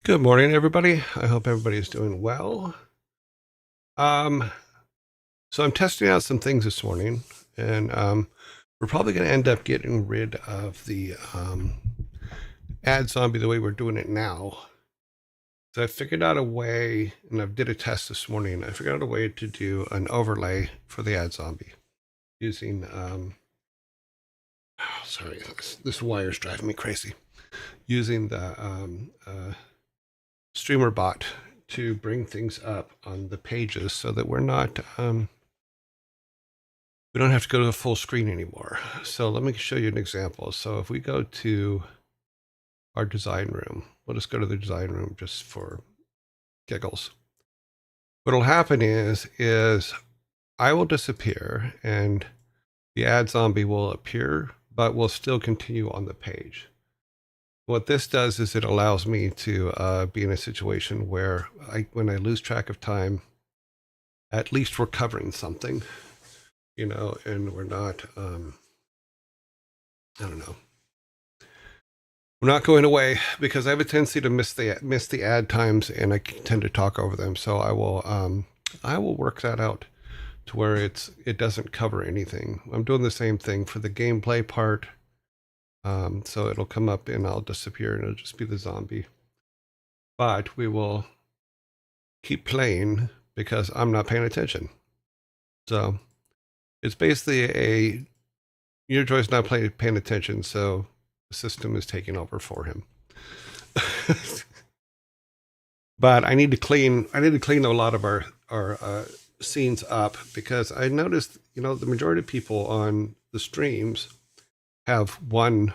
Good morning, everybody. I hope everybody's doing well. Um, so I'm testing out some things this morning, and we're probably going to end up getting rid of the ad zombie the way we're doing it now. So I figured out a way, and I did a test this morning. I figured out a way to do an overlay for the ad zombie using. Sorry, this wire's driving me crazy. Using the streamer bot to bring things up on the pages so that we're not we don't have to go to the full screen anymore. So let me show you an example. So if we go to our design room, we'll just go to the design room just for giggles. What'll happen is I will disappear and the ad zombie will appear, but will still continue on the page. What this does is it allows me to be in a situation where when I lose track of time, at least we're covering something, and we're not, I don't know. We're not going away because I have a tendency to miss the ad times, and I tend to talk over them. So I will work that out to where it doesn't cover anything. I'm doing the same thing for the gameplay part. So it'll come up and I'll disappear and it'll just be the zombie. But we will keep playing because I'm not paying attention. So it's basically your choice not paying attention. So the system is taking over for him. But I need to clean a lot of our scenes up because I noticed, the majority of people on the streams have one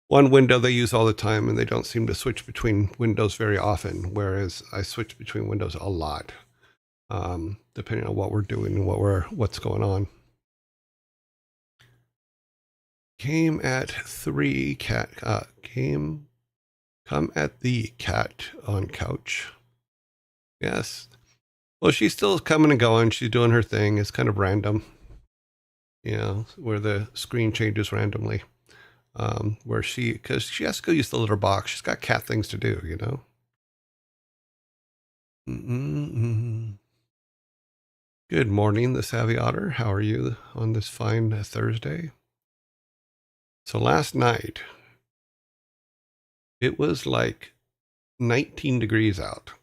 window they use all the time, and they don't seem to switch between windows very often. Whereas I switch between windows a lot, depending on what we're doing and what's going on. Came at 3 cat. Come at the cat on couch. Yes. Well, she's still coming and going. She's doing her thing. It's kind of random, where the screen changes randomly. Because she has to go use the litter box. She's got cat things to do, Mm-mm-mm. Good morning, the Savvy Otter. How are you on this fine Thursday? So last night, it was like 19 degrees out.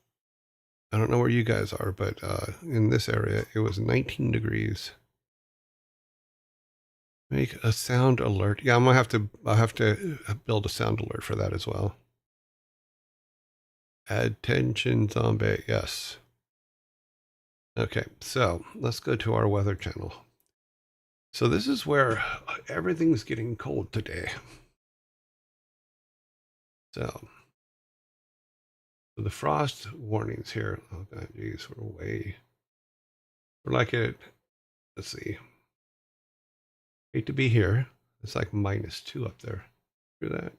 I don't know where you guys are, but in this area, it was 19 degrees. Make a sound alert. Yeah, I'll have to build a sound alert for that as well. Attention zombie, yes. Okay, so let's go to our weather channel. So this is where everything's getting cold today. So the frost warnings here. Oh god, geez, we're like at, let's see. Hate to be here. It's like -2 up there. Hear that?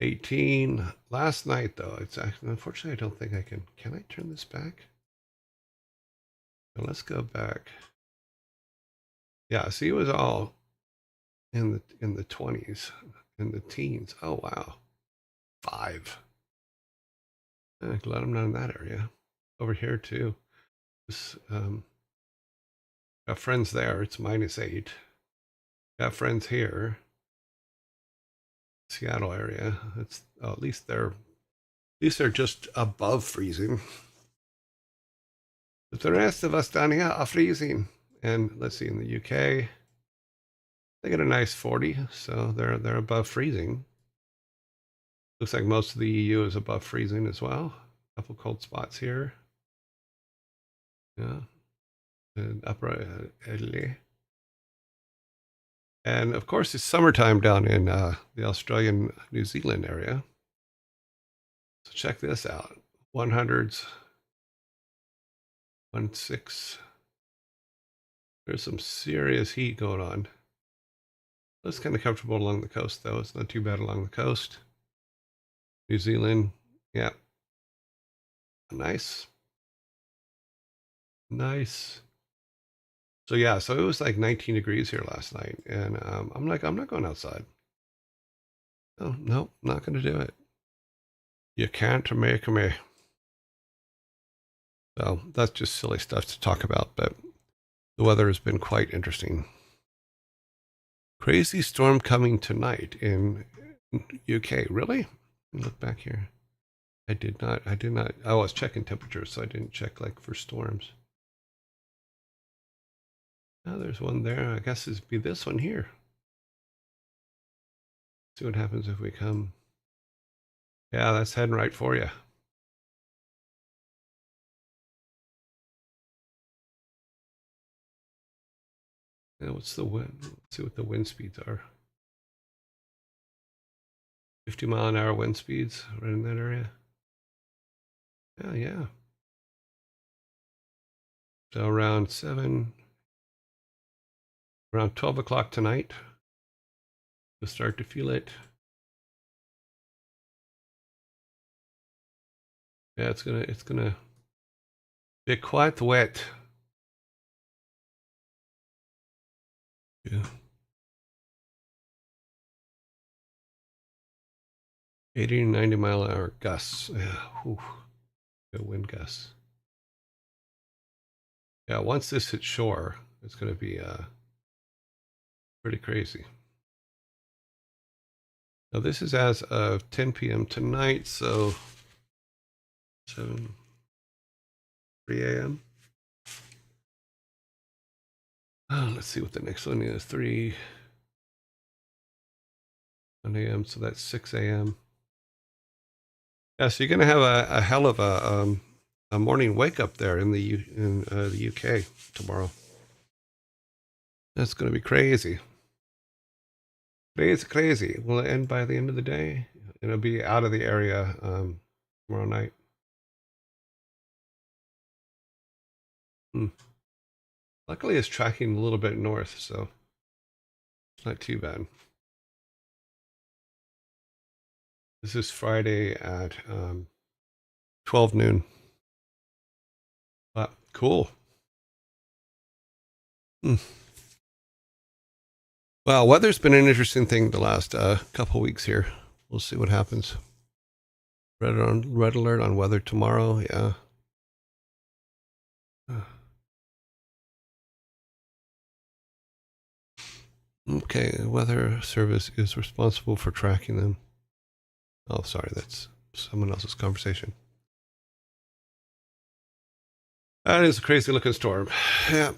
18. Last night though, it's actually, unfortunately I don't think I can I turn this back? So let's go back. Yeah, see, it was all in the 20s, in the teens. Oh wow. 5. I can let them know in that area. Over here too. This, got friends there. It's -8. Got friends here, Seattle area. It's at least they're just above freezing. But the rest of us down here are freezing. And let's see, in the UK, they get a nice 40, so they're above freezing. Looks like most of the EU is above freezing as well. A couple cold spots here. Yeah, and upper Italy. And of course, it's summertime down in the Australian, New Zealand area. So check this out. 100s, 16. There's some serious heat going on. It's kind of comfortable along the coast, though. It's not too bad along the coast. New Zealand, yeah. Nice. Nice. So yeah, so it was like 19 degrees here last night. And I'm like, I'm not going outside. Oh, no, not going to do it. You can't make me. So that's just silly stuff to talk about, but the weather has been quite interesting. Crazy storm coming tonight in UK. Really? Look back here. I did not. I was checking temperatures, so I didn't check like for storms. Oh, there's one there. I guess it'd be this one here. See what happens if we come. Yeah, that's heading right for you. Yeah, what's the wind? Let's see what the wind speeds are. 50-mile-an-hour wind speeds right in that area. Yeah, yeah. So around 12 o'clock tonight, you'll start to feel it. Yeah, it's gonna be quite wet. Yeah. 80 to 90-mile-an-hour gusts. Yeah, whew, good wind gusts. Yeah, once this hits shore, it's going to be pretty crazy. Now, this is as of 10 p.m. tonight, so 3 a.m. Oh, let's see what the next one is. 1 a.m., so that's 6 a.m. Yeah, so you're going to have a hell of a morning wake up there in the UK tomorrow. That's going to be crazy. Crazy. Will it end by the end of the day? It'll be out of the area tomorrow night. Hmm. Luckily, it's tracking a little bit north, so it's not too bad. This is Friday at 12 noon. Cool. Hmm. Well, weather's been an interesting thing the last couple weeks here. We'll see what happens. Red alert on weather tomorrow. Yeah. Okay, weather service is responsible for tracking them. Oh, sorry, that's someone else's conversation. That is a crazy looking storm. Yeah.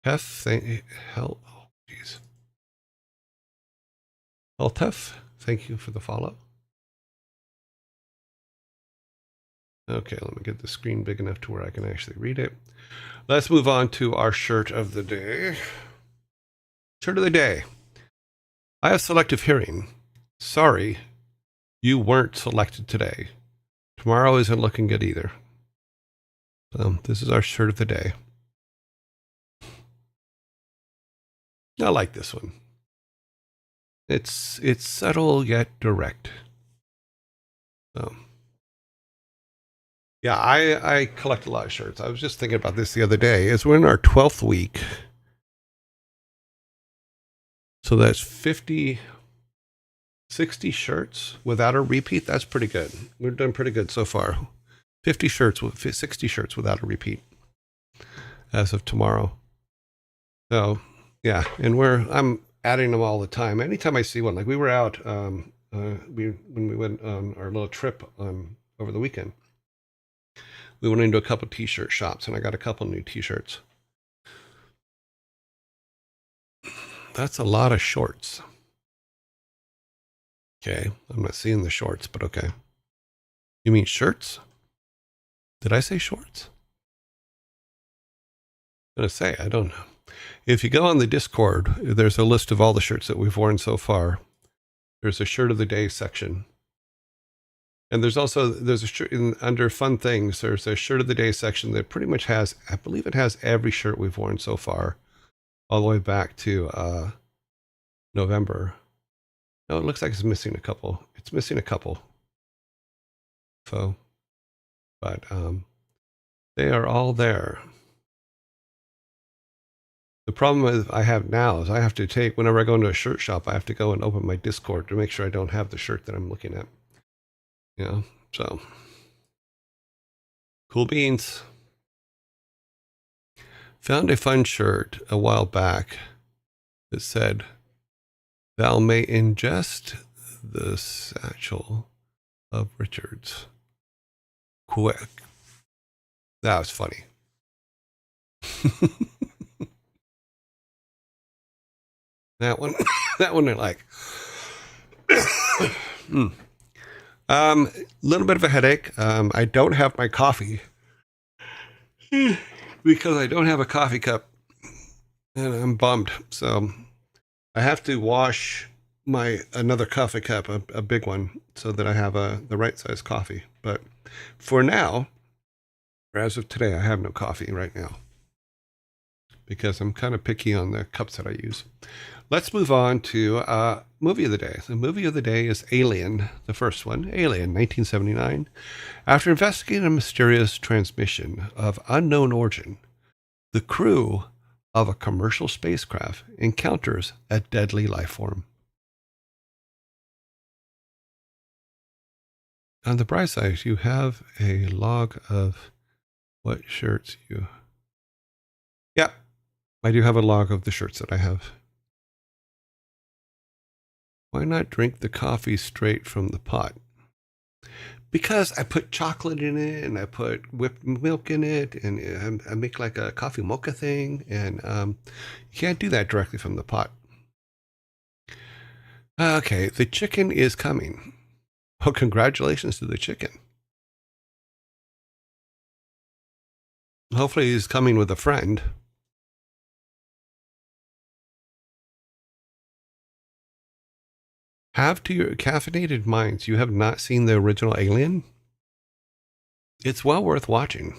Hell, oh, jeez. Heltef, thank you for the follow. Okay, let me get the screen big enough to where I can actually read it. Let's move on to our shirt of the day. Shirt of the day. I have selective hearing. Sorry, you weren't selected today. Tomorrow isn't looking good either. So this is our shirt of the day. I like this one. It's subtle yet direct. So yeah, I collect a lot of shirts. I was just thinking about this the other day. We're in our 12th week. So that's 60 shirts without a repeat. That's pretty good. We've done pretty good so far. 60 shirts without a repeat as of tomorrow. So yeah, and I'm adding them all the time. Anytime I see one, like we were out when we went on our little trip over the weekend, we went into a couple t-shirt shops and I got a couple new t-shirts. That's a lot of shorts. Okay, I'm not seeing the shorts, but okay. You mean shirts? Did I say shorts? I'm gonna say, I don't know. If you go on the Discord, there's a list of all the shirts that we've worn so far. There's a shirt of the day section. And there's a shirt under fun things. There's a shirt of the day section that pretty much has, I believe it has every shirt we've worn so far, all the way back to November. No, it looks like it's missing a couple. It's missing a couple. So, but they are all there. The problem I have now is I have to take, whenever I go into a shirt shop, I have to go and open my Discord to make sure I don't have the shirt that I'm looking at. You know, so cool beans. Found a fun shirt a while back that said, "Thou may ingest the satchel of Richards quick." That was funny. That one, that one I like. Little bit of a headache. I don't have my coffee because I don't have a coffee cup, and I'm bummed. So I have to wash my another coffee cup, a big one, so that I have the right size coffee. But for now, or as of today, I have no coffee right now because I'm kind of picky on the cups that I use. Let's move on to movie of the day. The movie of the day is Alien, the first one, Alien, 1979. After investigating a mysterious transmission of unknown origin, the crew of a commercial spacecraft encounters a deadly life form. On the bright side, you have a log of what shirts you... Yep, I do have a log of the shirts that I have. Why not drink the coffee straight from the pot? Because I put chocolate in it and I put whipped milk in it and I make like a coffee mocha thing, and you can't do that directly from the pot. Okay, the chicken is coming. Oh, congratulations to the chicken. Hopefully he's coming with a friend. Have to your caffeinated minds, you have not seen the original Alien? It's well worth watching.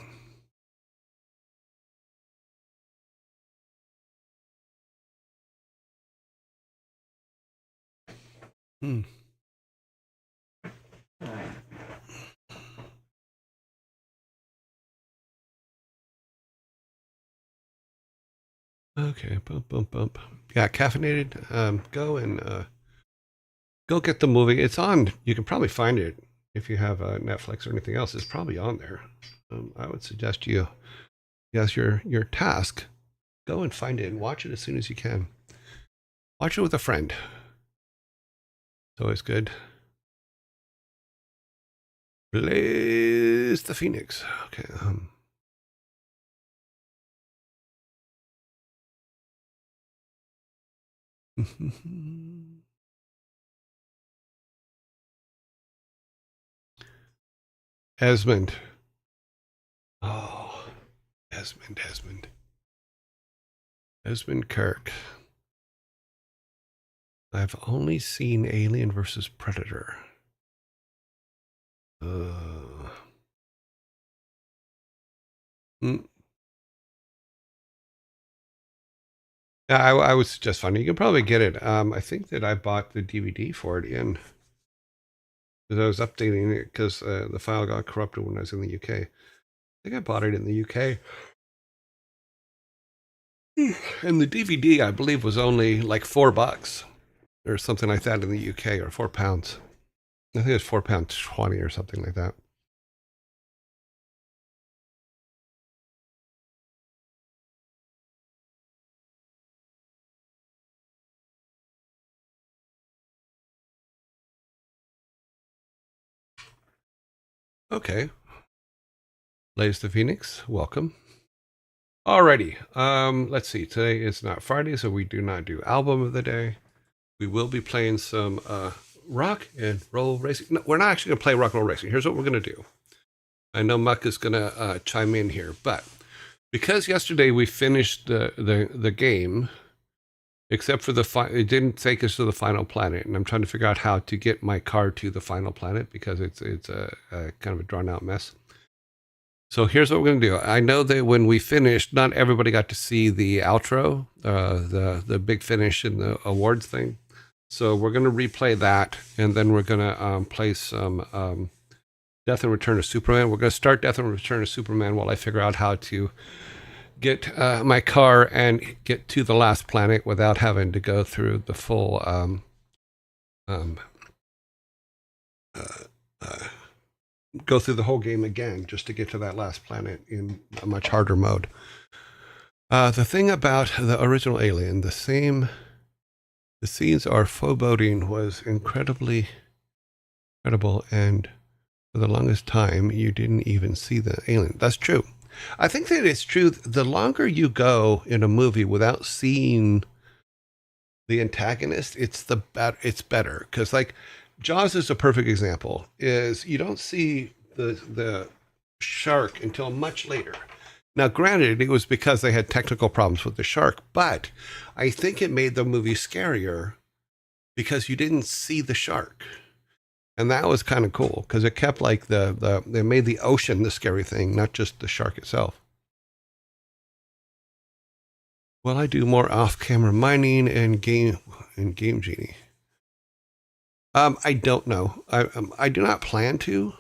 Hmm. Okay, bump, bump, bump. Yeah, caffeinated. Go and go get the movie. It's on. You can probably find it if you have Netflix or anything else. It's probably on there. I would suggest you, yes, your task. Go and find it and watch it as soon as you can. Watch it with a friend. It's always good. Blaze the Phoenix. Okay. Esmond. Oh, Esmond. Esmond Kirk. I've only seen Alien versus Predator. Mm. Yeah, I would suggest finding. You can probably get it. I think that I bought the DVD for it in because I was updating it because the file got corrupted when I was in the UK. I think I bought it in the UK. And the DVD, I believe, was only like $4 or something like that in the UK, or £4. I think it's £4.20 or something like that. Okay. Blaze the Phoenix, welcome. Alrighty. Let's see. Today is not Friday, so we do not do album of the day. We will be playing some rock and roll racing. No, we're not actually going to play rock and roll racing. Here's what we're going to do. I know Muck is going to chime in here, but because yesterday we finished the game, except for it didn't take us to the final planet, and I'm trying to figure out how to get my car to the final planet because it's a kind of a drawn out mess. So here's what we're going to do. I know that when we finished, not everybody got to see the outro, the big finish in the awards thing. So we're going to replay that, and then we're going to play some Death and Return of Superman. We're going to start Death and Return of Superman while I figure out how to get my car and get to the last planet without having to go through the full um, uh, uh, go through the whole game again just to get to that last planet in a much harder mode. The thing about the original Alien, the scenes are foreboding was incredibly incredible, and for the longest time you didn't even see the alien. That's true. I think that it's true. The longer you go in a movie without seeing the antagonist, it's better. Because like Jaws is a perfect example. Is you don't see the shark until much later. Now, granted, it was because they had technical problems with the shark, but I think it made the movie scarier because you didn't see the shark. And that was kind of cool because it kept like they made the ocean the scary thing, not just the shark itself. Well, I do more off-camera mining and game genie. I don't know. I do not plan to.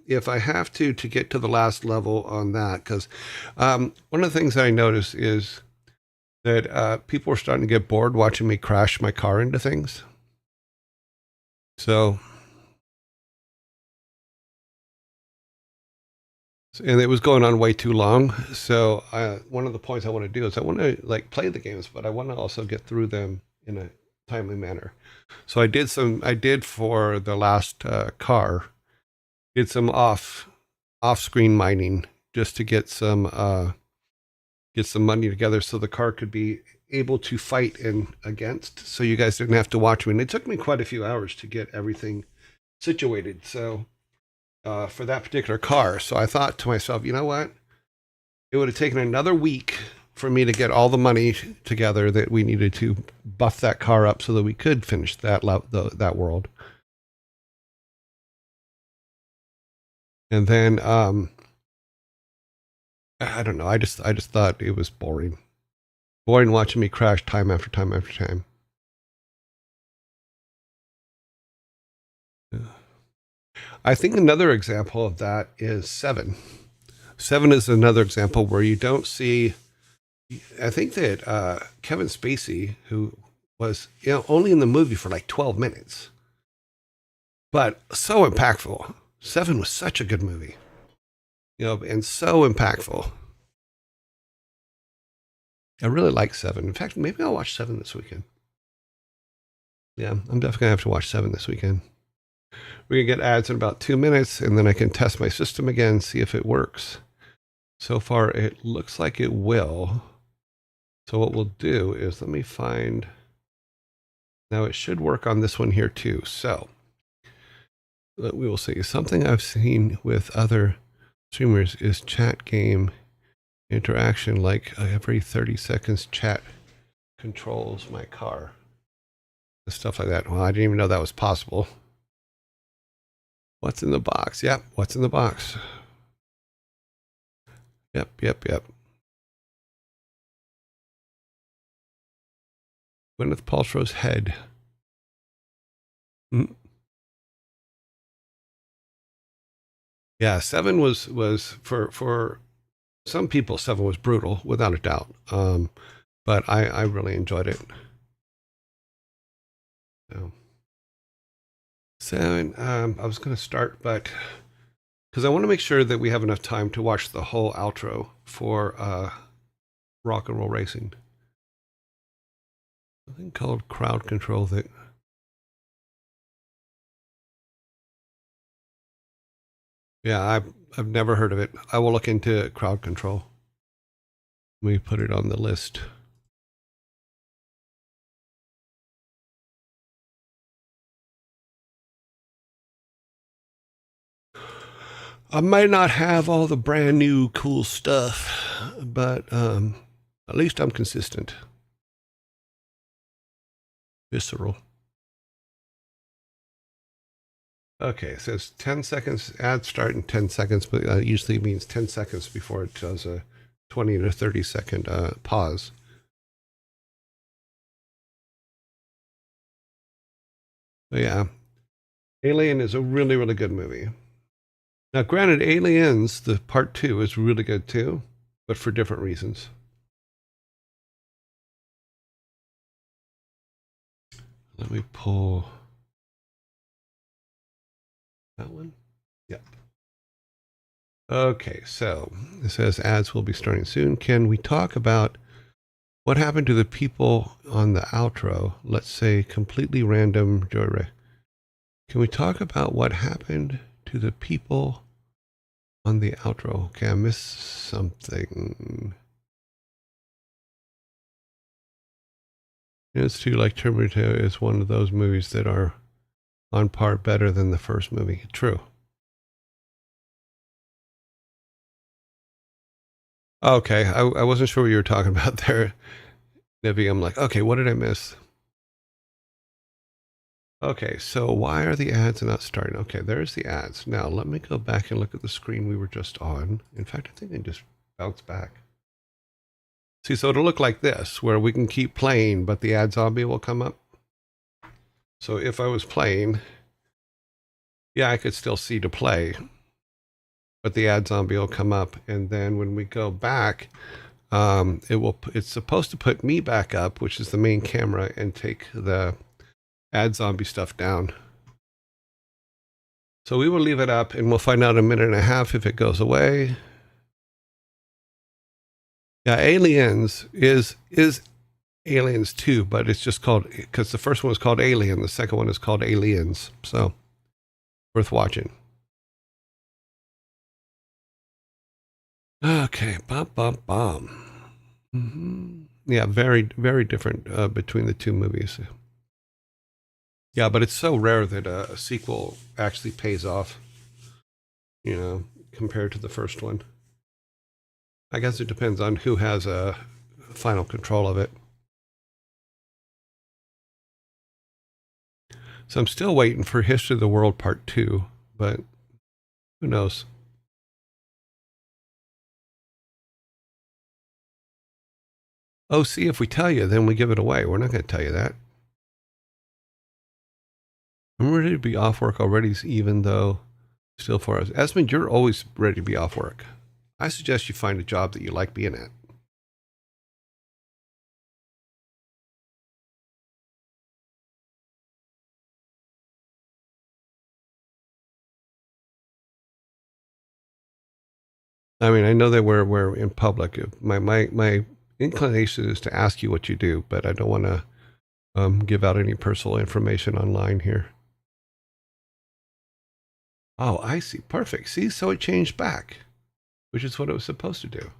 If I have to get to the last level on that, because one of the things that I noticed is that people were starting to get bored watching me crash my car into things. So, and it was going on way too long. So, one of the points I want to do is I want to like play the games, but I want to also get through them in a timely manner. So I did for the last car, did some off-screen mining just to get some money together so the car could be able to fight in against. So you guys didn't have to watch me. And it took me quite a few hours to get everything situated. So for that particular car. So I thought to myself, you know what? It would have taken another week for me to get all the money together that we needed to buff that car up so that we could finish that world. And then I don't know. I just thought it was boring watching me crash time after time after time. I think another example of that is Seven. Seven is another example where you don't see. I think that Kevin Spacey, who was only in the movie for like 12 minutes, but so impactful. Seven was such a good movie, and so impactful. I really like Seven. In fact, maybe I'll watch Seven this weekend. Yeah, I'm definitely gonna have to watch Seven this weekend. We're gonna get ads in about 2 minutes, and then I can test my system again, see if it works. So far, it looks like it will. So what we'll do is let me find. Now it should work on this one here too. So we will see. Something I've seen with other streamers is chat game interaction, like every 30 seconds chat controls my car. Stuff like that. Well, I didn't even know that was possible. What's in the box? Yep. What's in the box? Yep. Gwyneth Paltrow's head. Mm. Yeah, Seven was for some people, Seven was brutal, without a doubt. But I really enjoyed it. So, Seven, I was going to start, but because I want to make sure that we have enough time to watch the whole outro for Rock and Roll Racing. Something called crowd control that. Yeah, I've never heard of it. I will look into crowd control. Let me put it on the list. I might not have all the brand new cool stuff, but at least I'm consistent. Visceral. Okay, it says 10 seconds, ad start in 10 seconds, but usually means 10 seconds before it does a 20 to 30 second pause. But yeah, Alien is a really, really good movie. Now, granted, Aliens, the part 2 is really good too. but for different reasons. Let me pull that one. Yep. Okay, so it says ads will be starting soon. Can we talk about what happened to the people on the outro? Let's say completely random joyride. Can we talk about what happened to the people on the outro? Okay, I missed something. It's too like Terminator is one of those movies that are on par better than the first movie. True. Okay, I wasn't sure what you were talking about there, Nibby. I'm like, okay, what did I miss? Okay, so why are the ads not starting? Okay, there's the ads. Now let me go back and look at the screen we were just on. In fact, I think I just bounced back. See, so it'll look like this, where we can keep playing, but the ad zombie will come up. So if I was playing, yeah, I could still see to play, but the ad zombie will come up. And then when we go back, it's supposed to put me back up, which is the main camera, and take the ad zombie stuff down. So we will leave it up and we'll find out in a minute and a half if it goes away. Yeah, Aliens is Aliens 2, but it's just called, because the first one was called Alien, the second one is called Aliens. So worth watching. Okay, bum, bum, bum. Mm-hmm. Yeah, very, very different between the two movies. Yeah, but it's so rare that a sequel actually pays off, you know, compared to the first one. I guess it depends on who has final control of it. So I'm still waiting for History of the World Part 2, but who knows? Oh, see, if we tell you, then we give it away. We're not going to tell you that. I'm ready to be off work already, even though still 4 hours. Esmond, you're always ready to be off work. I suggest you find a job that you like being at. I mean, I know that we're in public. My inclination is to ask you what you do, but I don't want to give out any personal information online here. Oh, I see. Perfect. See, so it changed back, which is what it was supposed to do.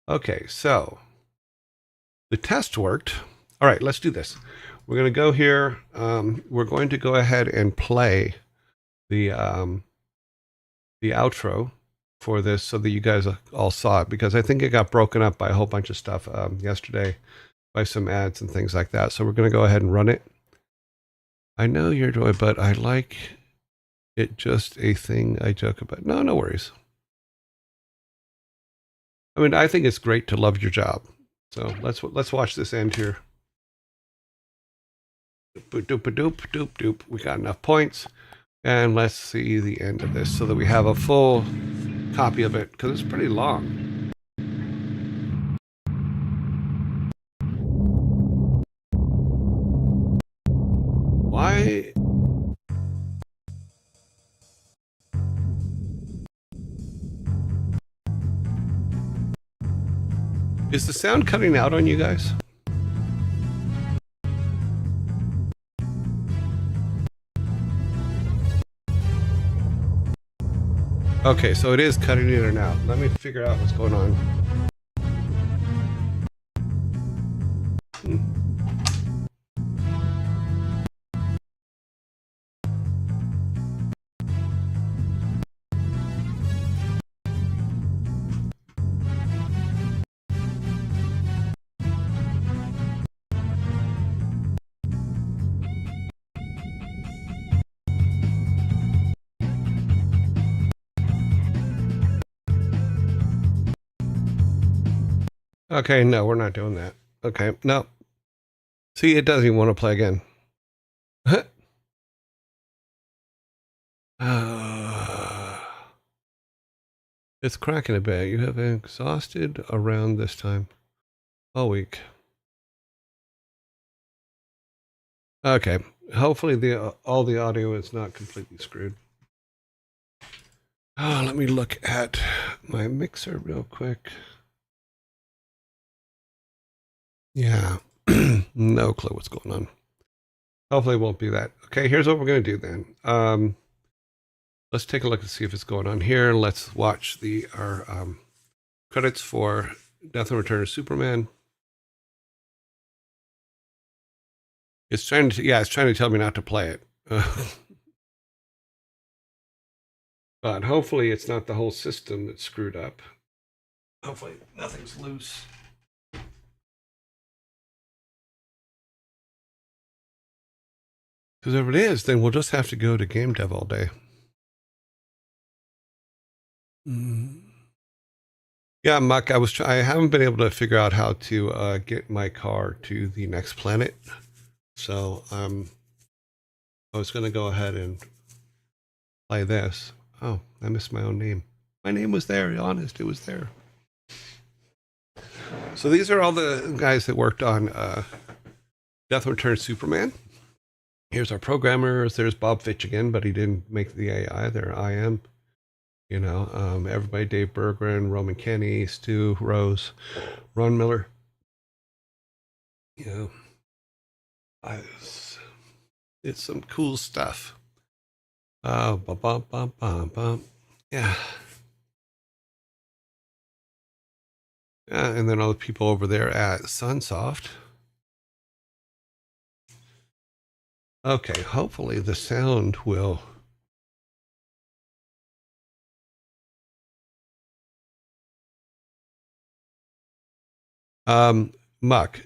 Okay, so the test worked. All right, let's do this. We're going to go here. We're going to go ahead and play the outro for this so that you guys all saw it, because I think it got broken up by a whole bunch of stuff yesterday by some ads and things like that. So we're going to go ahead and run it. I know you're doing, but I like it just a thing I joke about. No, no worries. I mean, I think it's great to love your job. So let's watch this end here. Doop, doop, doop, doop, doop. We got enough points. And let's see the end of this so that we have a full copy of it, because it's pretty long. Why? Is the sound cutting out on you guys? Okay, so it is cutting in and out. Let me figure out what's going on. Okay, no, we're not doing that. Okay, no. See, it doesn't even want to play again. It's cracking a bit. You have exhausted around this time all week. Okay. Hopefully the all the audio is not completely screwed. Let me look at my mixer real quick. Yeah. No clue what's going on. Hopefully it won't be that. Okay, here's what we're going to do then. Let's take a look and see if it's going on here. Let's watch our credits for Death and Return of Superman. It's trying to tell me not to play it. But hopefully it's not the whole system that's screwed up. Hopefully nothing's loose. Because if it is, then we'll just have to go to game dev all day. Yeah, Muck, I haven't been able to figure out how to get my car to the next planet. So I was going to go ahead and play this. Oh, I missed my own name. My name was there, honest, it was there. So these are all the guys that worked on Death and Return of Superman. Here's our programmers. There's Bob Fitch again, but he didn't make the AI. There I am. You know, everybody, Dave Bergren, Roman Kenny, Stu Rose, Ron Miller. You know, it's some cool stuff. Yeah. Yeah, and then all the people over there at Sunsoft. Okay, hopefully the sound will. Muck.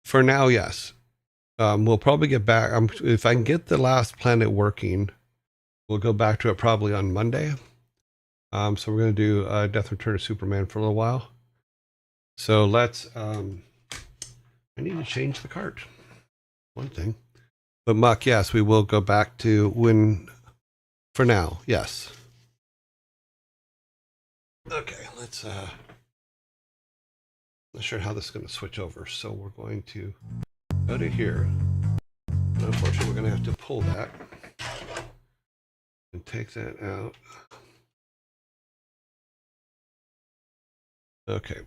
For now, yes. We'll probably get back. If I can get the last planet working, we'll go back to it probably on Monday. So we're going to do Death Return of Superman for a little while. So let's. I need to change the cart. One thing. But Muck, yes, we will go back to when. For now, yes. Okay, let's. Not sure how this is going to switch over. So we're going to go to here. Unfortunately, we're going to have to pull that and take that out. Okay.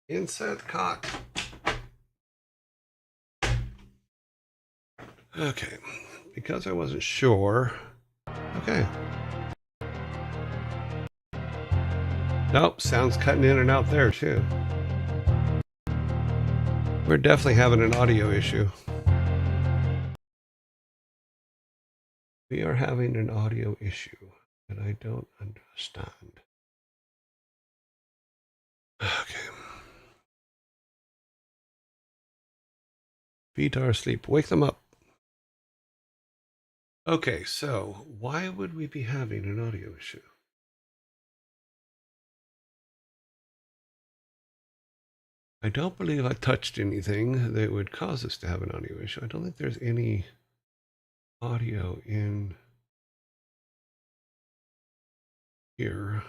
Inset cot. Okay. Because I wasn't sure. Okay. Nope, sound's cutting in and out there too. We're definitely having an audio issue. We are having an audio issue that I don't understand. Okay. Feet are asleep. Wake them up. Okay, so why would we be having an audio issue? I don't believe I touched anything that would cause us to have an audio issue. I don't think there's any audio in here.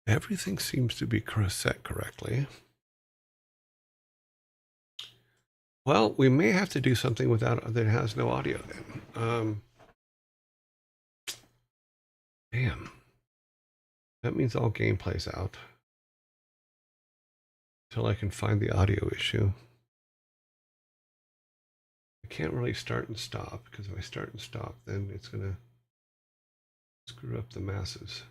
Everything seems to be set correctly. Well, we may have to do something without that has no audio then. Damn. That means all gameplay's out. Until I can find the audio issue. I can't really start and stop, because if I start and stop, then it's going to screw up the masses.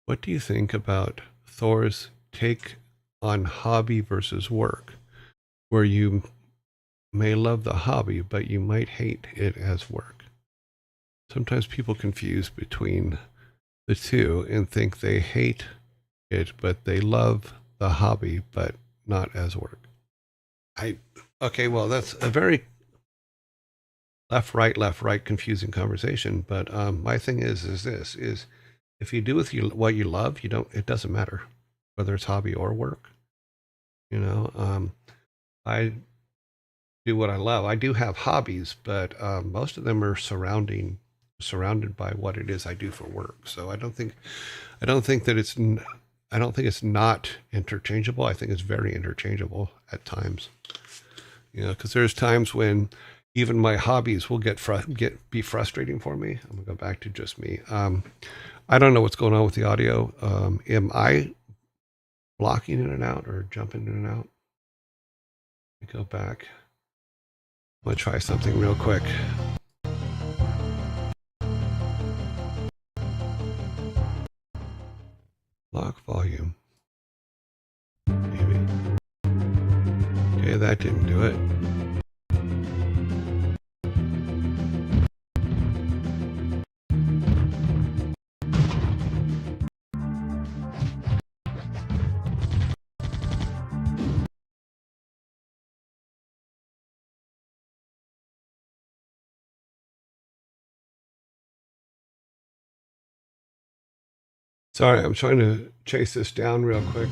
What do you think about Thor's take on hobby versus work, where you may love the hobby, but you might hate it as work? Sometimes people confuse between the two and think they hate it, but they love the hobby, but not as work. Okay, well, that's a very left, right confusing conversation. But my thing is this, is if you do with what you love, it doesn't matter. whether it's hobby or work. You know, I do what I love. I do have hobbies, but most of them are surrounded by what it is I do for work. So I don't think that I don't think it's not interchangeable. I think it's very interchangeable at times. You know, because there's times when even my hobbies will be frustrating for me. I'm gonna go back to just me. I don't know what's going on with the audio. Am I blocking in and out or jumping in and out? Let me go back. I'm gonna try something real quick. Lock volume. Maybe. Okay, that didn't do it. Sorry, I'm trying to chase this down real quick.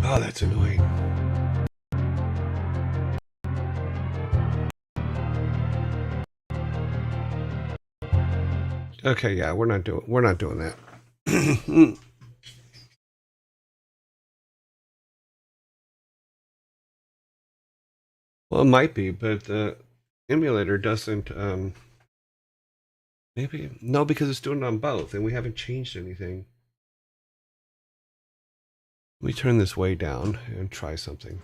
Oh, that's annoying. Okay, yeah, we're not doing that. Well, it might be, but the emulator doesn't. Maybe no, because it's doing it on both, and we haven't changed anything. Let me turn this way down and try something.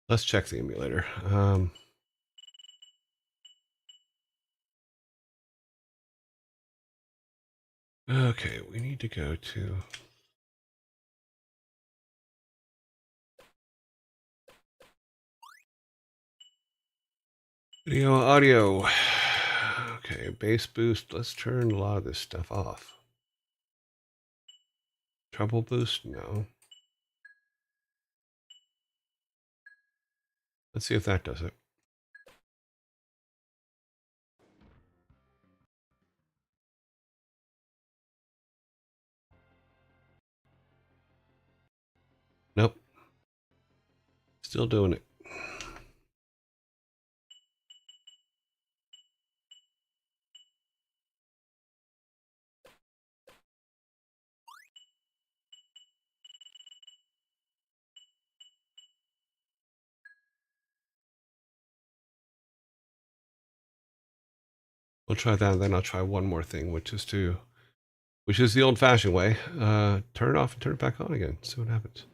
Let's check the emulator. Okay, we need to go to video, audio. Okay, bass boost. Let's turn a lot of this stuff off. Treble boost? No. Let's see if that does it. Nope. Still doing it. We'll try that, and then I'll try one more thing, which is the old-fashioned way. Turn it off and turn it back on again. See what happens.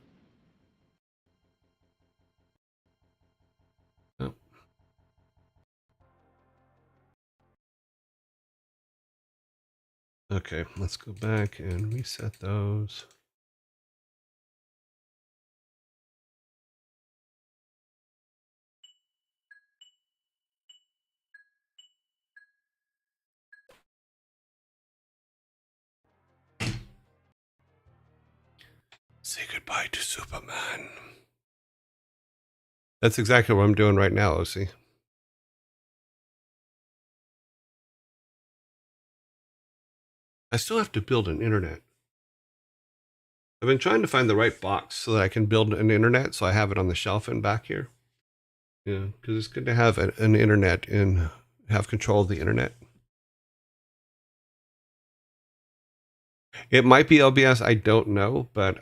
Oh. Okay, let's go back and reset those. Say goodbye to Superman. That's exactly what I'm doing right now, OC. I still have to build an internet. I've been trying to find the right box so that I can build an internet so I have it on the shelf and back here. Yeah, because it's good to have an internet and have control of the internet. It might be OBS, I don't know, but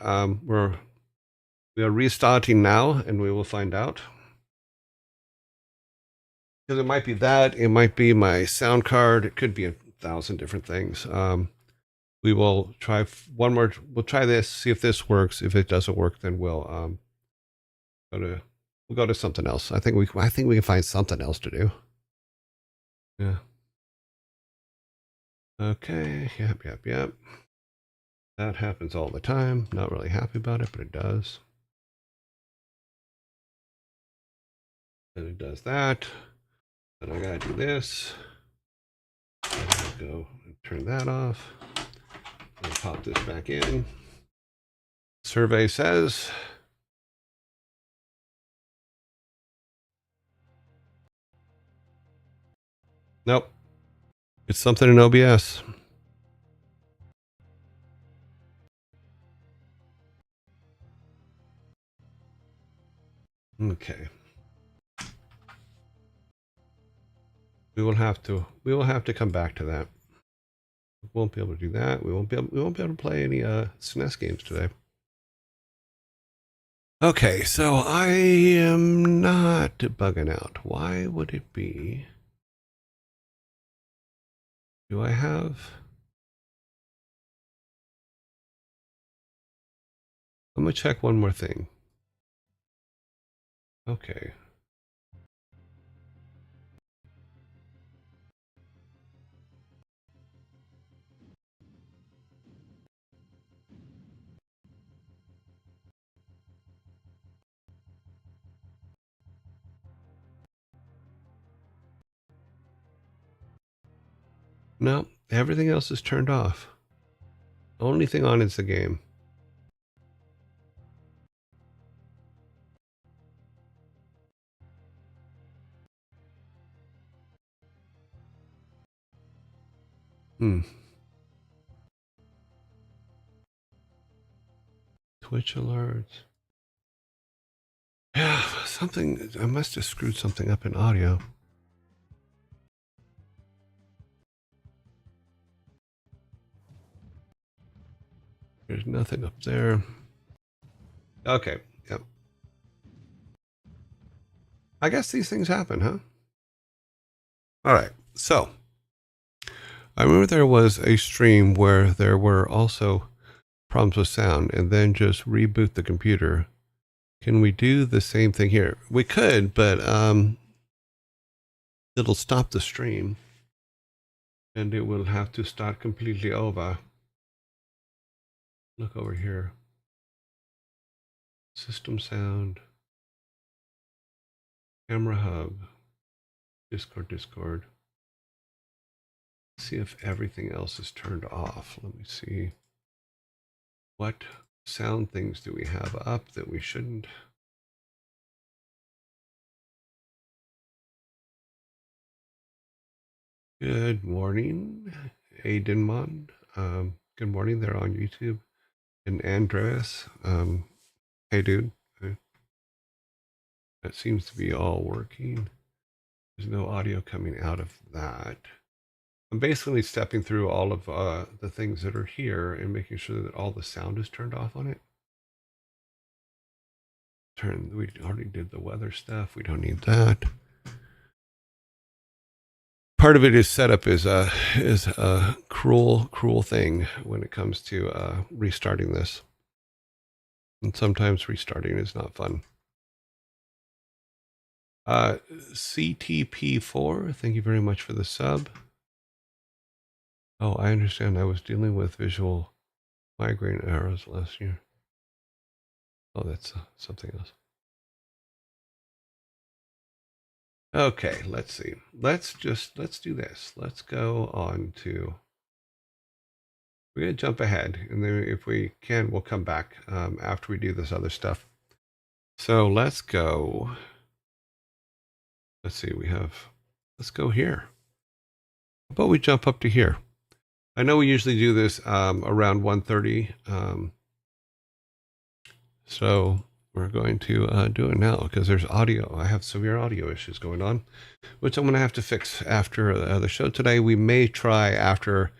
we are restarting now and we will find out. Because it might be that, it might be my sound card, it could be 1,000 different things. We will try one more. We'll try this, see if this works. If it doesn't work, then we'll go to something else. I think we can find something else to do. Yeah. Okay. Yep. That happens all the time. Not really happy about it, but it does. And it does that. Then I gotta do this. I gotta go and Turn that off. Pop this back in. Survey says nope. It's something in OBS. Okay. We will have to come back to that. We won't be able to do that. We won't be able to play any SNES games today. Okay, so I am not bugging out. Why would it be? Do I have? I'm gonna check one more thing. Okay. No, everything else is turned off. Only thing on is the game. Twitch alerts. Yeah, something. I must have screwed something up in audio. There's nothing up there. Okay. Yep. I guess these things happen, huh? All right. So I remember there was a stream where there were also problems with sound, and then just reboot the computer. Can we do the same thing here? We could, but it'll stop the stream, and it will have to start completely over. Look over here. System sound. Camera hub. Discord. See if everything else is turned off. Let me see. What sound things do we have up that we shouldn't? Good morning, Aidenmon. Good morning there on YouTube. And Andreas. Hey, dude. That seems to be all working. There's no audio coming out of that. I'm basically stepping through all of the things that are here and making sure that all the sound is turned off on it. We already did the weather stuff. We don't need that. Part of it is set up is a cruel thing when it comes to restarting this. And sometimes restarting is not fun. CTP4, thank you very much for the sub. Oh, I understand. I was dealing with visual migraine errors last year. Oh, that's something else. Okay, let's see. Let's do this. Let's go on to, we're going to jump ahead, and then if we can, we'll come back after we do this other stuff. So let's go. Let's see, let's go here. How about we jump up to here? I know we usually do this around 1:30. So we're going to do it now because there's audio. I have severe audio issues going on, which I'm going to have to fix after the show today. We may try after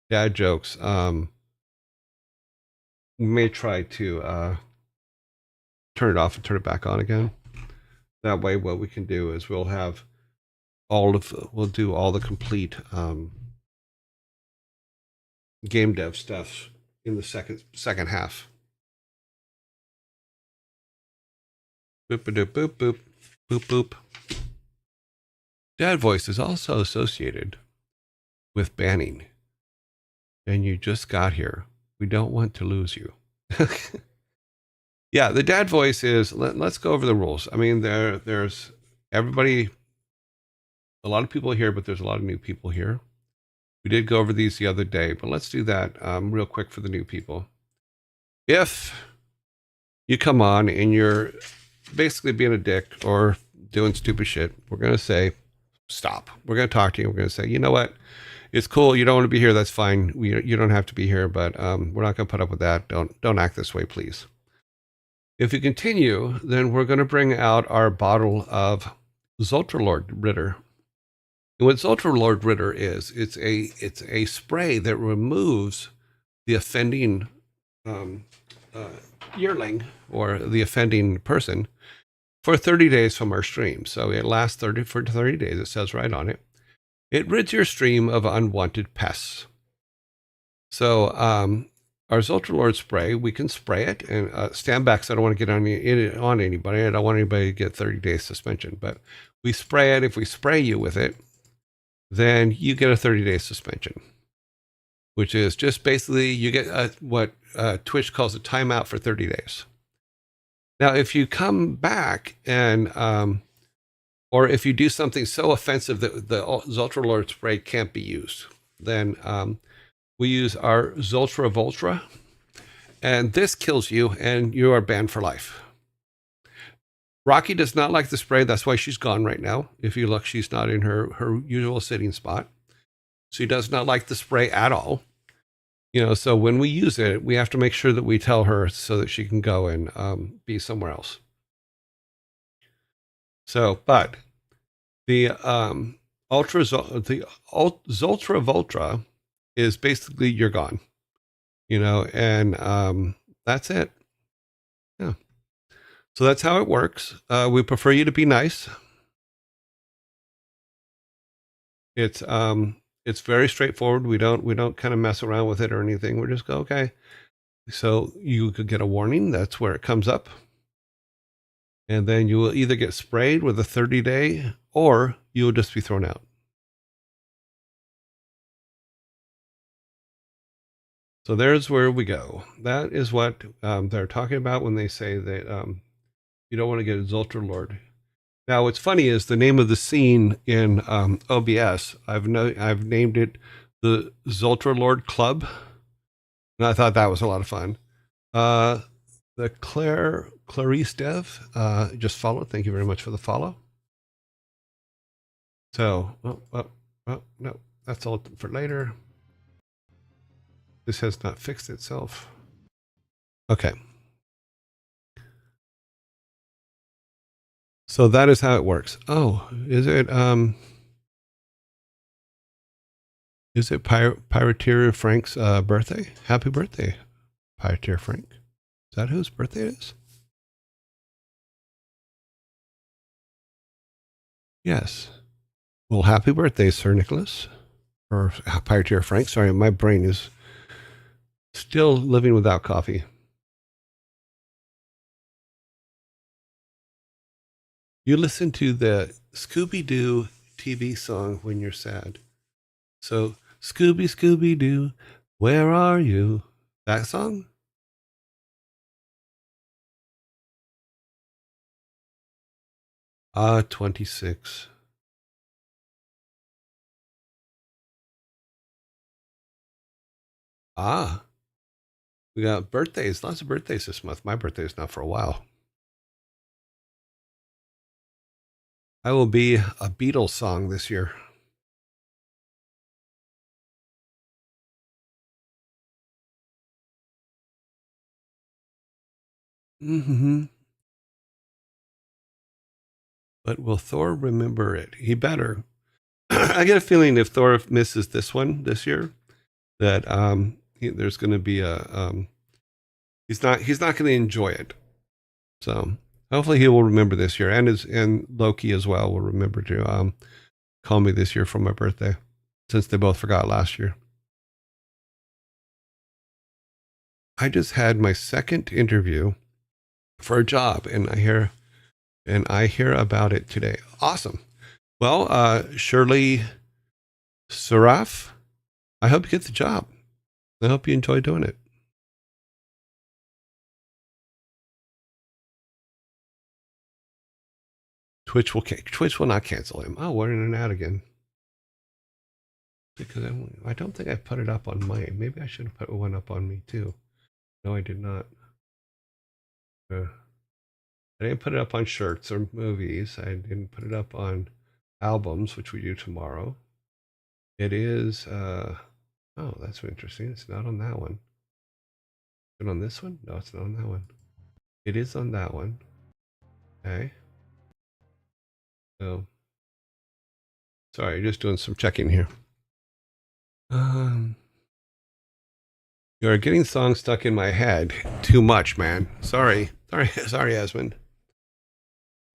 dad jokes. We may try to turn it off and turn it back on again. That way, what we can do is we'll do all the complete game dev stuff in the second half. Boop a doop boop boop boop boop. Dad voice is also associated with banning. And you just got here. We don't want to lose you. Yeah, the dad voice is, let's go over the rules. I mean, there's everybody, a lot of people here, but there's a lot of new people here. We did go over these the other day, but let's do that real quick for the new people. If you come on and you're basically being a dick or doing stupid shit, we're going to say, stop. We're going to talk to you. We're going to say, you know what? It's cool. You don't want to be here. That's fine. You don't have to be here, but we're not going to put up with that. Don't act this way, please. If you continue, then we're going to bring out our bottle of Zoltralord Ritter. And what Zoltralord Ritter is, it's a spray that removes the offending yearling or the offending person for 30 days from our stream. So it lasts 30 days. It says right on it. It rids your stream of unwanted pests. So our Zoltralord spray, we can spray it and stand back. So I don't want to get on anybody. I don't want anybody to get 30 days suspension, but we spray it. If we spray you with it, then you get a 30-day suspension, which is just basically you get what Twitch calls a timeout for 30 days. Now, if you come back and, or if you do something so offensive that the Zoltralord spray can't be used, then we use our Zoltra Voltra, and this kills you, and you are banned for life. Rocky does not like the spray. That's why she's gone right now. If you look, she's not in her usual sitting spot. She does not like the spray at all. So when we use it, we have to make sure that we tell her so that she can go and be somewhere else. So, but the Zoltra Voltra is basically you're gone, and that's it. Yeah. So that's how it works. We prefer you to be nice. It's very straightforward. We don't kind of mess around with it or anything. We just go, okay. So you could get a warning. That's where it comes up. And then you will either get sprayed with a 30-day or you will just be thrown out. So there's where we go. That is what they're talking about when they say that you don't want to get a Zoltralord. Now, what's funny is the name of the scene in OBS. I've named it the Zoltralord Club, and I thought that was a lot of fun. The Clarice Dev just followed. Thank you very much for the follow. So, no, that's all for later. This has not fixed itself. Okay. So that is how it works. Oh, is it Pirateer Frank's birthday? Happy birthday, Pirateer Frank. Is that whose birthday it is? Yes. Well, happy birthday, Sir Nicholas. Or Pirateer Frank. Sorry, my brain is still living without coffee. You listen to the Scooby-Doo TV song when you're sad. So, Scooby-Doo, where are you? That song? Ah, 26. Ah, we got birthdays. Lots of birthdays this month. My birthday is not for a while. I will be a Beatles song this year. Mm-hmm. But will Thor remember it? He better. I get a feeling if Thor misses this one this year, that there's going to be he's not going to enjoy it. So hopefully he will remember this year, and Loki as well will remember to call me this year for my birthday, since they both forgot last year. I just had my second interview for a job, and I hear about it today. Awesome. Well, Shirley Saraf, I hope you get the job. I hope you enjoy doing it. Twitch will not cancel him. Oh, we're in an ad again. Because I don't think I put it up on mine. Maybe I should have put one up on me too. No, I did not. I didn't put it up on shirts or movies. I didn't put it up on albums, which we do tomorrow. It is, oh, that's interesting. It's not on that one. Is it on this one? No, it's not on that one. It is on that one. Okay. So, sorry, just doing some checking here. Um, you're getting songs stuck in my head too much, man. Sorry, Esmond.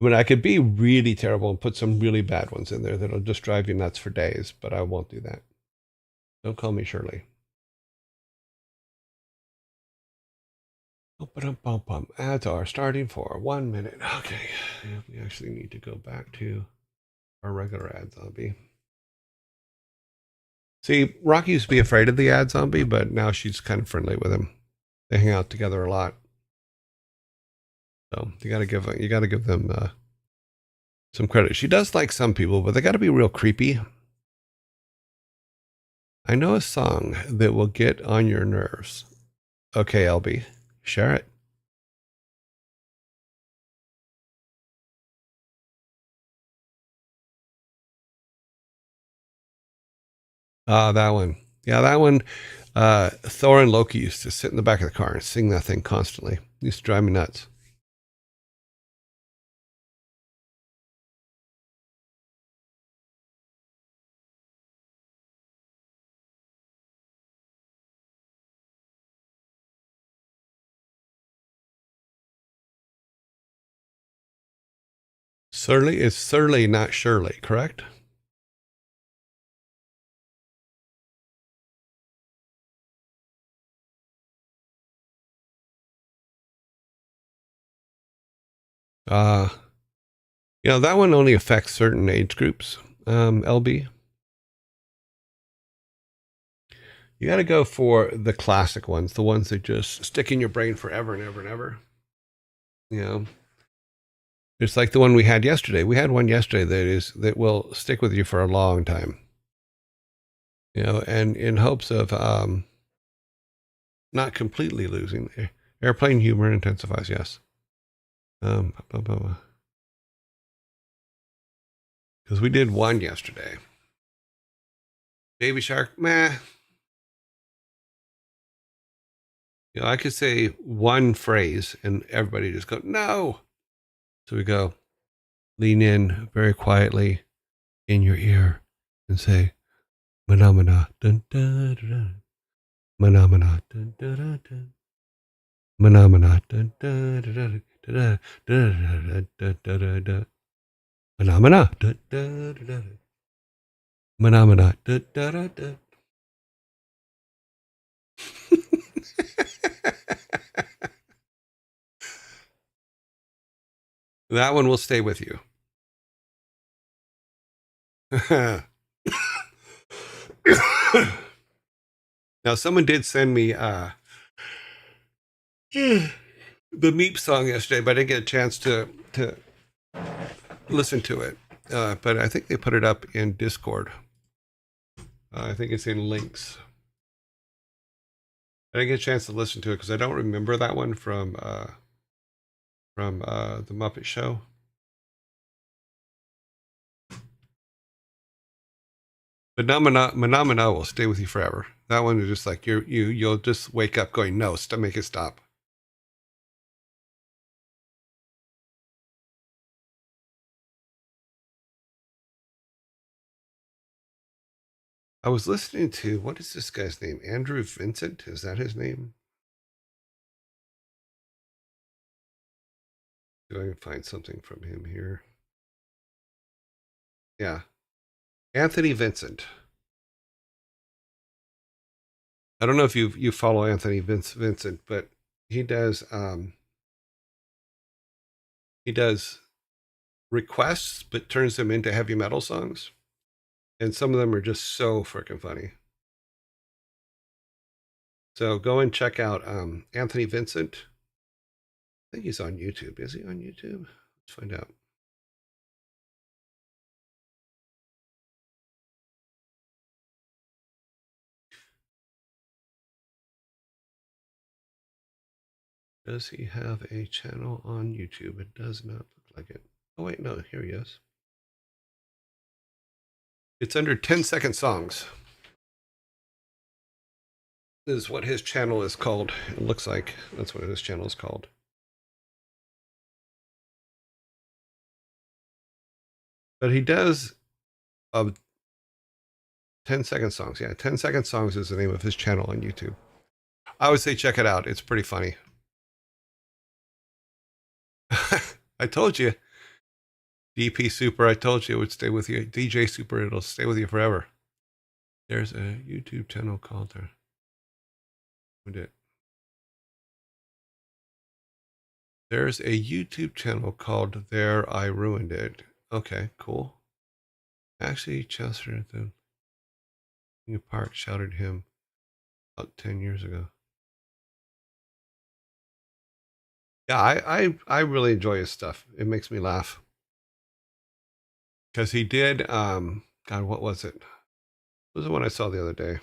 But I could be really terrible and put some really bad ones in there that'll just drive you nuts for days, but I won't do that. Don't call me Shirley. Ads are starting for 1 minute. Okay, we actually need to go back to our regular ad zombie. See, Rocky used to be afraid of the ad zombie, but now she's kind of friendly with him. They hang out together a lot. So you got to give them some credit. She does like some people, but they got to be real creepy. I know a song that will get on your nerves. Okay, LB, share it. That one. Yeah, that one. Thor and Loki used to sit in the back of the car and sing that thing constantly. It used to drive me nuts. Surly is Surly, not Shirley, correct? Uh, that one only affects certain age groups. LB, you got to go for the classic ones, the ones that just stick in your brain forever and ever and ever. You know, it's like the one we had yesterday. We had one yesterday that will stick with you for a long time. And in hopes of not completely losing. Airplane humor intensifies, yes. Because we did one yesterday. Baby Shark, meh. I could say one phrase and everybody just go, no. So we go, lean in very quietly in your ear and say, Manamana, dun, dun, dun, dun. Manamana, dun, dun, dun, dun. Manamana, dun, dun, dun, dun, dun, dun, dun, dun, dun, dun. Manamana, dun, dun, dun, dun. Manamana, dun, dun, dun, dun. That one will stay with you. Now, someone did send me the Meep song yesterday, but I didn't get a chance to listen to it. But I think they put it up in Discord. I think it's in links. I didn't get a chance to listen to it because I don't remember that one from the Muppet Show. But Phenomena will stay with you forever. That one is just like you'll just wake up going, no, make it stop. I was listening to, what is this guy's name? Andrew Vincent? Is that his name? Do I can find something from him here? Yeah. Anthony Vincent. I don't know if you follow Anthony Vincent, but he does requests, but turns them into heavy metal songs, and some of them are just so freaking funny. So go and check out Anthony Vincent. I think he's on YouTube. Is he on YouTube? Let's find out. Does he have a channel on YouTube? It does not look like it. Oh, wait, no, here he is. It's under 10-second songs. This is what his channel is called. It looks like that's what his channel is called. But he does 10-second songs. Yeah, 10-second songs is the name of his channel on YouTube. I would say check it out. It's pretty funny. I told you. DP Super, I told you it would stay with you. DJ Super, it'll stay with you forever. There's a YouTube channel called there. There's a YouTube channel called There I Ruined It. Okay, cool. Actually, Chester at the park shouted him about 10 years ago. Yeah, I really enjoy his stuff. It makes me laugh. Because he did, God, what was it? What was the one I saw the other day?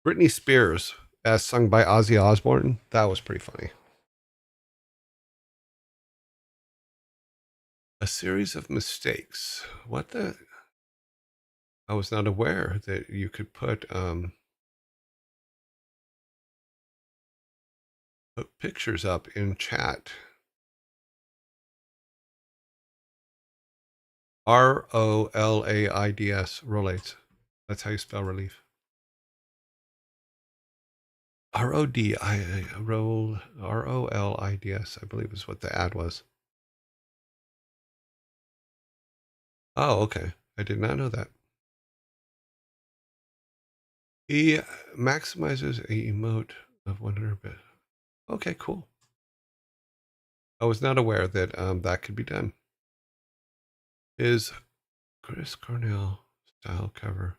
Britney Spears, as sung by Ozzy Osbourne. That was pretty funny. A series of mistakes. What the? I was not aware that you could put pictures up in chat. ROLAIDS, relates. That's how you spell relief. ROLIDS, I believe is what the ad was. Oh, okay. I did not know that. He maximizes a emote of 100 bit. Okay, cool. I was not aware that that could be done. His Chris Cornell style cover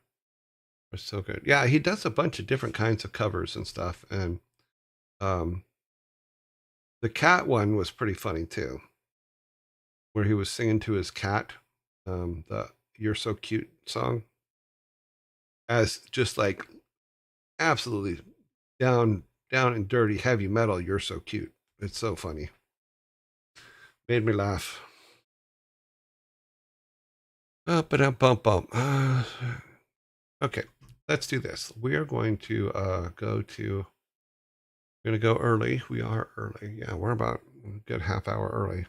was so good. Yeah, he does a bunch of different kinds of covers and stuff. And the cat one was pretty funny too, where he was singing to his cat, the You're So Cute song, as just like absolutely down and dirty heavy metal. You're so cute. It's so funny. Made me laugh. Bump. Okay, let's do this. We are going to go to. We're gonna go early. We are early. Yeah, we're about a good half hour early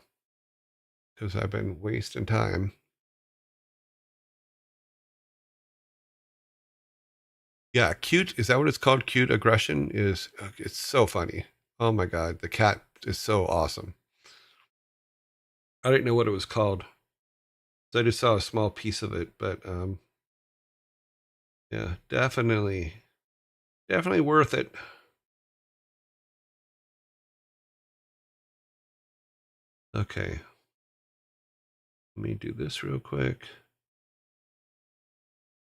because I've been wasting time. Yeah, cute. Is that what it's called? Cute aggression is. It's so funny. Oh my god, the cat is so awesome. I didn't know what it was called. So I just saw a small piece of it, but yeah, definitely worth it. Okay, let me do this real quick.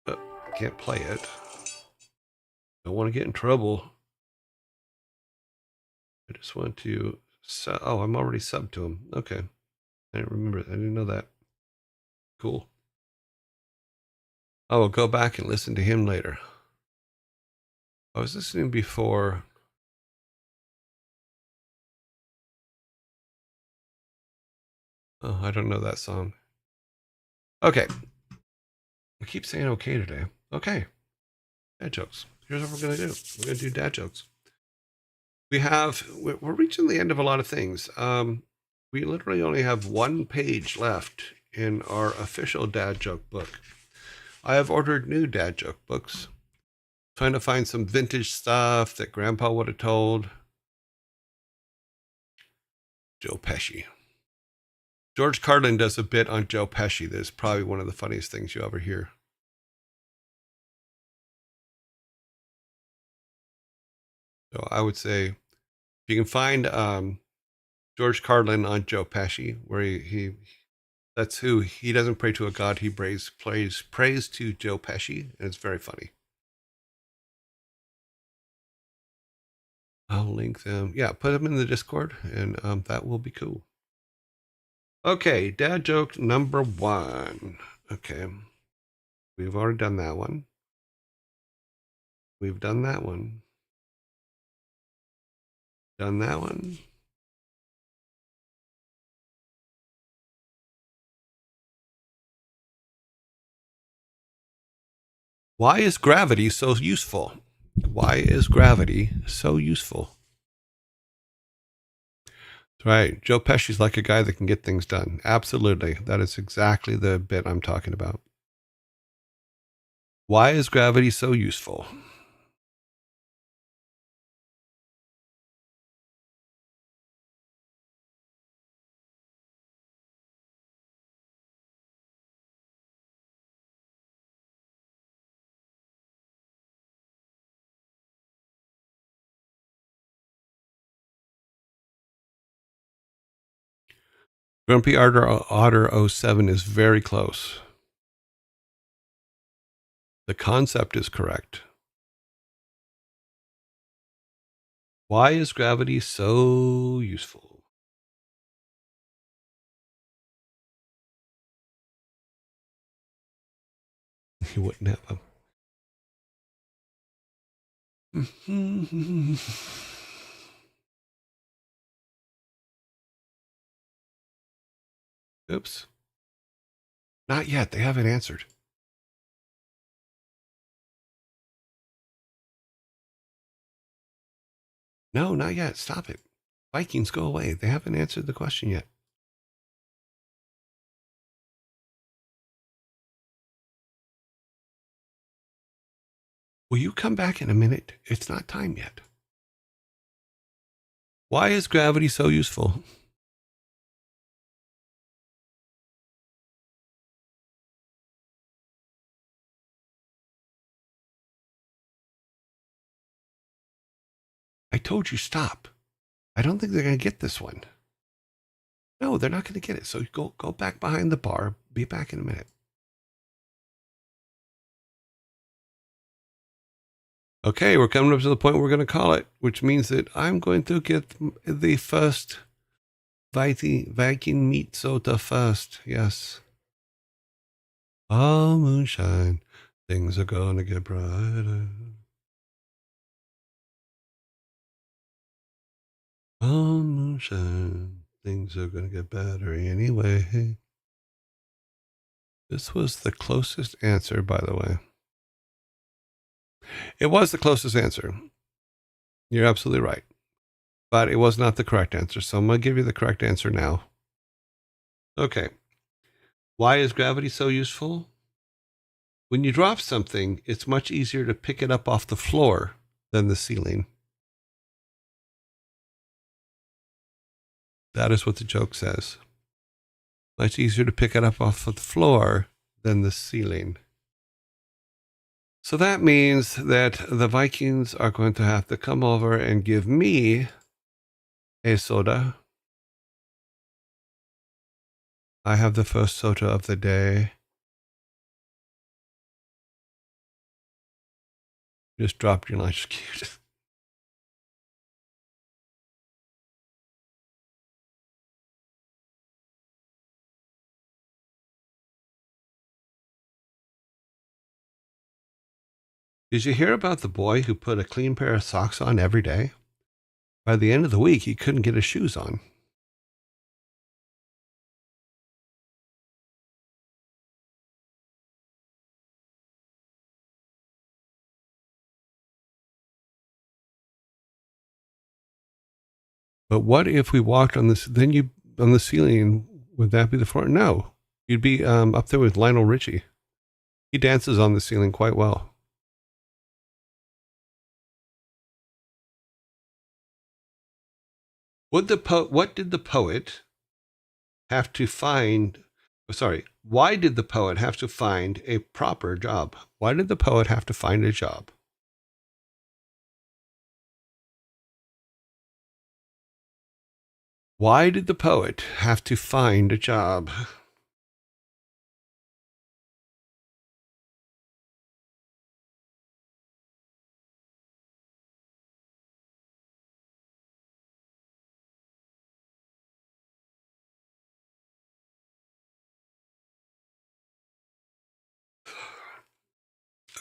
Oh, I can't play it. Don't want to get in trouble. I just want to. Oh, I'm already subbed to him. Okay, I didn't remember. I didn't know that. Cool. I will go back and listen to him later. I was listening before. Oh, I don't know that song. Okay. I keep saying okay today. Okay. Dad jokes. Here's what we're going to do. We're going to do dad jokes. We're reaching the end of a lot of things. We literally only have one page left in our official dad joke book. I have ordered new dad joke books, trying to find some vintage stuff that Grandpa would have told. Joe Pesci. George Carlin does a bit on Joe Pesci that is probably one of the funniest things you ever hear. So I would say if you can find George Carlin on Joe Pesci, where he that's who he doesn't pray to a god, he prays to Joe Pesci, and it's very funny. I'll link them. Yeah, put them in the Discord, and that will be cool. Okay, dad joke number 1. Okay, we've already done that one. We've done that one. Done that one. Why is gravity so useful? Why is gravity so useful? That's right. Joe Pesci's like a guy that can get things done. Absolutely. That is exactly the bit I'm talking about. Why is gravity so useful? Grumpy Otter 07 is very close. The concept is correct. Why is gravity so useful? You wouldn't have them. Oops. Not yet. They haven't answered. No, not yet. Stop it. Vikings, go away. They haven't answered the question yet. Will you come back in a minute? It's not time yet. Why is gravity so useful? I told you stop. I don't think they're going to get this one. No, they're not going to get it. So go back behind the bar. Be back in a minute. Okay, we're coming up to the point we're going to call it, which means that I'm going to get the first Viking meat soda first. Yes. All moonshine. Things are going to get brighter. All moonshine. Things are going to get better anyway. This was the closest answer, by the way. It was the closest answer. You're absolutely right. But it was not the correct answer. So I'm going to give you the correct answer now. Okay. Why is gravity so useful? When you drop something, it's much easier to pick it up off the floor than the ceiling. That is what the joke says. Much easier to pick it up off of the floor than the ceiling. So that means that the Vikings are going to have to come over and give me a soda. I have the first soda of the day. Just dropped your lunch. Cute. Did you hear about the boy who put a clean pair of socks on every day? By the end of the week, he couldn't get his shoes on. But what if we walked on this? Then you on the ceiling. Would that be the floor? No, you'd be up there with Lionel Richie. He dances on the ceiling quite well. What did the poet have to find? Sorry, why did the poet have to find a proper job? Why did the poet have to find a job? Why did the poet have to find a job?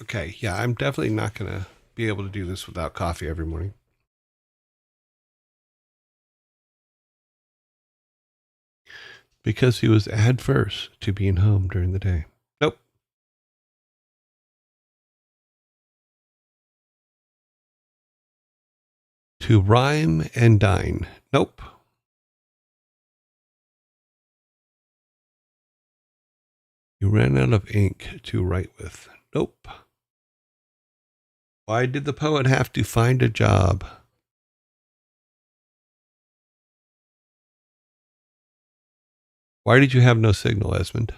Okay, yeah, I'm definitely not going to be able to do this without coffee every morning. Because he was adverse to being home during the day. Nope. To rhyme and dine. Nope. You ran out of ink to write with. Nope. Why did the poet have to find a job? Why did you have no signal, Esmond?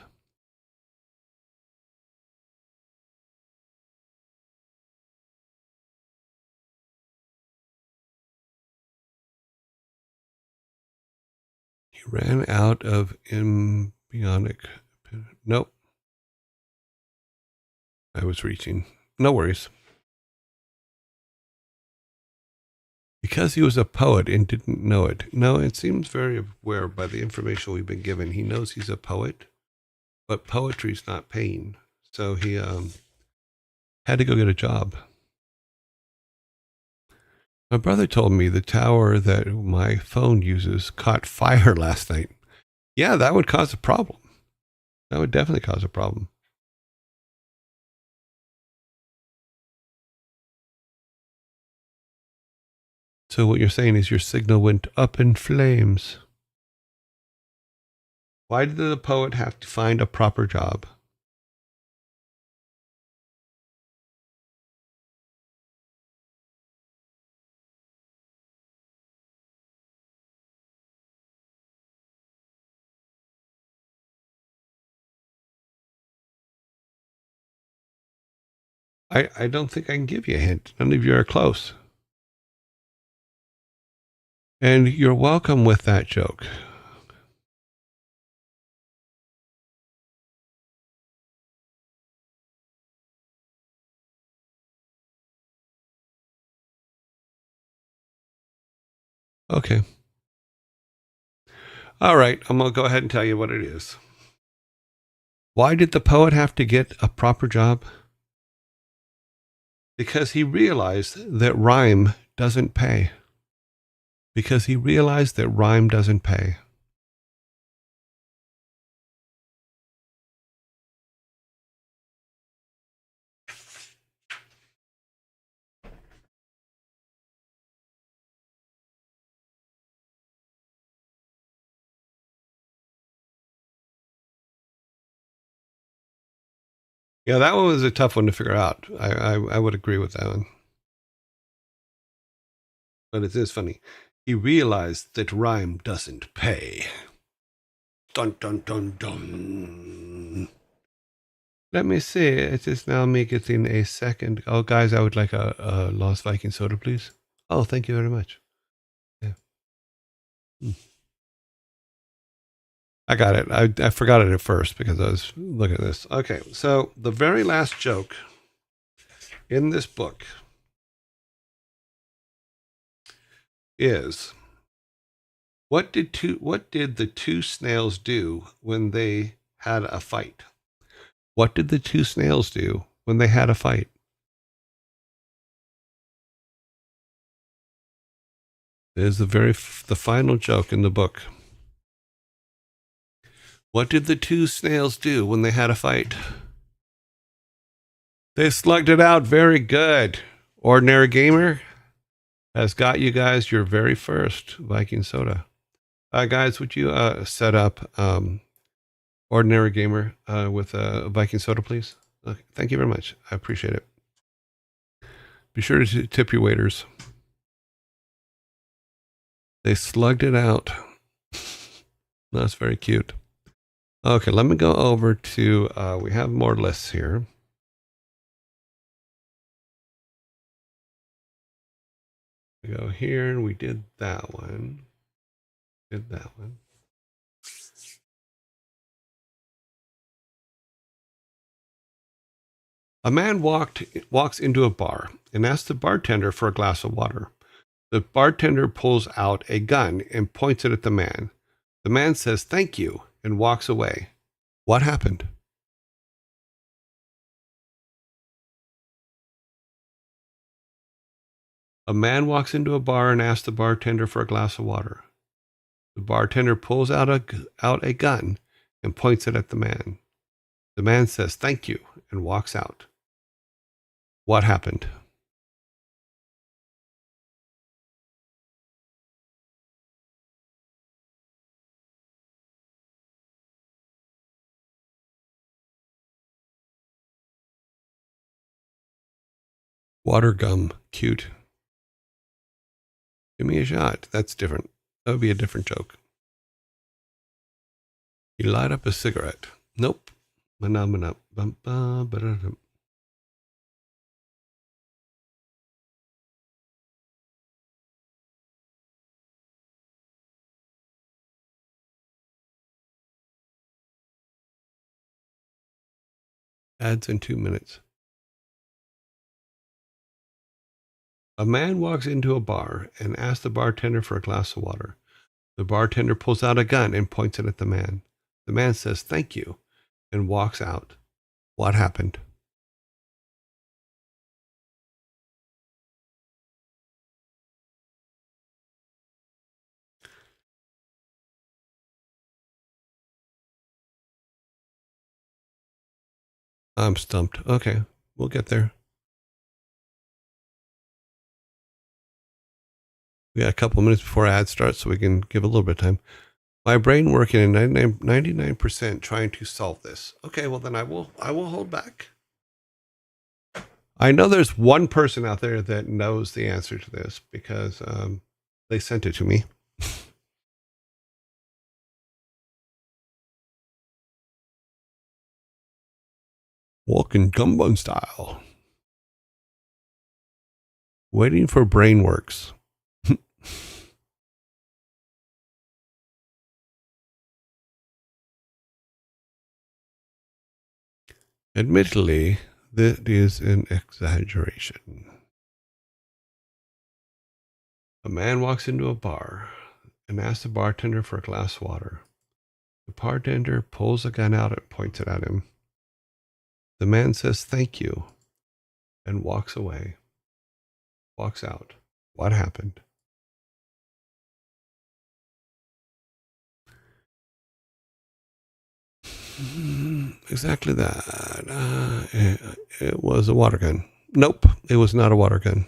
He ran out of embryonic. Nope. I was reaching. No worries. Because he was a poet and didn't know it. No, it seems very aware by the information we've been given. He knows he's a poet, but poetry's not paying. So he had to go get a job. My brother told me the tower that my phone uses caught fire last night. Yeah, that would cause a problem. That would definitely cause a problem. So what you're saying is your signal went up in flames. Why did the poet have to find a proper job? I don't think I can give you a hint. None of you are close. And you're welcome with that joke. Okay. All right. I'm going to go ahead and tell you what it is. Why did the poet have to get a proper job? Because he realized that rhyme doesn't pay. Because he realized that rhyme doesn't pay. Yeah, that one was a tough one to figure out. I would agree with that one. But it is funny. He realized that rhyme doesn't pay. Dun, dun, dun, dun. Let me see. It is now me getting a second. Oh, guys, I would like a Lost Viking soda, please. Oh, thank you very much. Yeah. I got it. I forgot it at first because I was looking at this. Okay, so the very last joke in this book is what did the two snails do when they had a fight? What did the two snails do when they had a fight? It is the final joke in the book. What did the two snails do when they had a fight? They slugged it out. Very good. Ordinary Gamer has got you guys your very first Viking soda. Guys, would you set up Ordinary Gamer with a Viking soda, please? Okay, thank you very much. I appreciate it. Be sure to tip your waiters. They slugged it out. That's very cute. Okay, let me go over to, we have more lists here. We go here and we did that one. Did that one. A man walks into a bar and asks the bartender for a glass of water. The bartender pulls out a gun and points it at the man. The man says, "Thank you," and walks away. What happened? A man walks into a bar and asks the bartender for a glass of water. The bartender pulls out a gun and points it at the man. The man says, "Thank you," and walks out. What happened? Water gum. Cute. Give me a shot. That's different. That would be a different joke. He light up a cigarette. Nope. Ads in 2 minutes. A man walks into a bar and asks the bartender for a glass of water. The bartender pulls out a gun and points it at the man. The man says, "Thank you," and walks out. What happened? I'm stumped. Okay, we'll get there. We got a couple minutes before ad starts, so we can give a little bit of time. My brain working at 99% trying to solve this. Okay, well then I will hold back. I know there's one person out there that knows the answer to this because they sent it to me. Walking Gumbo style. Waiting for Brainworks. Admittedly, that is an exaggeration. A man walks into a bar and asks the bartender for a glass of water. The bartender pulls a gun out and points it at him. The man says, "Thank you," and walks away. Walks out. What happened? Exactly that. It was a water gun. Nope, it was not a water gun.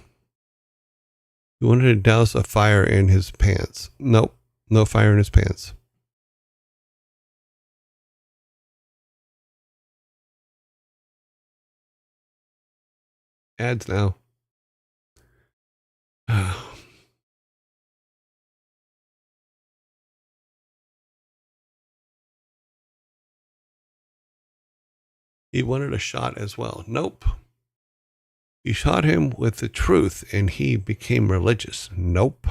He wanted to douse a fire in his pants. Nope, no fire in his pants. Ads now. He wanted a shot as well. Nope. He shot him with the truth and he became religious. Nope.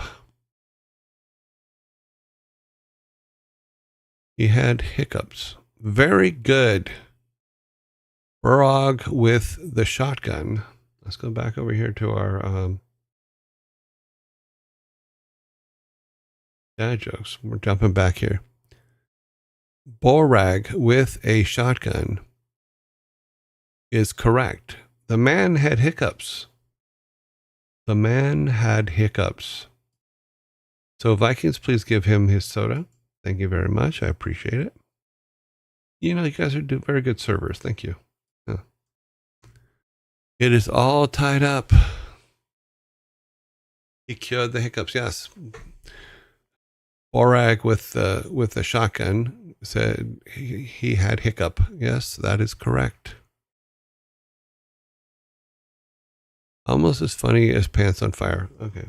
He had hiccups. Very good. Burrog with the shotgun. Let's go back over here to our dad jokes. We're jumping back here. Borag with a shotgun is correct. The man had hiccups. The man had hiccups. So Vikings, please give him his soda. Thank you very much. I appreciate it. You know, you guys are very good servers. Thank you. Yeah. It is all tied up. He cured the hiccups. Yes. Borag with the shotgun said he had hiccup. Yes, that is correct. Almost as funny as Pants on Fire. Okay.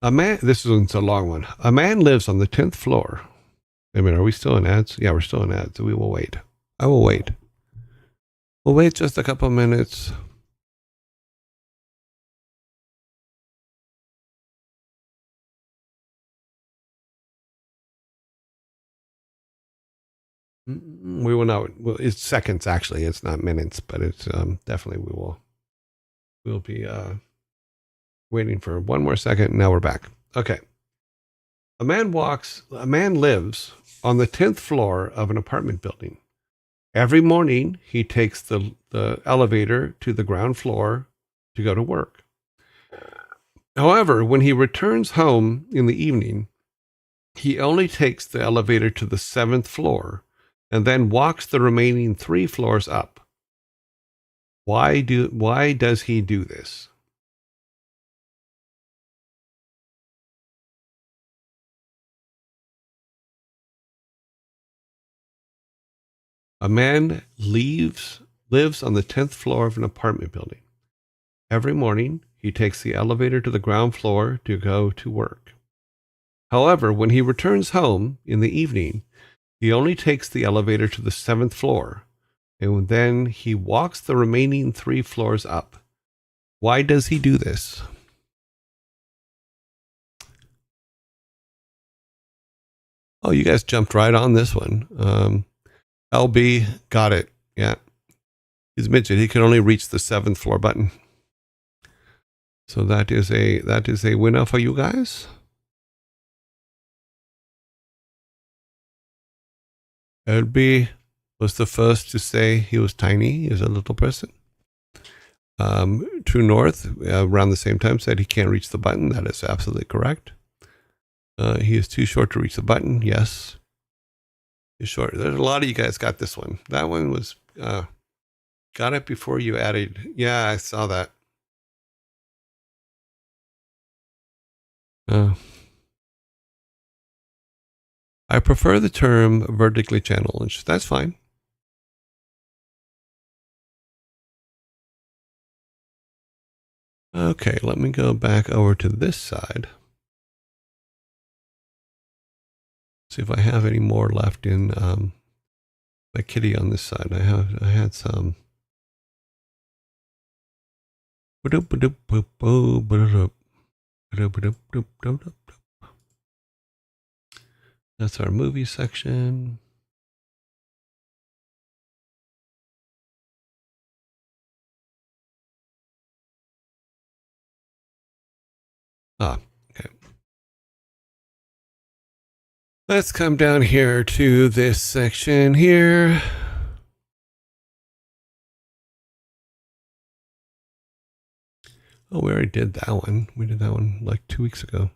A man, this one's a long one. A man lives on the 10th floor. Wait a minute, are we still in ads? Yeah, we're still in ads. So we will wait. I will wait. We'll wait just a couple minutes. We will not. Well, it's seconds actually. It's not minutes, but it's definitely we'll be waiting for one more second. Now we're back. Okay. A man lives on the 10th floor of an apartment building. Every morning, he takes the elevator to the ground floor to go to work. However, when he returns home in the evening, he only takes the elevator to the 7th floor and then walks the remaining 3 floors up. Why does he do this? A man lives on the 10th floor of an apartment building. Every morning, he takes the elevator to the ground floor to go to work. However, when he returns home in the evening, he only takes the elevator to the 7th floor, and then he walks the remaining 3 floors up. Why does he do this? Oh, you guys jumped right on this one. LB got it. Yeah. He's a midget. He can only reach the 7th floor button. So that is a winner for you guys. LB was the first to say he was tiny. He was a little person. True North, around the same time, said he can't reach the button. That is absolutely correct. He is too short to reach the button. Yes. He's short. There's a lot of you guys got this one. That one was, got it before you added. Yeah, I saw that. I prefer the term vertically challenged. That's fine. Okay, let me go back over to this side. See if I have any more left in my kitty on this side. I had some. That's our movie section. Ah, okay. Let's come down here to this section here. Oh, we already did that one. We did that one like 2 weeks ago.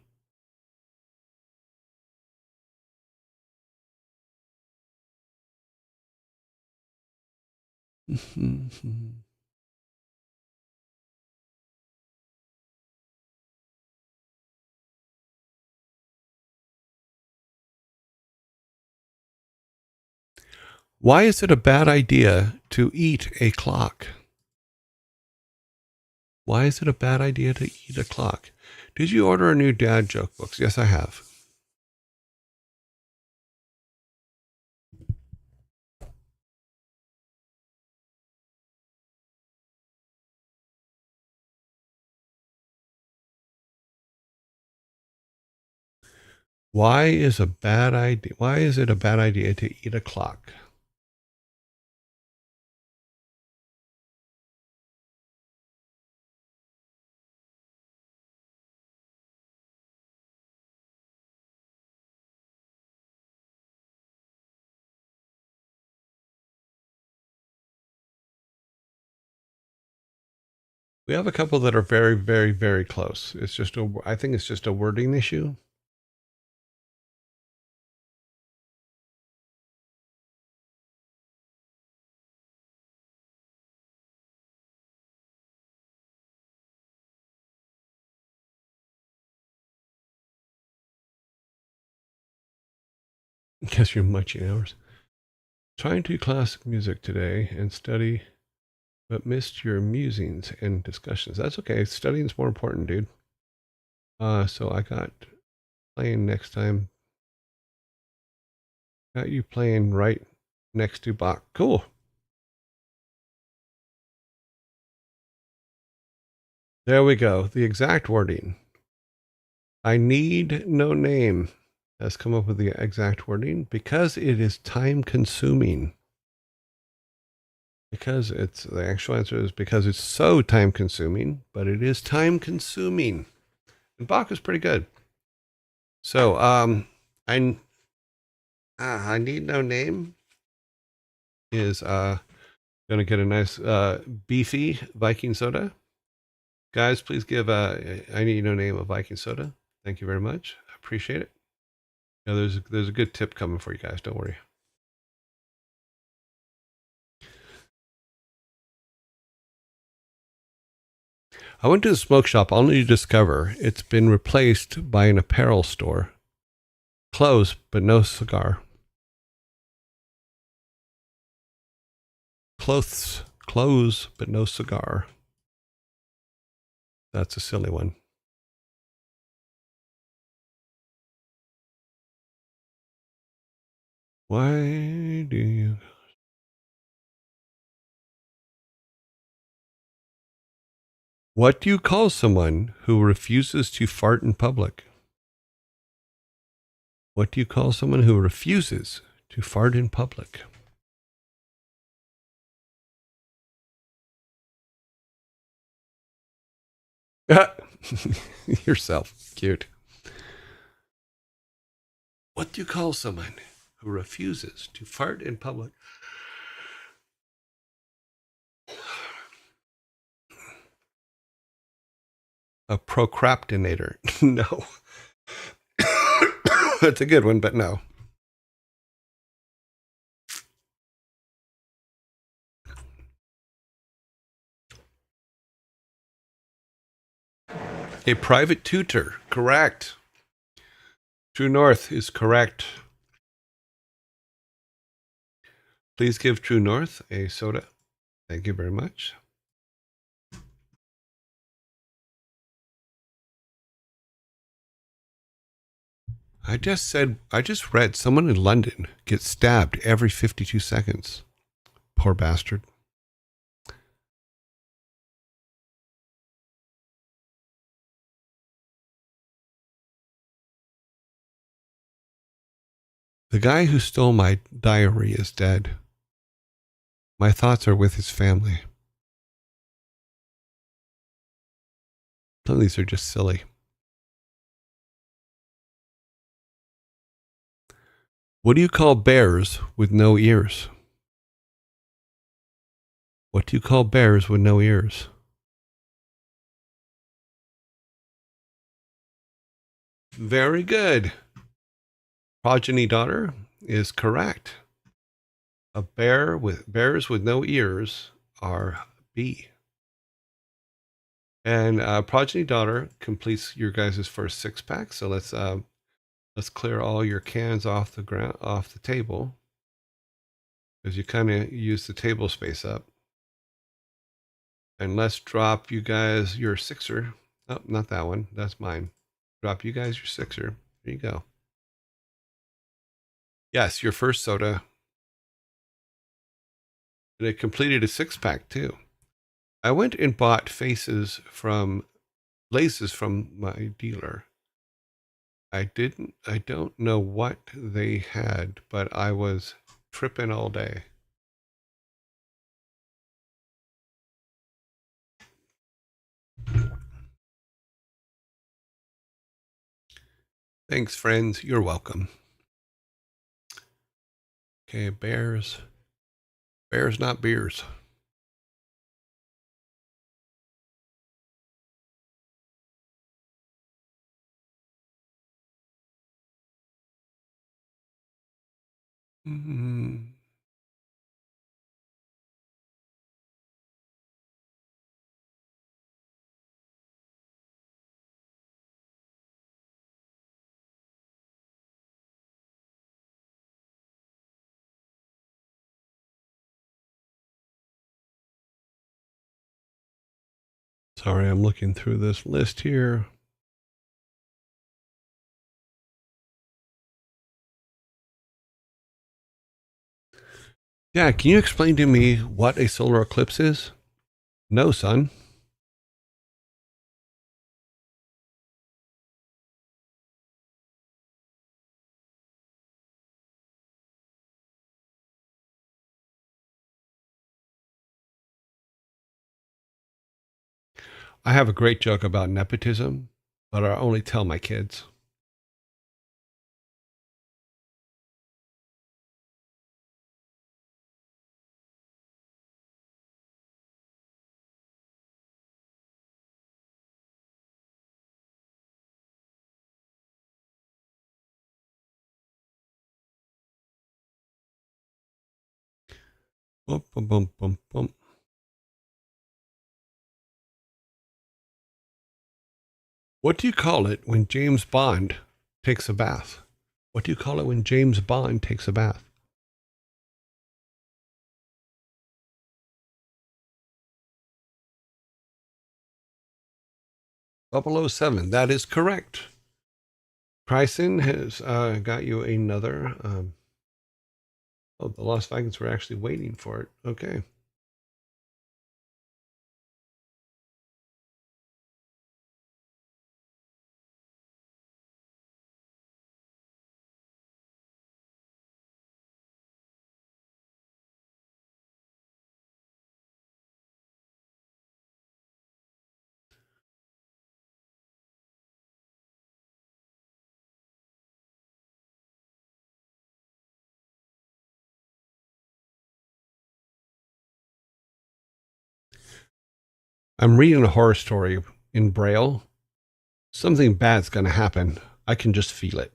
Why is it a bad idea to eat a clock? Why is it a bad idea to eat a clock? Did you order a new dad joke books? Yes, I have. Why is it a bad idea to eat a clock? We have a couple that are very, very, very close. I think it's just a wording issue. Guess you're munching hours. Trying to do classic music today and study, but missed your musings and discussions. That's okay. Studying's more important, dude. So I got playing next time. Got you playing right next to Bach. Cool. There we go. The exact wording. I need no name has come up with the exact wording because it is time consuming. Because the actual answer is because it's so time consuming, but it is time consuming. And Bach is pretty good. So, I I need no name is gonna get a nice beefy Viking soda. Guys, please give I need no name a Viking soda. Thank you very much. I appreciate it. Yeah, there's a good tip coming for you guys. Don't worry. I went to the smoke shop only to discover it's been replaced by an apparel store. Clothes, but no cigar. Clothes, but no cigar. That's a silly one. Why do you? What do you call someone who refuses to fart in public? What do you call someone who refuses to fart in public? Yourself. Cute. What do you call someone who refuses to fart in public? A procrastinator. No. That's a good one, but no. A private tutor. Correct. True North is correct. Please give True North a soda. Thank you very much. I just read someone in London gets stabbed every 52 seconds. Poor bastard. The guy who stole my diary is dead. My thoughts are with his family. Some of these are just silly. What do you call bears with no ears? What do you call bears with no ears? Very good. Progeny daughter is correct. Bears with no ears are B. And progeny daughter completes your guys' first 6-pack. So let's clear all your cans off the table, because you kind of use the table space up. And let's drop you guys your sixer. Oh, not that one. That's mine. Drop you guys your sixer. There you go. Yes, your first soda. And it completed a 6-pack too. I went and bought laces from my dealer. I don't know what they had, but I was tripping all day. Thanks, friends. You're welcome. Okay, bears. Bears, not beers. Mm-hmm. Sorry, I'm looking through this list here. Yeah, can you explain to me what a solar eclipse is? No, son. I have a great joke about nepotism, but I only tell my kids. Bum, bum, bum, bum, bum. What do you call it when James Bond takes a bath? What do you call it when James Bond takes a bath? 007. That is correct. Bryson has got you another. Oh, the Las Vikings were actually waiting for it. Okay. I'm reading a horror story in Braille. Something bad's going to happen. I can just feel it.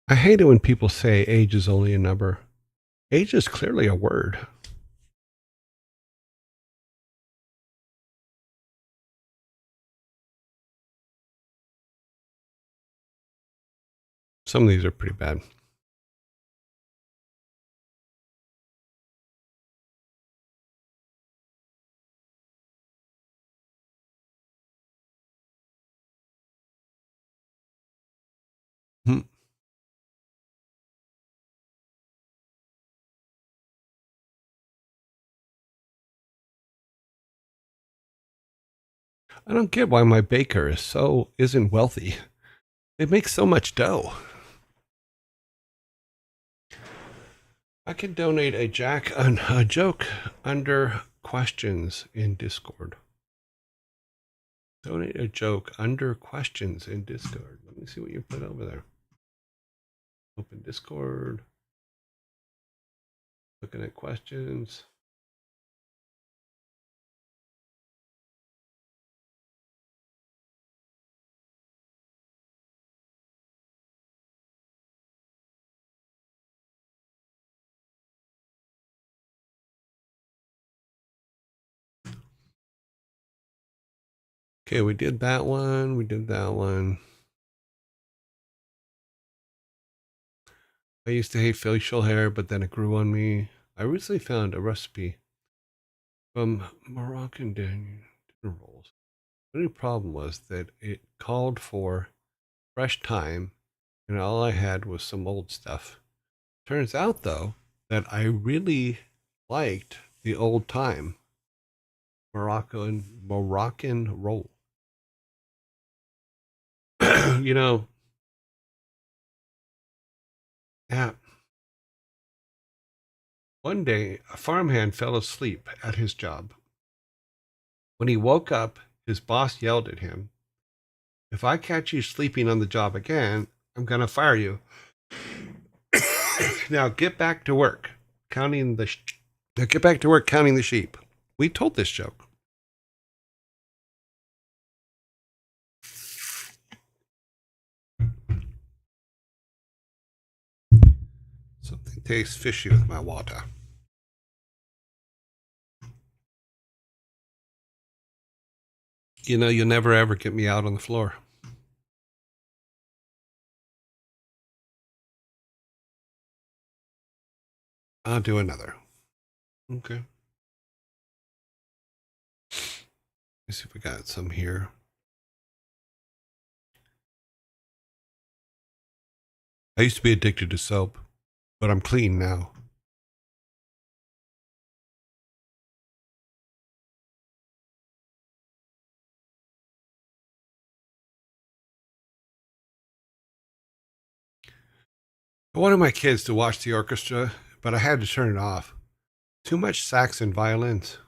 I hate it when people say age is only a number. Age is clearly a word. Some of these are pretty bad. Hmm. I don't get why my baker isn't wealthy. It makes so much dough. I can donate a joke under questions in Discord. Donate a joke under questions in Discord. Let me see what you put over there. Open Discord. Looking at questions. Okay, we did that one. We did that one. I used to hate facial hair, but then it grew on me. I recently found a recipe from Moroccan dinner rolls. The only problem was that it called for fresh thyme, and all I had was some old stuff. Turns out, though, that I really liked the old thyme Moroccan roll. You know, yeah. One day, a farmhand fell asleep at his job. When he woke up, his boss yelled at him, "If I catch you sleeping on the job again, I'm going to fire you. Now get back to work counting the now get back to work counting the sheep." We told this joke. Something tastes fishy with my water. You know, you'll never ever get me out on the floor. I'll do another. Okay. Let's see if we got some here. I used to be addicted to soap, but I'm clean now. I wanted my kids to watch the orchestra, but I had to turn it off. Too much sax and violins.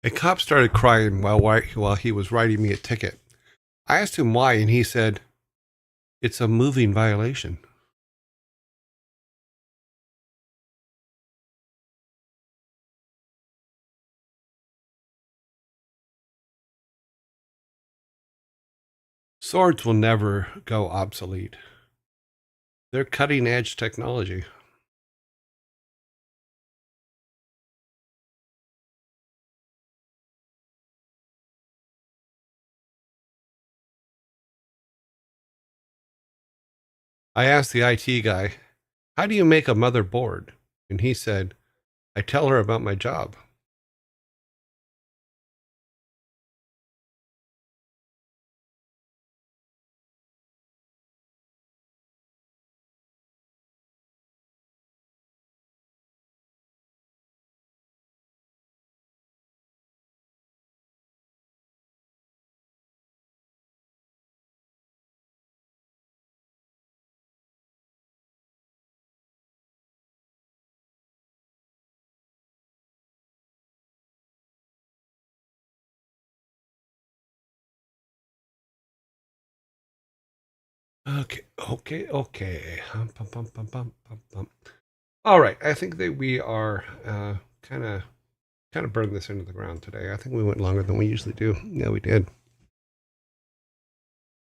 A cop started crying while he was writing me a ticket. I asked him why, and he said, "It's a moving violation." Swords will never go obsolete. They're cutting edge technology. I asked the IT guy, "How do you make a motherboard?" And he said, "I tell her about my job." Okay. All right, I think that we are kind of burned this into the ground today. I think we went longer than we usually do. Yeah, we did.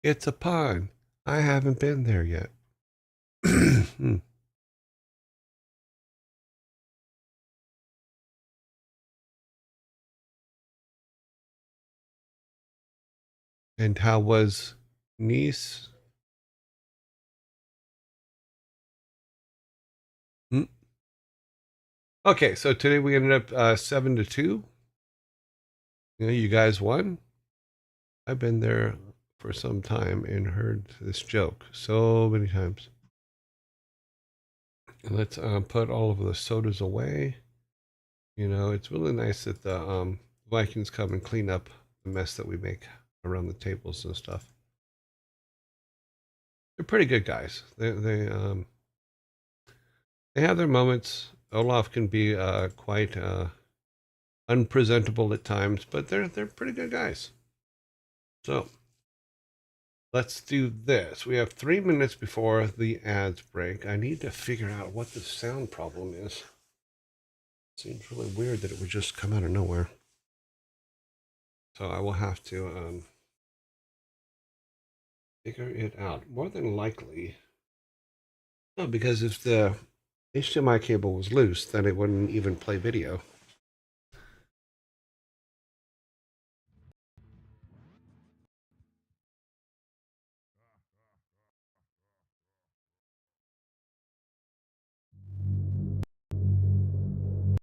It's a pond. I haven't been there yet. And how was Nice? Hmm. Okay, so today we ended up 7-2. You know, you guys won. I've been there for some time and heard this joke so many times. And let's put all of the sodas away. You know, it's really nice that the Vikings come and clean up the mess that we make around the tables and stuff. They're pretty good guys. They have their moments. Olaf can be quite unpresentable at times, but they're pretty good guys. So let's do this. We have 3 minutes before the ads break. I need to figure out what the sound problem is. Seems really weird that it would just come out of nowhere. So I will have to figure it out. More than likely, no, because if the HDMI cable was loose, then it wouldn't even play video.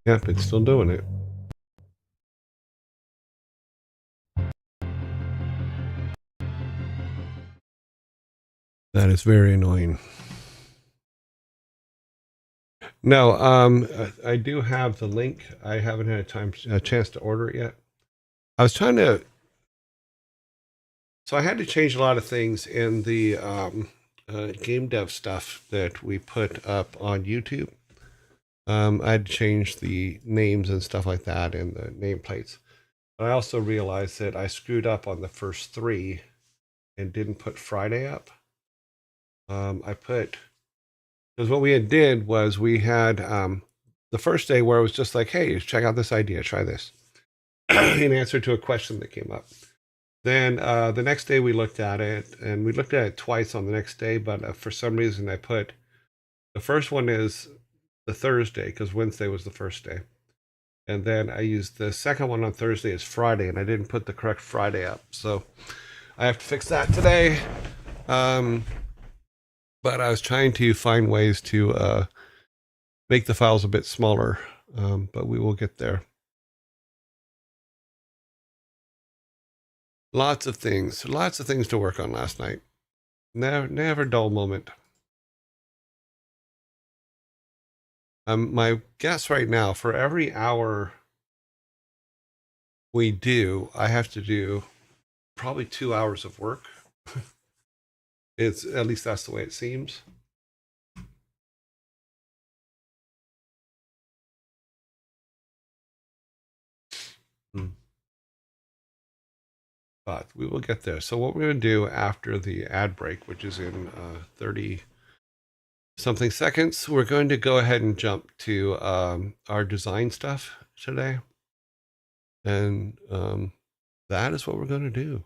Yep, it's still doing it. That is very annoying. No, I do have the link. I haven't had a chance to order it yet. I was trying to, so I had to change a lot of things in the game dev stuff that we put up on YouTube. I had to change the names and stuff like that and the nameplates. But I also realized that I screwed up on the first three and didn't put Friday up. I put, because what we had did was we had the first day where it was just like, hey, check out this idea, try this, in answer to a question that came up. Then the next day we looked at it, and we looked at it twice on the next day, but for some reason I put the first one is the Thursday because Wednesday was the first day. And then I used the second one on Thursday as Friday, and I didn't put the correct Friday up. So I have to fix that today. Um, but I was trying to find ways to make the files a bit smaller, but we will get there. Lots of things to work on last night. Never dull moment. My guess right now, for every hour we do, I have to do probably 2 hours of work. It's at least that's the way it seems. But we will get there. So what we're going to do after the ad break, which is in 30 something seconds, we're going to go ahead and jump to our design stuff today. And that is what we're going to do.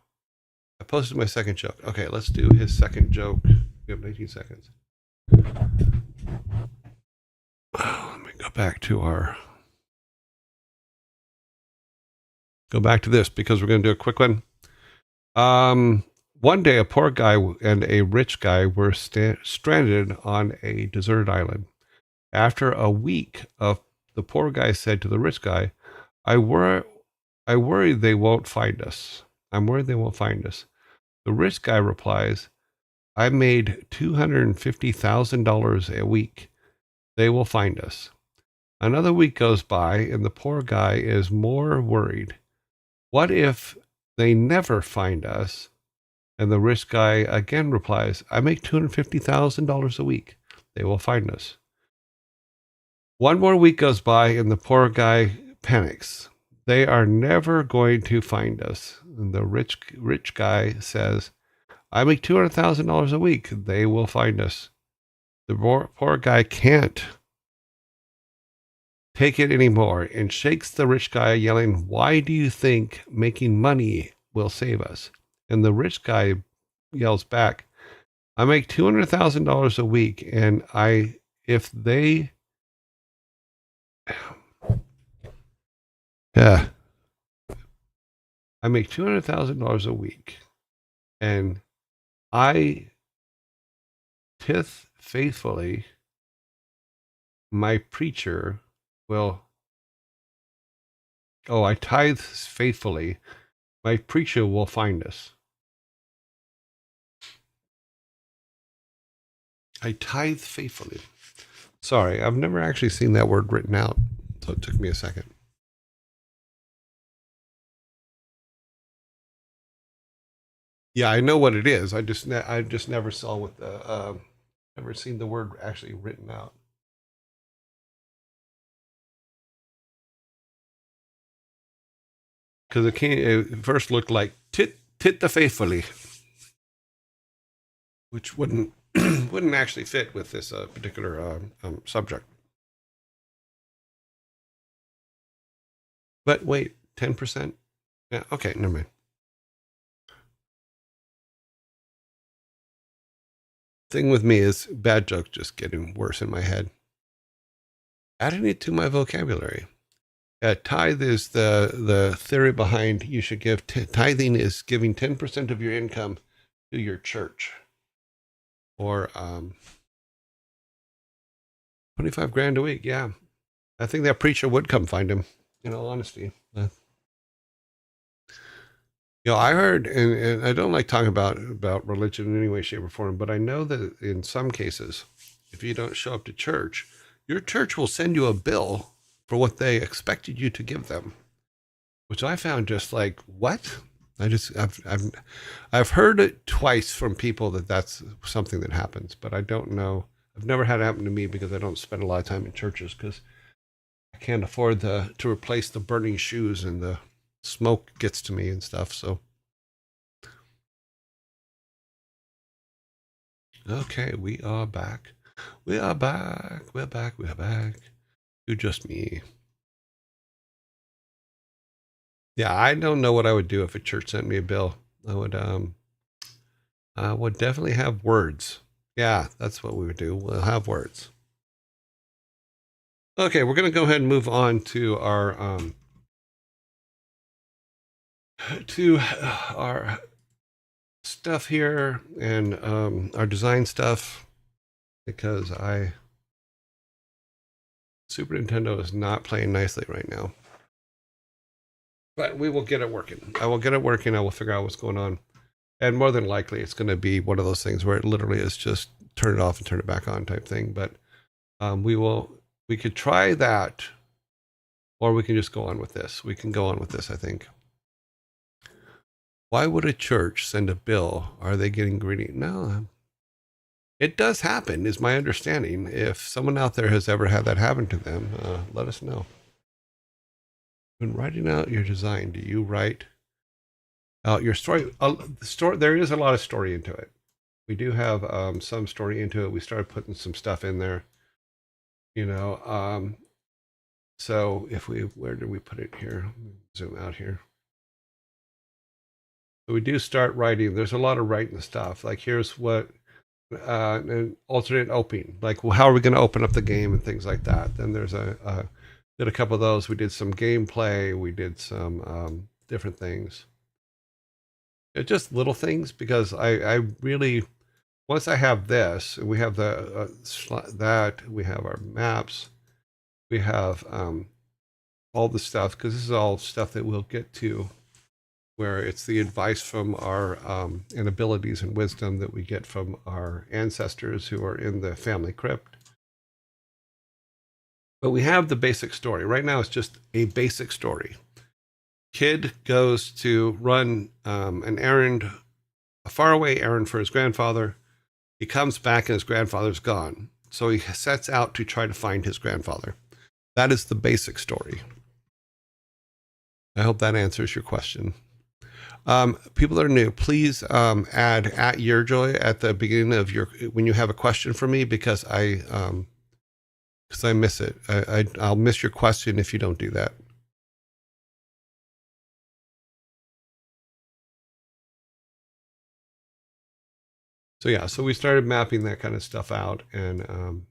I posted my second joke. Okay, let's do his second joke. We have 19 seconds. Let me go back to this because we're going to do a quick one. One day, a poor guy and a rich guy were stranded on a deserted island. After a week, the poor guy said to the rich guy, I worry they won't find us. I'm worried they won't find us. The rich guy replies, I made $250,000 a week. They will find us. Another week goes by, and the poor guy is more worried. What if they never find us? And the rich guy again replies, I make $250,000 a week. They will find us. One more week goes by, and the poor guy panics. They are never going to find us. And the rich guy says, I make $200,000 a week. They will find us. The poor guy can't take it anymore and shakes the rich guy, yelling, Why do you think making money will save us? And the rich guy yells back, I make $200,000 a week, and if they, yeah, I make $200,000 a week, and I tithe faithfully. My preacher will. Oh, I tithe faithfully. My preacher will find us. I tithe faithfully. Sorry, I've never actually seen that word written out, so it took me a second. Yeah, I know what it is. I just never saw what the never seen the word actually written out. Because it first looked like tit the faithfully, which wouldn't wouldn't actually fit with this particular subject. But wait, 10%? Yeah, okay, never mind. Thing with me is bad jokes just getting worse in my head. Adding it to my vocabulary. Tithe is the theory behind you should give. Tithing is giving 10% of your income to your church, or 25 grand a week. Yeah, I think that preacher would come find him. In all honesty, I heard, and I don't like talking about religion in any way, shape, or form, but I know that in some cases, if you don't show up to church, your church will send you a bill for what they expected you to give them, which I found just like, what? I've heard it twice from people that that's something that happens, but I don't know. I've never had it happen to me because I don't spend a lot of time in churches because I can't afford to replace the burning shoes, and the smoke gets to me and stuff. So, okay, we are back. We are back. We're back. We're back. You just me. Yeah, I don't know what I would do if a church sent me a bill. I would definitely have words. Yeah, that's what we would do. We'll have words. Okay, we're going to go ahead and move on to our stuff here and our design stuff, because Super Nintendo is not playing nicely right now. But we will get it working. I will get it working. I will figure out what's going on. And more than likely, it's going to be one of those things where it literally is just turn it off and turn it back on type thing. But we could try that, or we can just go on with this. We can go on with this, I think. Why would a church send a bill? Are they getting greedy? No, it does happen, is my understanding. If someone out there has ever had that happen to them, let us know. When writing out your design, do you write out your story? There is a lot of story into it. We do have some story into it. We started putting some stuff in there, you know. So where did we put it here? Zoom out here. So we do start writing. There's a lot of writing stuff. Like here's what an alternate opening. Like, well, how are we going to open up the game and things like that? Then there's did a couple of those. We did some gameplay. We did some different things. Just little things, because I really, once I have this, we have that, we have our maps, we have all the stuff, because this is all stuff that we'll get to, where it's the advice from our and abilities and wisdom that we get from our ancestors who are in the family crypt. But we have the basic story. Right now, it's just a basic story. Kid goes to run an errand, a faraway errand for his grandfather. He comes back and his grandfather's gone. So he sets out to try to find his grandfather. That is the basic story. I hope that answers your question. People that are new, please add at Yearjoy at the beginning of when you have a question for me, because I miss it. I'll miss your question if you don't do that. So yeah, so we started mapping that kind of stuff out, and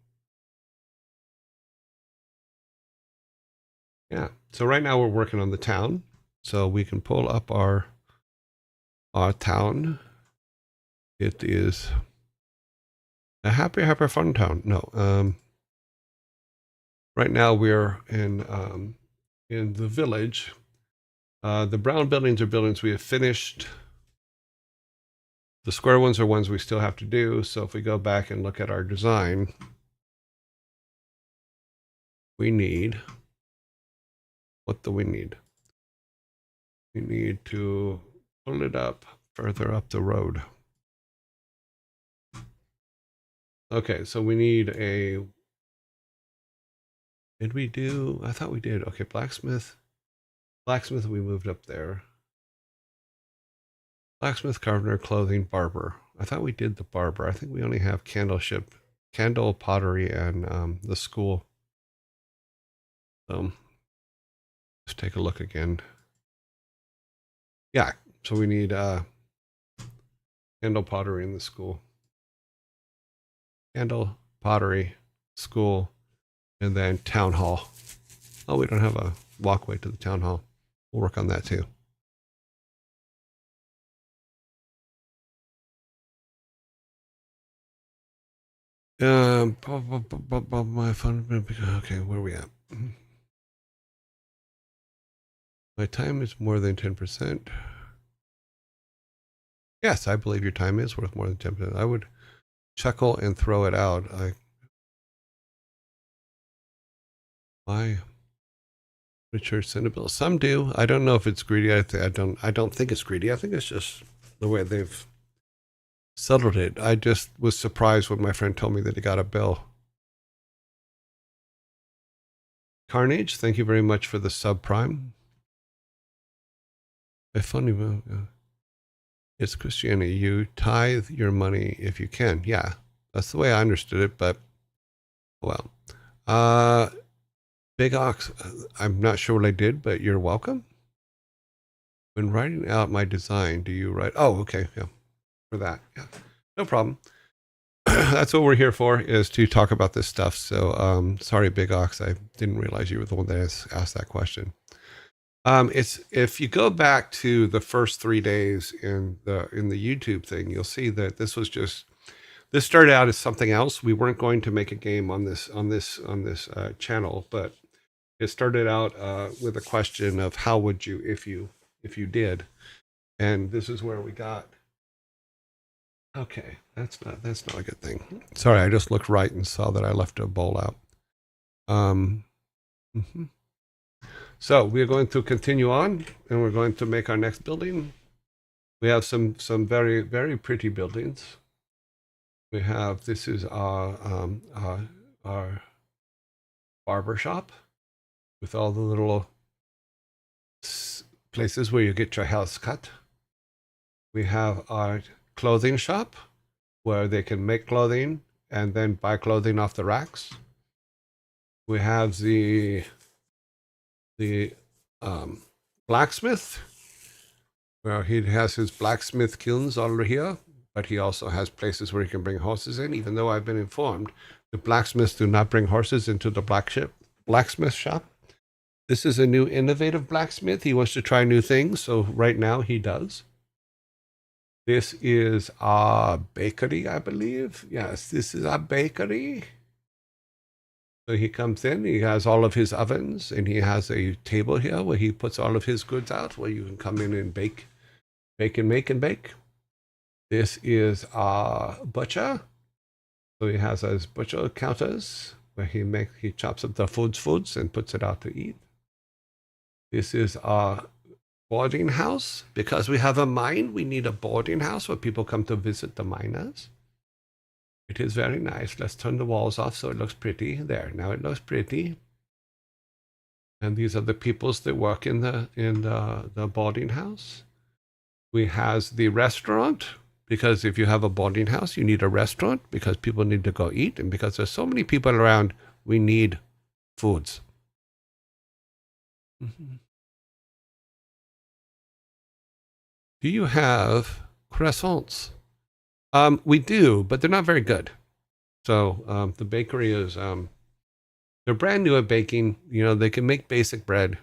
yeah. So right now we're working on the town, so we can pull up our town. It is a happy, fun town. No, right now we're in the village. The brown buildings are buildings we have finished. The square ones are ones we still have to do. So if we go back and look at our design, we need, what do we need? We need to pull it up further up the road. Okay, so we need did we do, I thought we did. Okay, blacksmith, we moved up there. Blacksmith, carpenter, clothing, barber. I thought we did the barber. I think we only have candle pottery, and the school. So let's take a look again. Yeah, so we need candle pottery in the school. Candle pottery, school, and then town hall. Oh, we don't have a walkway to the town hall. We'll work on that too. My fun. Okay, where are we at? My time is more than 10%. Yes, I believe your time is worth more than 10%. I would chuckle and throw it out. Why? The church send a bill. Some do. I don't know if it's greedy. I don't think it's greedy. I think it's just the way they've settled it. I just was surprised when my friend told me that he got a bill. Carnage, thank you very much for the subprime. A funny move. It's Christianity. You tithe your money if you can. Yeah, that's the way I understood it. But well, Big Ox. I'm not sure what I did, but you're welcome. When writing out my design, do you write? Oh, okay, yeah, for that. Yeah, no problem. that's what we're here for, is to talk about this stuff. So sorry, Big Ox, I didn't realize you were the one that asked that question. It's, if you go back to the first 3 days in the YouTube thing, you'll see that this started out as something else. We weren't going to make a game on this channel, but it started out with a question of how would you if you did, and this is where we got. Okay, that's not a good thing. Sorry, I just looked right and saw that I left a bowl out. Mhm. So we are going to continue on, and we're going to make our next building. We have some very, very pretty buildings. We have, this is our barber shop with all the little places where you get your house cut. We have our clothing shop where they can make clothing and then buy clothing off the racks. We have the blacksmith, where he has his blacksmith kilns over here, but he also has places where he can bring horses in, even though I've been informed the blacksmiths do not bring horses into the blacksmith shop. This is a new innovative blacksmith. He wants to try new things, so right now he does. This is a bakery, I believe. Yes, this is a bakery. So he comes in, he has all of his ovens, and he has a table here where he puts all of his goods out, where you can come in and bake and make and bake. This is a butcher. So he has his butcher counters where he chops up the foods and puts it out to eat. This is a boarding house. Because we have a mine, we need a boarding house where people come to visit the miners. It is very nice. Let's turn the walls off so it looks pretty. There, now it looks pretty. And these are the peoples that work in the boarding house. We has the restaurant, because if you have a boarding house, you need a restaurant because people need to go eat. And because there's so many people around, we need foods. Mm-hmm. Do you have croissants? We do, but they're not very good. So the bakery is, they're brand new at baking. You know, they can make basic bread.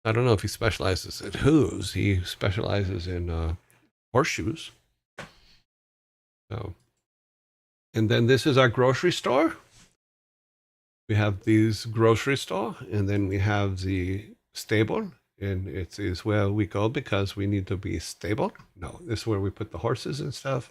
I don't know if he specializes in hooves. He specializes in horseshoes. So, and then this is our grocery store. We have these grocery store, and then we have the stable, and it is where we go because we need to be stable. No, this is where we put the horses and stuff.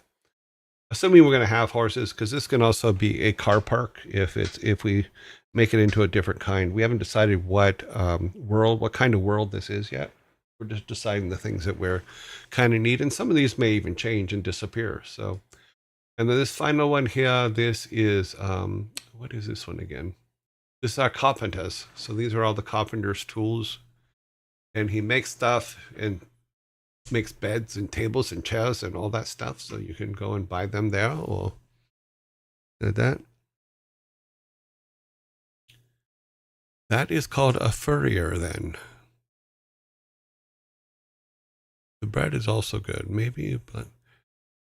Assuming we're going to have horses, because this can also be a car park if we make it into a different kind. We haven't decided what kind of world this is yet. We're just deciding the things that we're kind of need, and some of these may even change and disappear. So, and then this final one here, this is what is this one again? This is our carpenters. So these are all the carpenter's tools, and he makes stuff and makes beds and tables and chairs and all that stuff. So you can go and buy them there or that. That is called a furrier then. The bread is also good, maybe, but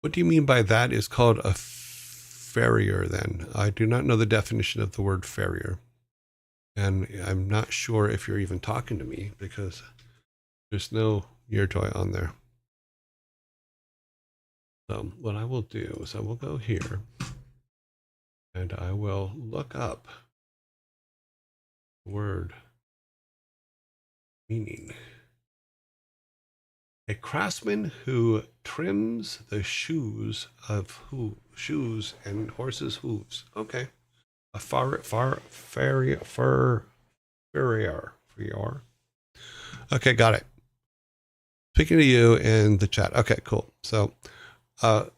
what do you mean by that is called a farrier then? I do not know the definition of the word farrier. And I'm not sure if you're even talking to me because there's no Yearjoy on there. So what I will do is I will go here and I will look up the word meaning. A craftsman who trims the shoes and horses' hooves. Okay. A farrier. Okay, got it. Speaking to you in the chat. Okay, cool. So, a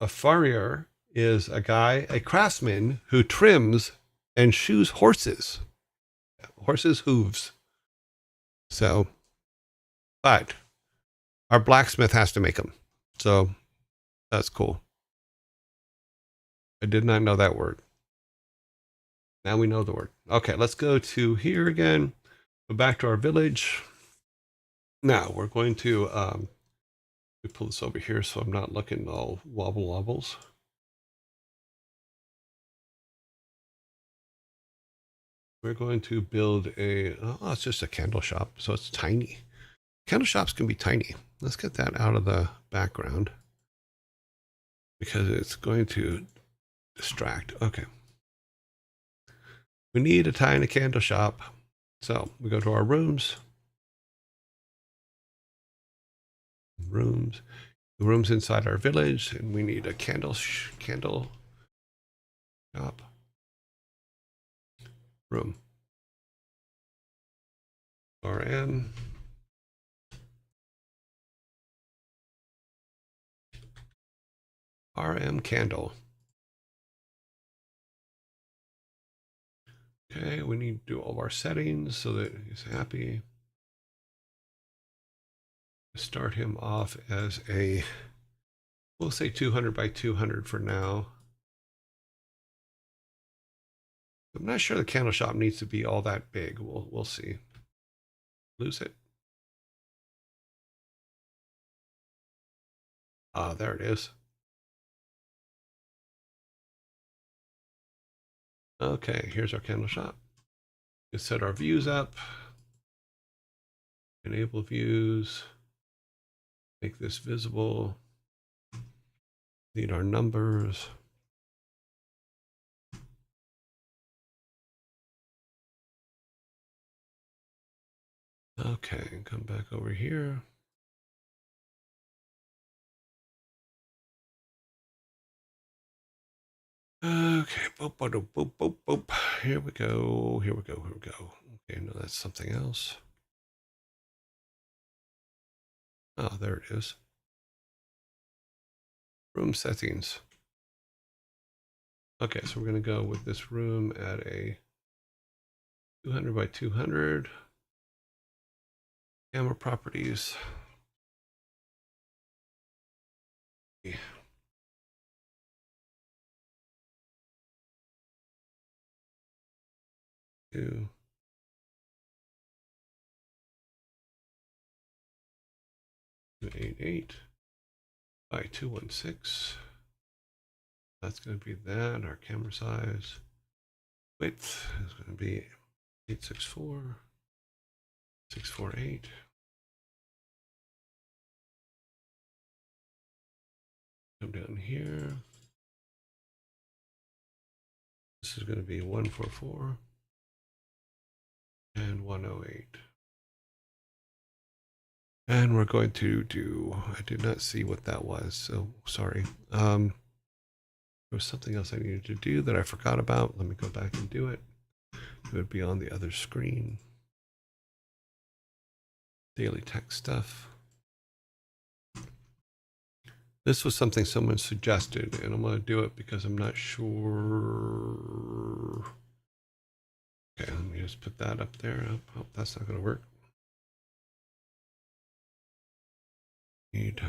farrier is a craftsman who trims and shoes horses' hooves. So, but our blacksmith has to make them. So, that's cool. I did not know that word. Now we know the word. Okay, let's go to here again. Go back to our village. Now we're going to We pull this over here so I'm not looking all wobbles. We're going to build it's just a candle shop, so it's tiny. Candle shops can be tiny. Let's get that out of the background because it's going to distract. Okay. We need a tiny candle shop. So we go to our rooms. The rooms inside our village, and we need a candle shop room. RM. RM candle. Okay, we need to do all our settings so that he's happy. Start him off as we'll say 200 by 200 for now. I'm not sure the candle shop needs to be all that big. We'll see. Lose it. Ah, there it is. Okay, here's our candle shop. Let's set our views up. Enable views. Make this visible. Need our numbers. Okay, come back over here. Okay, boop, boop, boop, boop, boop. Here we go. Okay, no, that's something else. Oh, there it is. Room settings. Okay, so we're going to go with this room at a 200 by 200. Camera properties. 288 by 216. That's going to be that. Our camera size. Width is going to be 864, 648. Come down here. This is going to be 144 and 108. And we're going to do, I did not see what that was, so sorry. There was something else I needed to do that I forgot about. Let me go back and do it. It would be on the other screen. Daily tech stuff. This was something someone suggested, and I'm going to do it because I'm not sure. Okay, let me just put that up there. Oh, that's not going to work. Need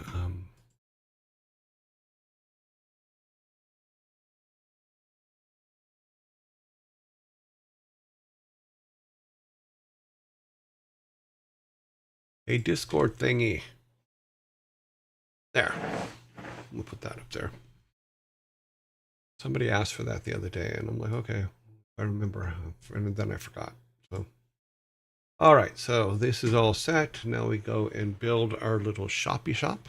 a Discord thingy. There. We'll put that up there. Somebody asked for that the other day, and I'm like, okay, I remember, and then I forgot. So, all right, so this is all set. Now we go and build our little shoppy shop.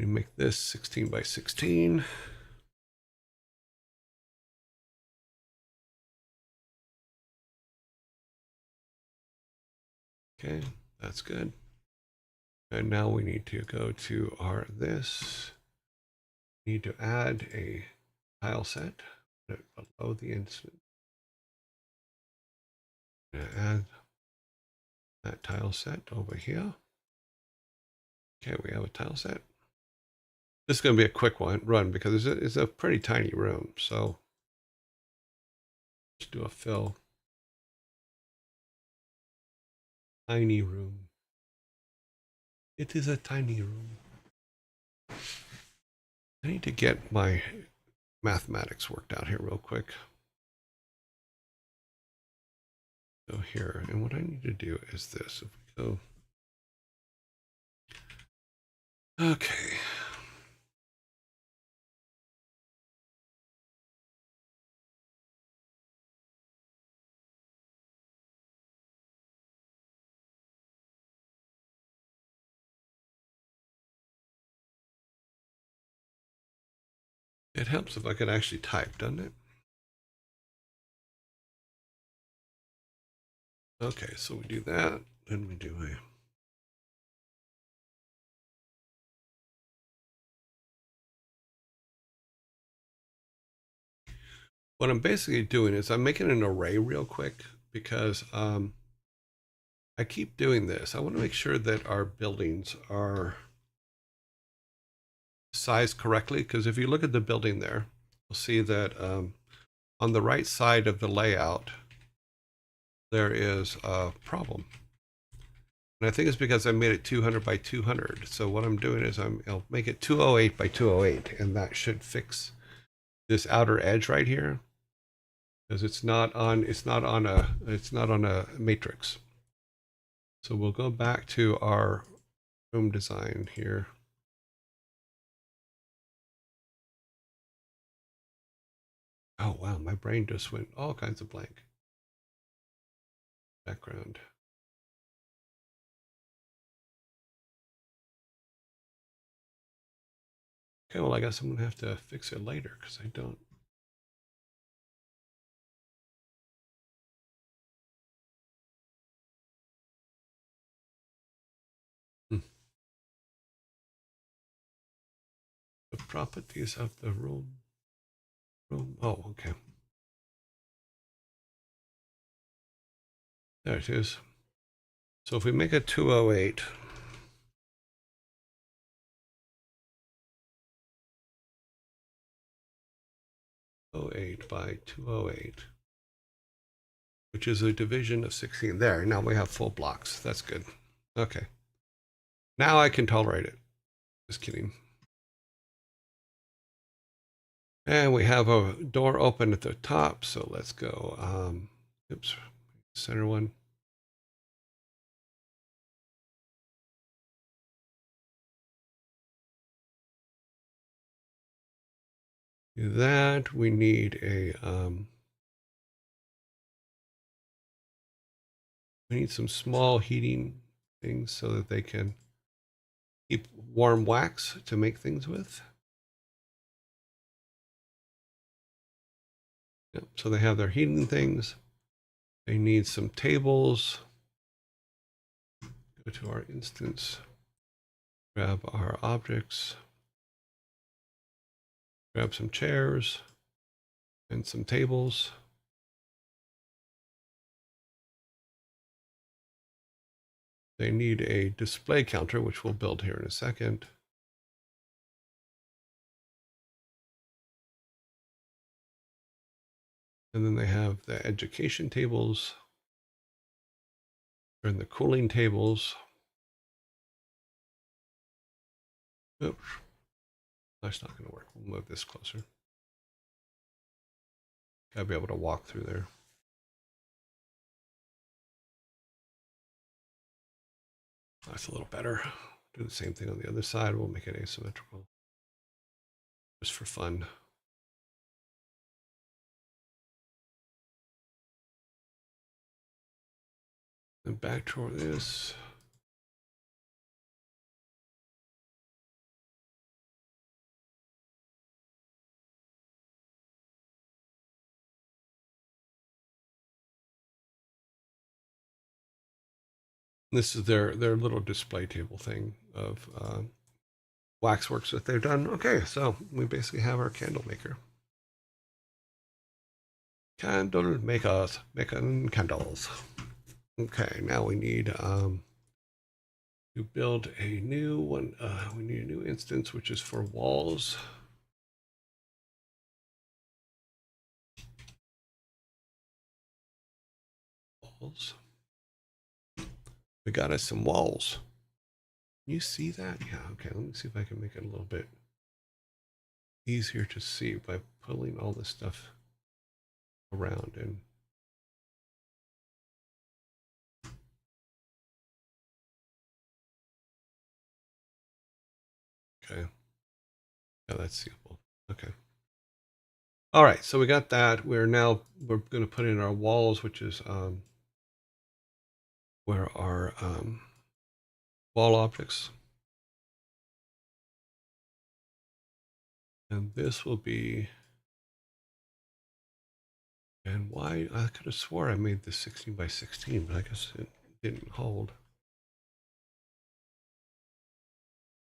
We make this 16 by 16. Okay, that's good. And now we need to go to our this. We need to add a tile set below the instance. Add that tile set over here. Okay, we have a tile set. This is going to be a quick run because it's a pretty tiny room. So let's do a fill. Tiny room. It is a tiny room. I need to get my mathematics worked out here real quick. Go here, and what I need to do is this. If we go, Okay. It helps if I can actually type, doesn't it? Okay, so we do that, then we do a what I'm basically doing is I'm making an array real quick because I keep doing this. I want to make sure that our buildings are sized correctly, because if you look at the building there, you'll see that on the right side of the layout, there is a problem. And I think it's because I made it 200 by 200. So what I'm doing is I'll make it 208 by 208, and that should fix this outer edge right here, because it's not on a matrix. So we'll go back to our room design here. Oh wow, my brain just went all kinds of blank. Background. Okay, well I guess I'm gonna have to fix it later because I don't. Hmm. The properties of the room. Oh, okay. There it is. So if we make it 208, 08 by 208, which is a division of 16. There, now we have full blocks. That's good. Okay. Now I can tolerate it. Just kidding. And we have a door open at the top, so let's go. Oops, center one. Do that. We need we need some small heating things so that they can keep warm wax to make things with. Yep, so they have their heating things. They need some tables. Go to our instance, grab our objects, grab some chairs and some tables. They need a display counter, which we'll build here in a second. And then they have the education tables and the cooling tables. Oops, that's not going to work. We'll move this closer. Gotta be able to walk through there. That's a little better. Do the same thing on the other side. We'll make it asymmetrical just for fun. And back toward this. This is their little display table thing of waxworks that they've done. Okay, so we basically have our candle maker. Candle makers making candles. Okay, now we need to build a new one. We need a new instance, which is for walls. Walls. We got us some walls. Can you see that? Yeah, okay, let me see if I can make it a little bit easier to see by pulling all this stuff around. And Okay. Yeah, that's seeable. Okay. All right, so we got that. We're going to put in our walls, which is where our wall objects. And this will be, and why, I could have swore I made this 16 by 16, but I guess it didn't hold.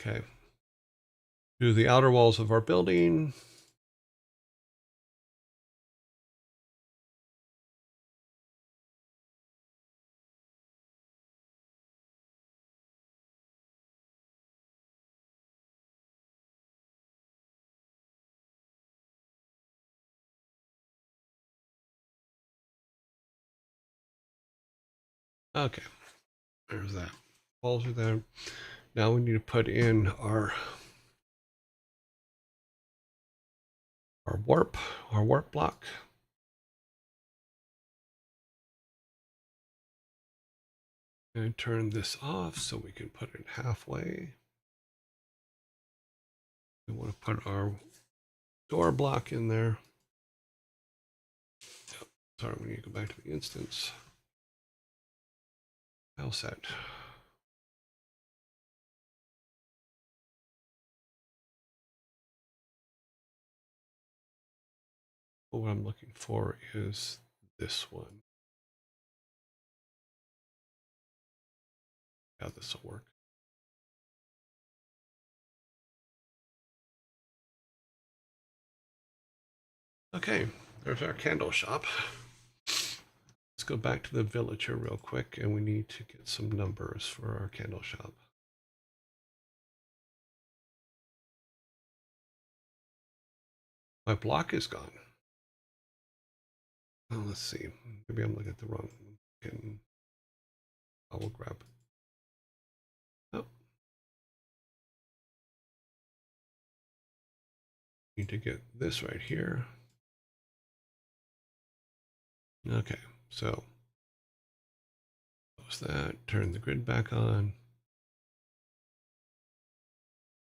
Okay. Do the outer walls of our building. Okay, there's that. Walls are there. Now we need to put in our warp block. And turn this off so we can put it halfway. We want to put our door block in there. Oh, sorry, we need to go back to the instance. Tile set. What I'm looking for is this one. Yeah, this will work. Okay, there's our candle shop. Let's go back to the village here real quick, and we need to get some numbers for our candle shop. My block is gone. Oh, let's see. Maybe I'm looking at the wrong one. I will grab. Oh. Need to get this right here. Okay, so close that, turn the grid back on.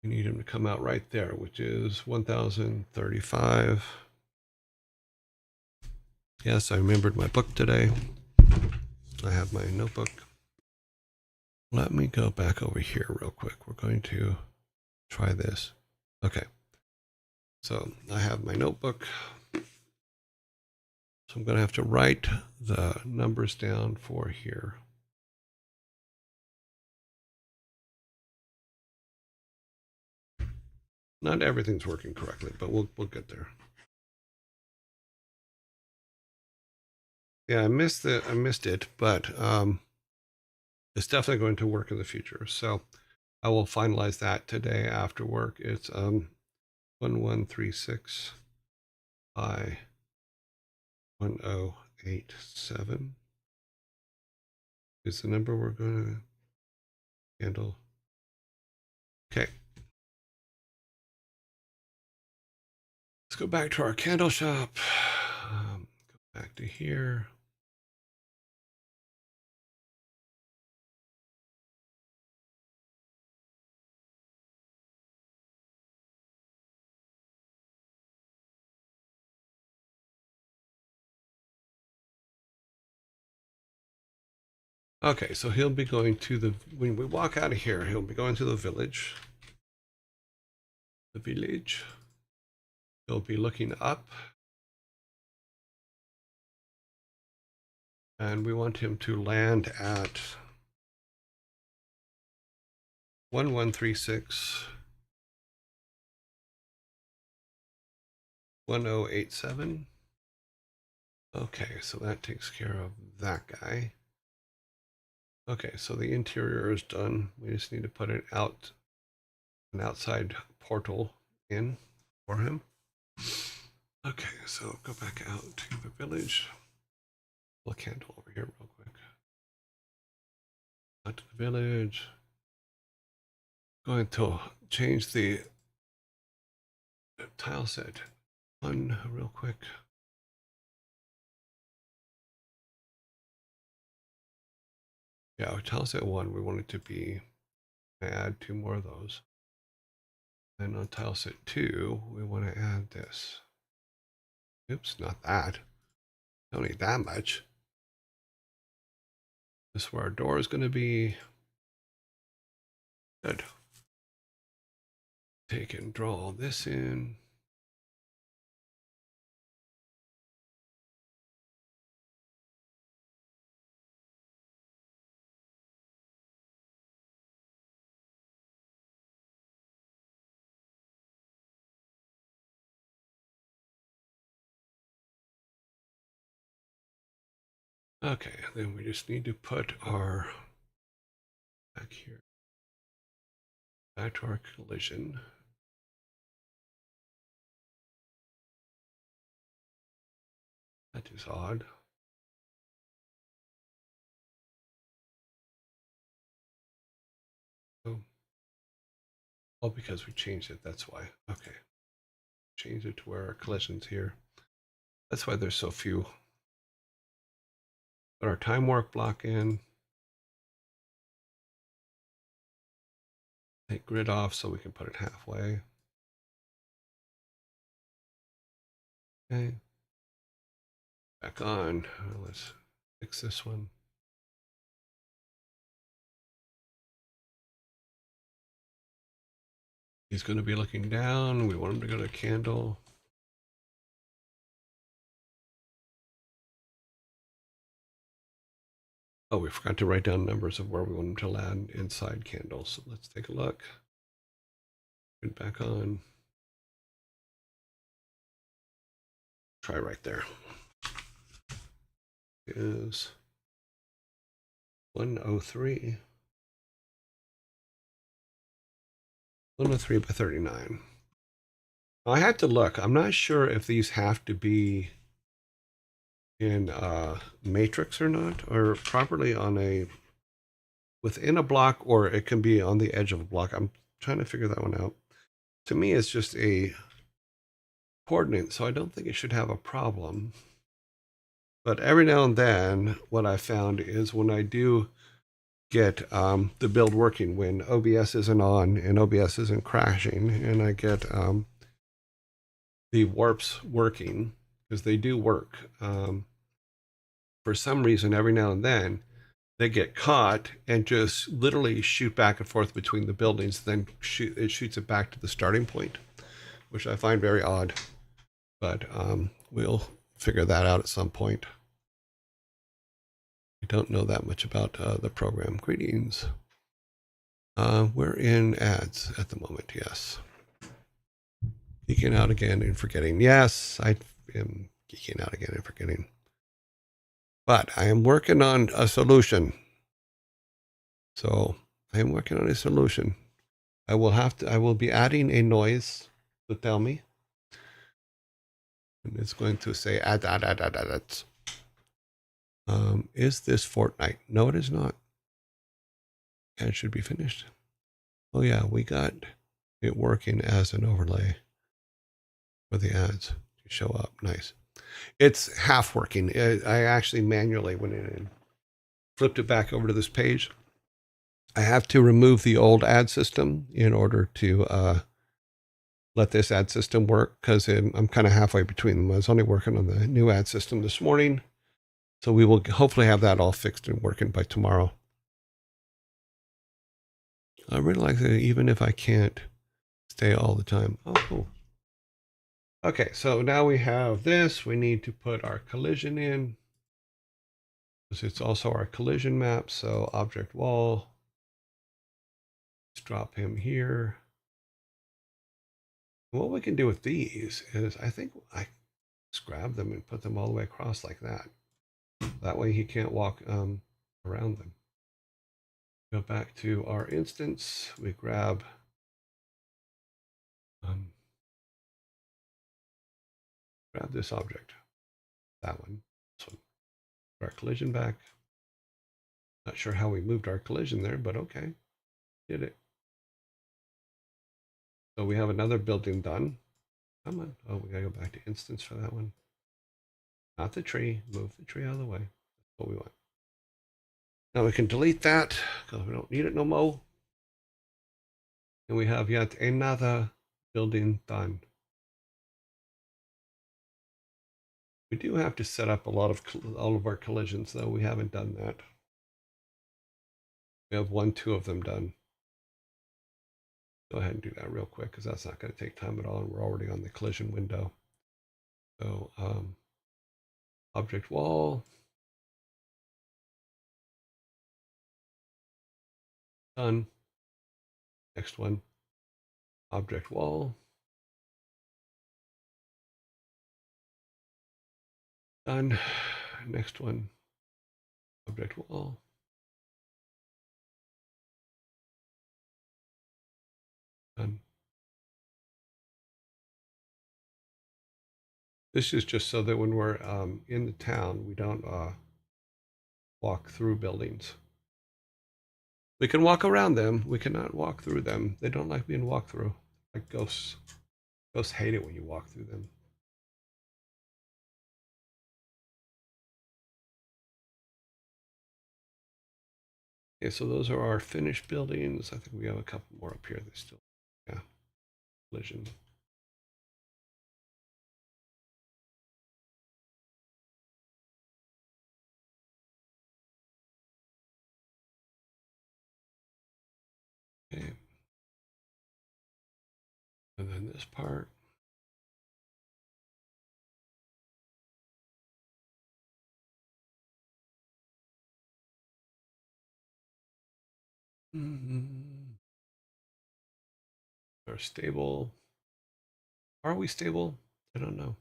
We need him to come out right there, which is 1035. Yes, I remembered my book today. I have my notebook. Let me go back over here real quick. We're going to try this. Okay. So I have my notebook. So I'm going to have to write the numbers down for here. Not everything's working correctly, but we'll get there. Yeah, I missed it, but it's definitely going to work in the future. So I will finalize that today after work. It's 1136 by 1087 is the number we're going to handle. Okay. Let's go back to our candle shop. Go back to here. Okay, so he'll be going to the, when we walk out of here, he'll be going to the village. The village. He'll be looking up. And we want him to land at 1136 1087. Okay, so that takes care of that guy. Okay, so the interior is done. We just need to put an outside portal in for him. Okay, so go back out to the village. Pull a candle over here real quick. Out to the village. Going to change the tile set one real quick. Yeah, tile set one, we want it to be, add two more of those. And on tile set 2, we want to add this. Oops, not that. Don't need that much. This is where our door is going to be. Good. Take and draw all this in. Okay, then we just need to put our back here, back to our collision. That is odd. Oh, because we changed it, that's why. Okay. Change it to where our collision's here. That's why there's so few. Put our time warp block in. Take grid off so we can put it halfway. Okay. Back on. Let's fix this one. He's going to be looking down. We want him to go to candle. Oh, we forgot to write down numbers of where we want him to land inside candles. So let's take a look. Get back on. Try right there. Is 103. 103 by 39. I had to look. I'm not sure if these have to be in matrix or not, or properly on a within a block, or it can be on the edge of a block. I'm trying to figure that one out. To me, it's just a coordinate, so I don't think it should have a problem. But every now and then, what I found is when I do get the build working, when OBS isn't on and OBS isn't crashing, and I get the warps working, because they do work. For some reason, every now and then, they get caught and just literally shoot back and forth between the buildings. Then it shoots it back to the starting point, which I find very odd. But we'll figure that out at some point. I don't know that much about the program. Greetings. We're in ads at the moment, yes. Geeking out again and forgetting. Yes, I am geeking out again and forgetting. But I am working on a solution. So I am working on a solution. I will be adding a noise to tell me. And it's going to say add. Is this Fortnite? No, it is not. And it should be finished. Oh yeah, we got it working as an overlay for the ads to show up. Nice. It's half working. I actually manually went in and flipped it back over to this page. I have to remove the old ad system in order to let this ad system work, because I'm kind of halfway between them. I was only working on the new ad system this morning. So we will hopefully have that all fixed and working by tomorrow. I really like that, even if I can't stay all the time. Oh, cool. Okay, so now we have this. We need to put our collision in, because it's also our collision map. So object wall. Let's drop him here. What we can do with these is, I think I just grab them and put them all the way across like that. That way he can't walk around them. Go back to our instance. We grab this object, that one. So our collision back. Not sure how we moved our collision there, but okay, did it. So we have another building done. Come on. Oh, we gotta go back to instance for that one. Not the tree. Move the tree out of the way. That's what we want. Now we can delete that because we don't need it no more. And we have yet another Building done. We do have to set up all of our collisions, though. We haven't done that. We have 2 of them done. Go ahead and do that real quick because that's not going to take time at all, and we're already on the collision window. So object wall, done. Next one, object wall, done. Next one, object wall, done. This is just so that when we're in the town, we don't walk through buildings. We can walk around them. We cannot walk through them. They don't like being walked through. Like ghosts. Ghosts hate it when you walk through them. Okay, so those are our finished buildings. I think we have a couple more up here. There's still, yeah, collision. Okay. And then this part. Are stable. Are we stable? I don't know.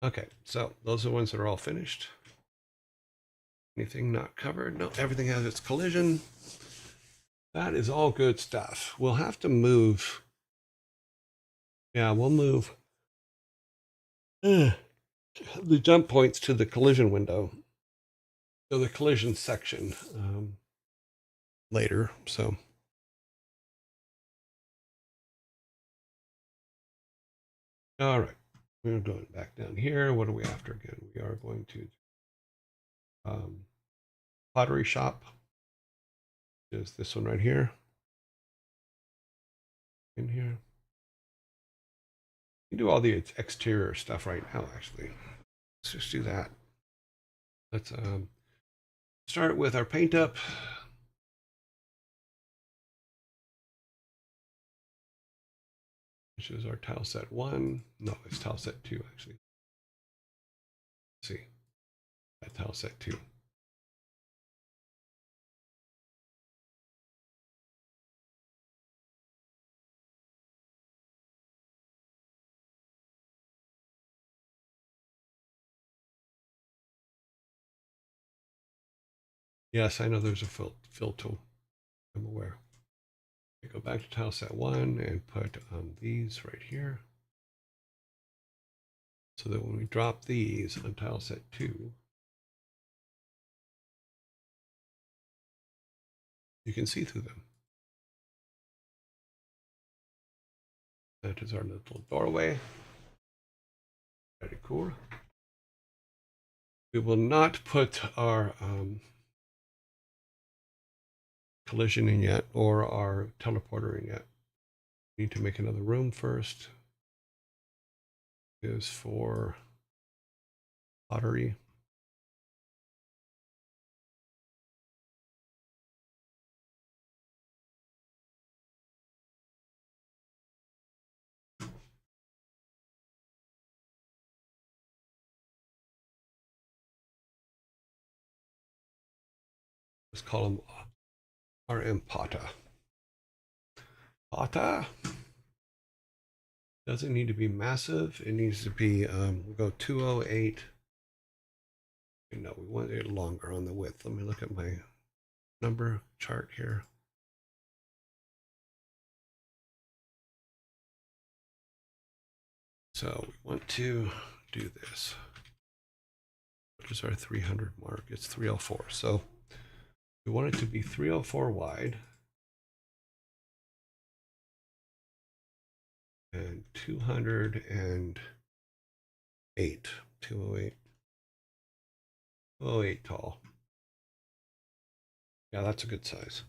Okay, so those are the ones that are all finished. Anything not covered? No, everything has its collision. That is all good stuff. We'll have to move. Yeah, we'll move the jump points to the collision window. So the collision section later. So all right, we're going back down here. What are we after again? We are going to pottery shop. Is this one right here? In here. You can do all the exterior stuff right now, actually. Let's just do that. Let's start with our paint up. Which is our tile set 1. No, it's tile set 2, actually. Let's see. That tile set 2. Yes, I know there's a fill tool. I'm aware. Okay, go back to tile set 1 and put these right here. So that when we drop these on tile set 2, you can see through them. That is our little doorway. Very cool. We will not put our collision in yet, or our teleporter in yet. We need to make another room first. Is for pottery. Let's call them RM Pata. Pata doesn't need to be massive. It needs to be, we'll go 208. No, we want it longer on the width. Let me look at my number chart here. So we want to do this. What is our 300 mark? It's 304. So we want it to be 304 wide and 208, 208, 208 tall. Yeah, that's a good size.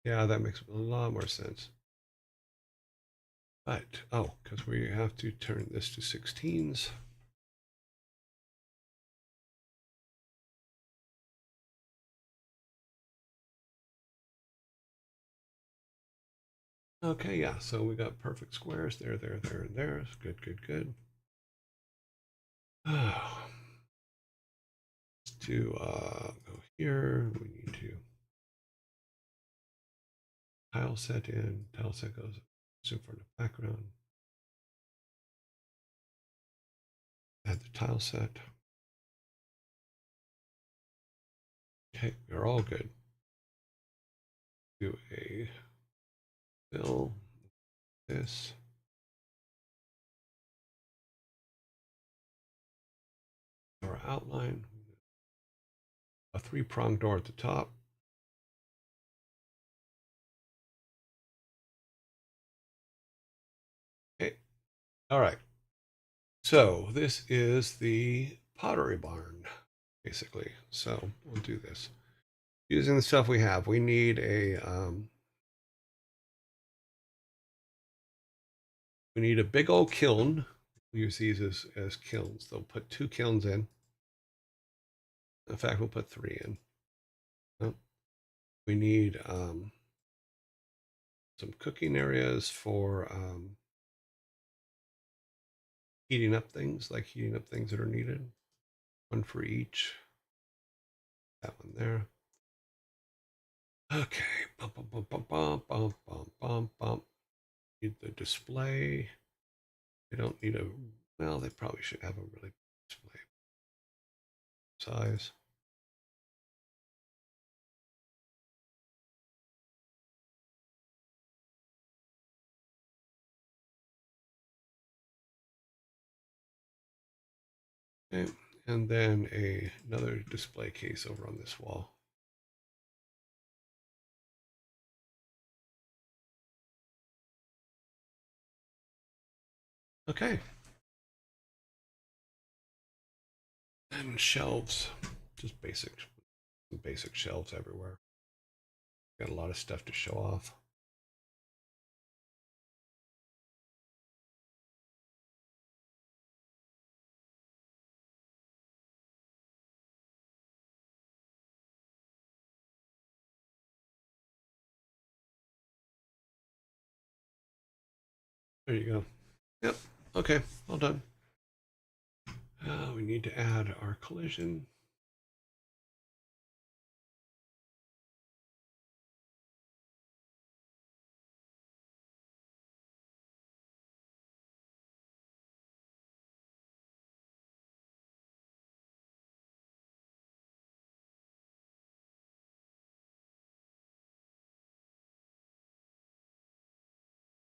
Yeah, that makes a lot more sense. But, oh, because we have to turn this to 16s. Okay, yeah, so we got perfect squares there, there, there, and there. Good, good, good. Oh, to go here, we need to tile set in. Tile set goes in front of background. Add the tile set. Okay, we're all good. Do a fill this. Our outline. A three-pronged door at the top. Okay. All right. So this is the pottery barn, basically. So we'll do this. Using the stuff we have, we need a big old kiln. We'll use these as kilns. They'll put 2 kilns in. In fact, we'll put 3 in. Oh, we need some cooking areas for heating up things that are needed. 1 for each. That one there. Okay. Bum, bum, bum, bum, bum, bum, bum, bum, bum. Need the display. They don't need a, well, they probably should have a really big display size. Okay. And then another display case over on this wall. Okay. And shelves, just basic shelves everywhere. Got a lot of stuff to show off. There you go. Yep. Okay. All done. We need to add our collision.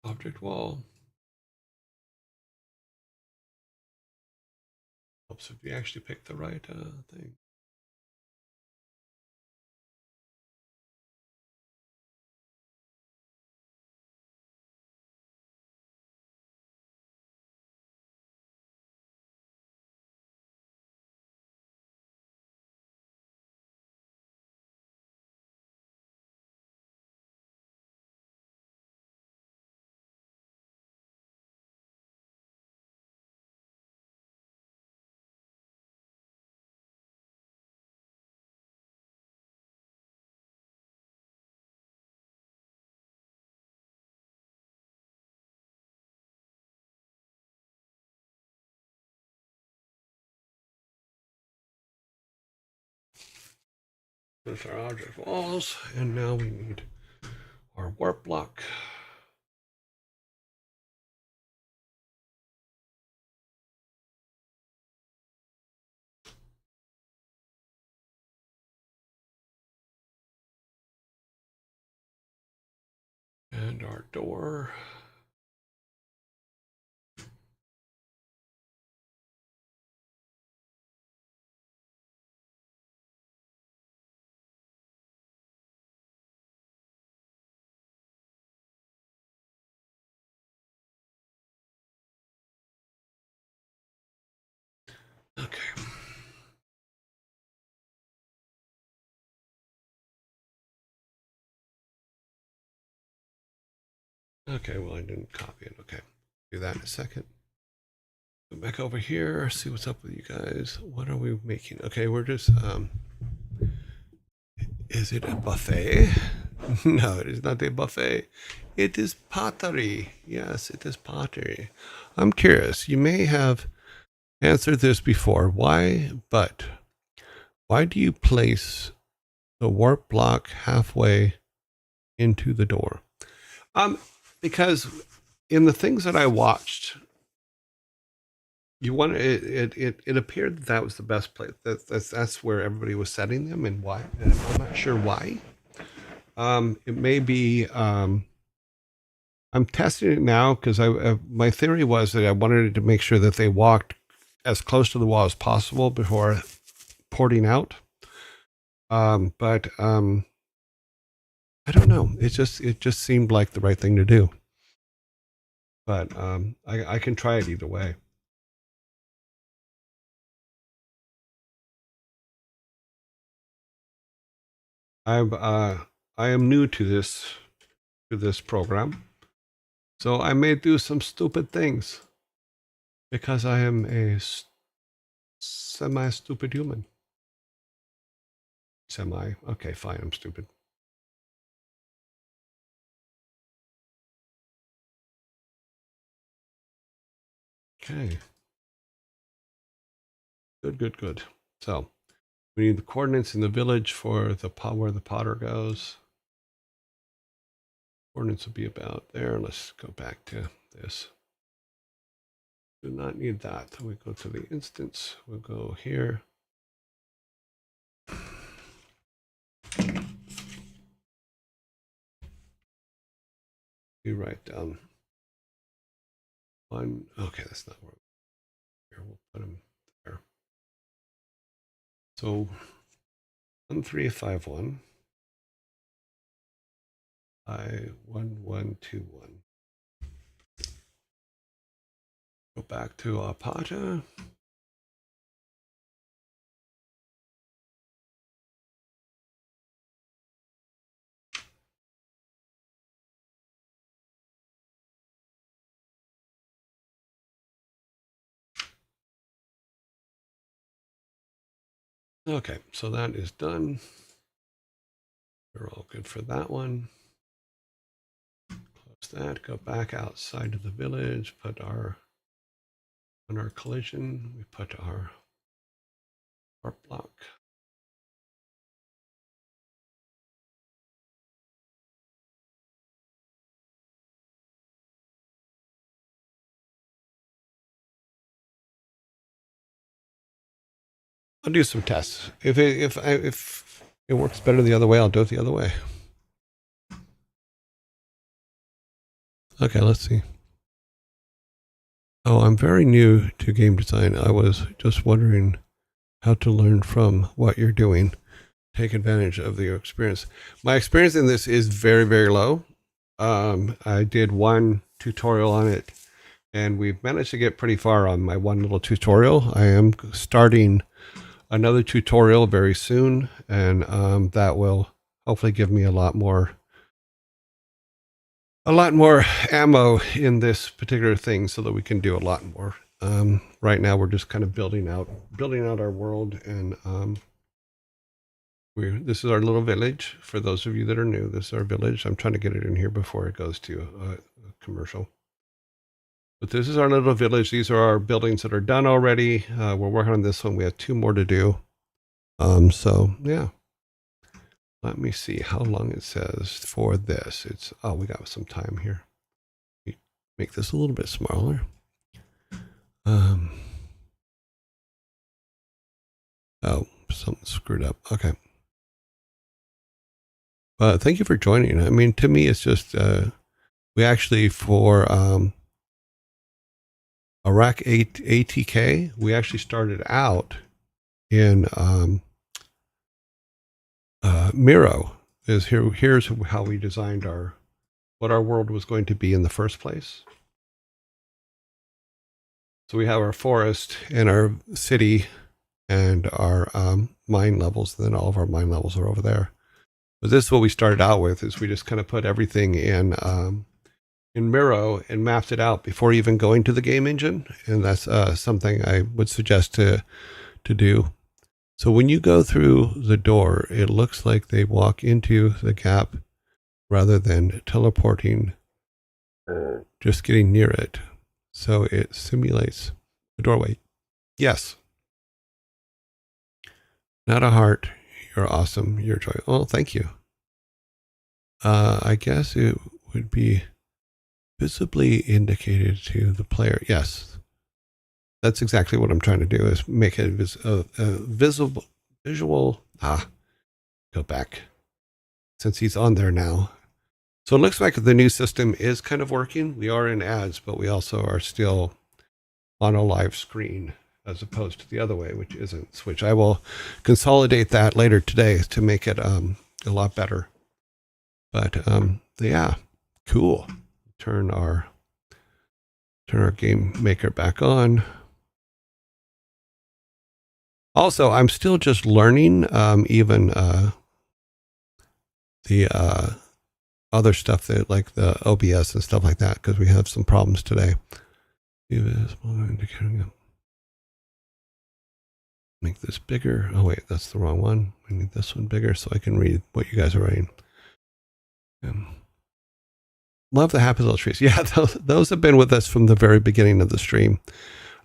Object wall. Helps if you actually pick the right thing. With our object walls, and now we need our warp block. And our door. Okay. Okay, well, I didn't copy it. Okay, do that in a second. Go back over here, see what's up with you guys. What are we making? Okay, we're just, is it a buffet? No, it is not a buffet. It is pottery. Yes, it is pottery. I'm curious. You may have answered this before. Why do you place the warp block halfway into the door? Because in the things that I watched, it appeared that that was the best place. That's where everybody was setting them, and why? And I'm not sure why. It may be. I'm testing it now because my theory was that I wanted to make sure that they walked as close to the wall as possible before porting out. But I don't know. It just seemed like the right thing to do. But I can try it either way. I am new to this program, so I may do some stupid things because I am a semi-stupid human. Semi. Okay, fine. I'm stupid. Okay. Good. So we need the coordinates in the village for the where the potter goes. Coordinates will be about there. Let's go back to this. Do not need that. We go to the instance. We'll go here. We write down one. Okay, that's not where. Here we'll put them there. So 1351 I1121. Go back to Apata. Okay, so that is done. We're all good for that one. Close that. Go back outside of the village. Put on our collision, we put our block. I'll do some tests. If it works better the other way, I'll do it the other way. Okay, let's see. Oh, I'm very new to game design. I was just wondering how to learn from what you're doing. Take advantage of your experience. My experience in this is very, very low. I did one tutorial on it, and we've managed to get pretty far on my one little tutorial. I am starting another tutorial very soon, and that will hopefully give me a lot more ammo in this particular thing so that we can do a lot more. Right now we're just kind of building out our world, and this is our little village. For those of you that are new, this is our village. I'm trying to get it in here before it goes to a commercial. But this is our little village. These are our buildings that are done already. We're working on this one. We have 2 more to do. So yeah. Let me see how long it says for this. We got some time here. Make this a little bit smaller. Something screwed up. Okay. Thank you for joining. I mean, to me, it's just, we actually, for Iraq ATK, we actually started out in Miro. Here's how we designed what our world was going to be in the first place. So we have our forest and our city and our mine levels. And then all of our mine levels are over there. But this is what we started out with, is we just kind of put everything in in Miro and mapped it out before even going to the game engine. And that's something I would suggest to do. So when you go through the door, it looks like they walk into the gap rather than teleporting, just getting near it. So it simulates the doorway. Yes. Not a heart. You're awesome. You're joy. Oh, thank you. I guess it would be visibly indicated to the player. Yes. That's exactly what I'm trying to do, is make it visible, visual. Go back. Since he's on there now. So it looks like the new system is kind of working. We are in ads, but we also are still on a live screen as opposed to the other way, which isn't. Which I will consolidate that later today to make it a lot better. But yeah, cool. Turn our game maker back on. Also, I'm still just learning even the other stuff that like the OBS and stuff like that, because we have some problems today. Make this bigger. Oh wait, that's the wrong one. I need this one bigger so I can read what you guys are writing. Love the happy little trees. Yeah, those have been with us from the very beginning of the stream.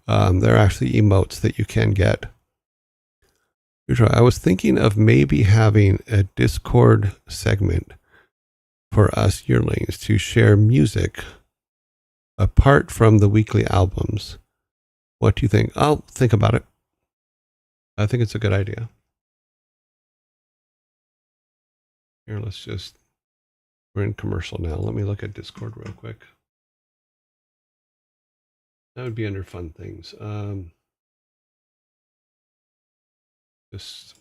They're actually emotes that you can get. I was thinking of maybe having a Discord segment for us yearlings to share music apart from the weekly albums. What do you think? I'll think about it. I think it's a good idea. Here, we're in commercial now. Let me look at Discord real quick. That would be under fun things. Just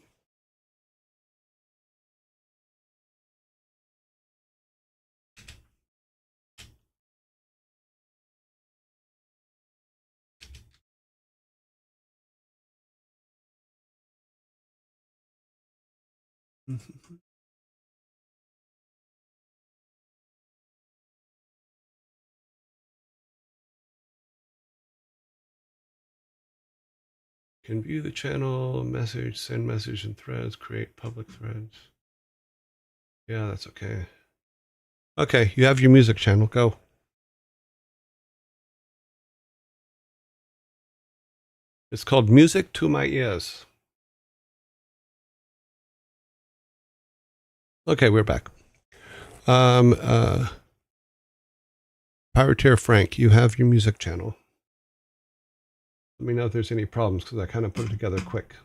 can view the channel, message, send message in threads, create public threads. Yeah, that's okay. Okay, you have your music channel. Go. It's called Music to My Ears. Okay, we're back. Pirateer Frank, you have your music channel. Let me know if there's any problems, because I kind of put it together quick.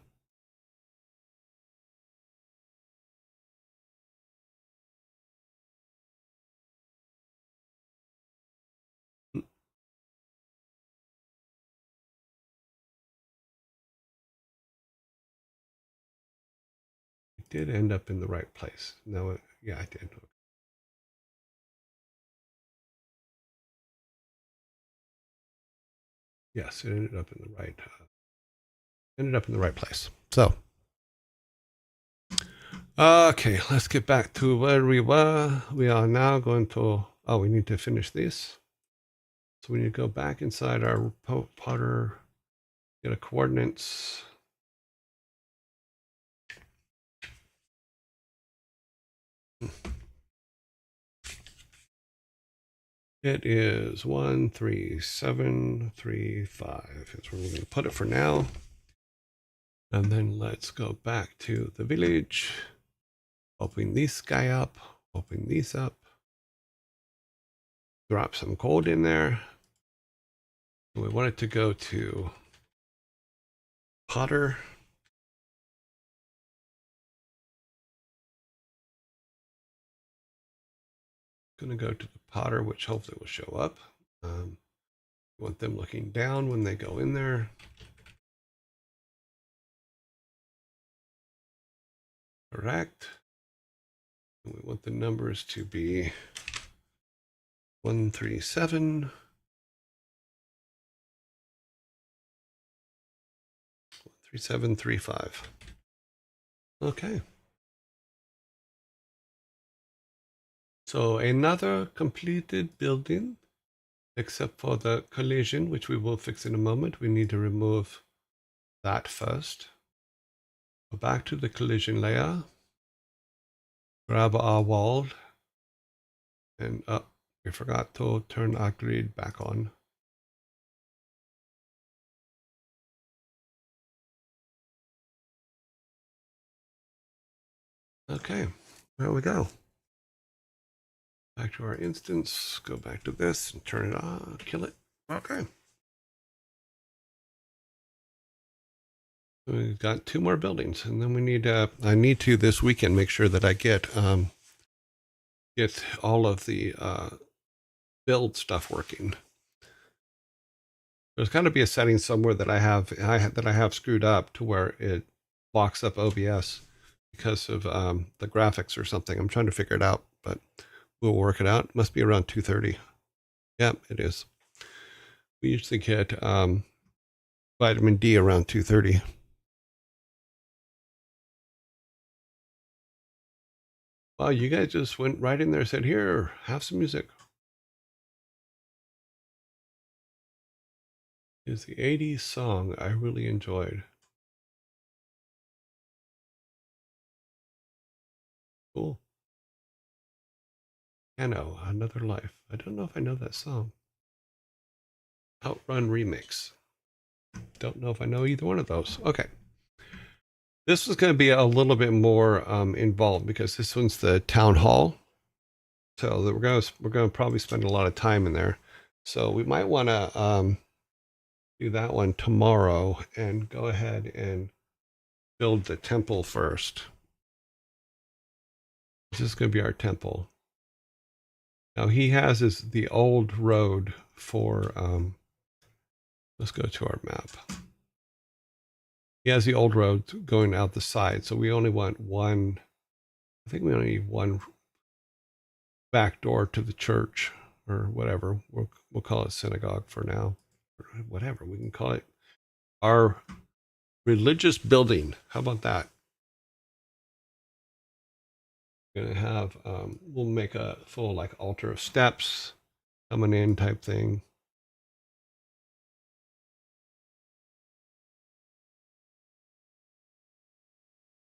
It did end up in the right place. No, yeah, I did. Yes, it ended up in the right place. So, okay, let's get back to where we were. We are now going to. Oh, we need to finish this. So we need to go back inside our Potter. Get a coordinates. It is 13735. That's where we're going to put it for now. And then let's go back to the village. Open this guy up. Open these up. Drop some gold in there. We want it to go to Potter. Going to go to the Potter, which hopefully will show up. We want them looking down when they go in there. Correct. And we want the numbers to be 137. 3735. Okay. So another completed building, except for the collision, which we will fix in a moment. We need to remove that first. Go back to the collision layer, grab our wall, and we forgot to turn our grid back on. Okay, there we go. Back to our instance, go back to this and turn it on, kill it. Okay. We've got 2 more buildings, and then we need, I need to this weekend make sure that I get all of the build stuff working. There's got to be a setting somewhere that I have screwed up to where it locks up OBS because of the graphics or something. I'm trying to figure it out, but we'll work it out. It must be around 2:30. Yep, it is. We usually get vitamin D around 2:30. Wow, you guys just went right in there and said, here, have some music. It's the 80s song I really enjoyed. Cool. Piano, Another Life. I don't know if I know that song. Outrun Remix. Don't know if I know either one of those. Okay. This is going to be a little bit more involved because this one's the town hall. So we're going to probably spend a lot of time in there. So we might want to do that one tomorrow and go ahead and build the temple first. This is going to be our temple. Now he has the old road for, let's go to our map. He has the old road going out the side. So we only want one, I think we only need one back door to the church or whatever. We'll call it synagogue for now, or whatever. We can call it our religious building. How about that? We're going to have, we'll make a full like altar of steps coming in type thing.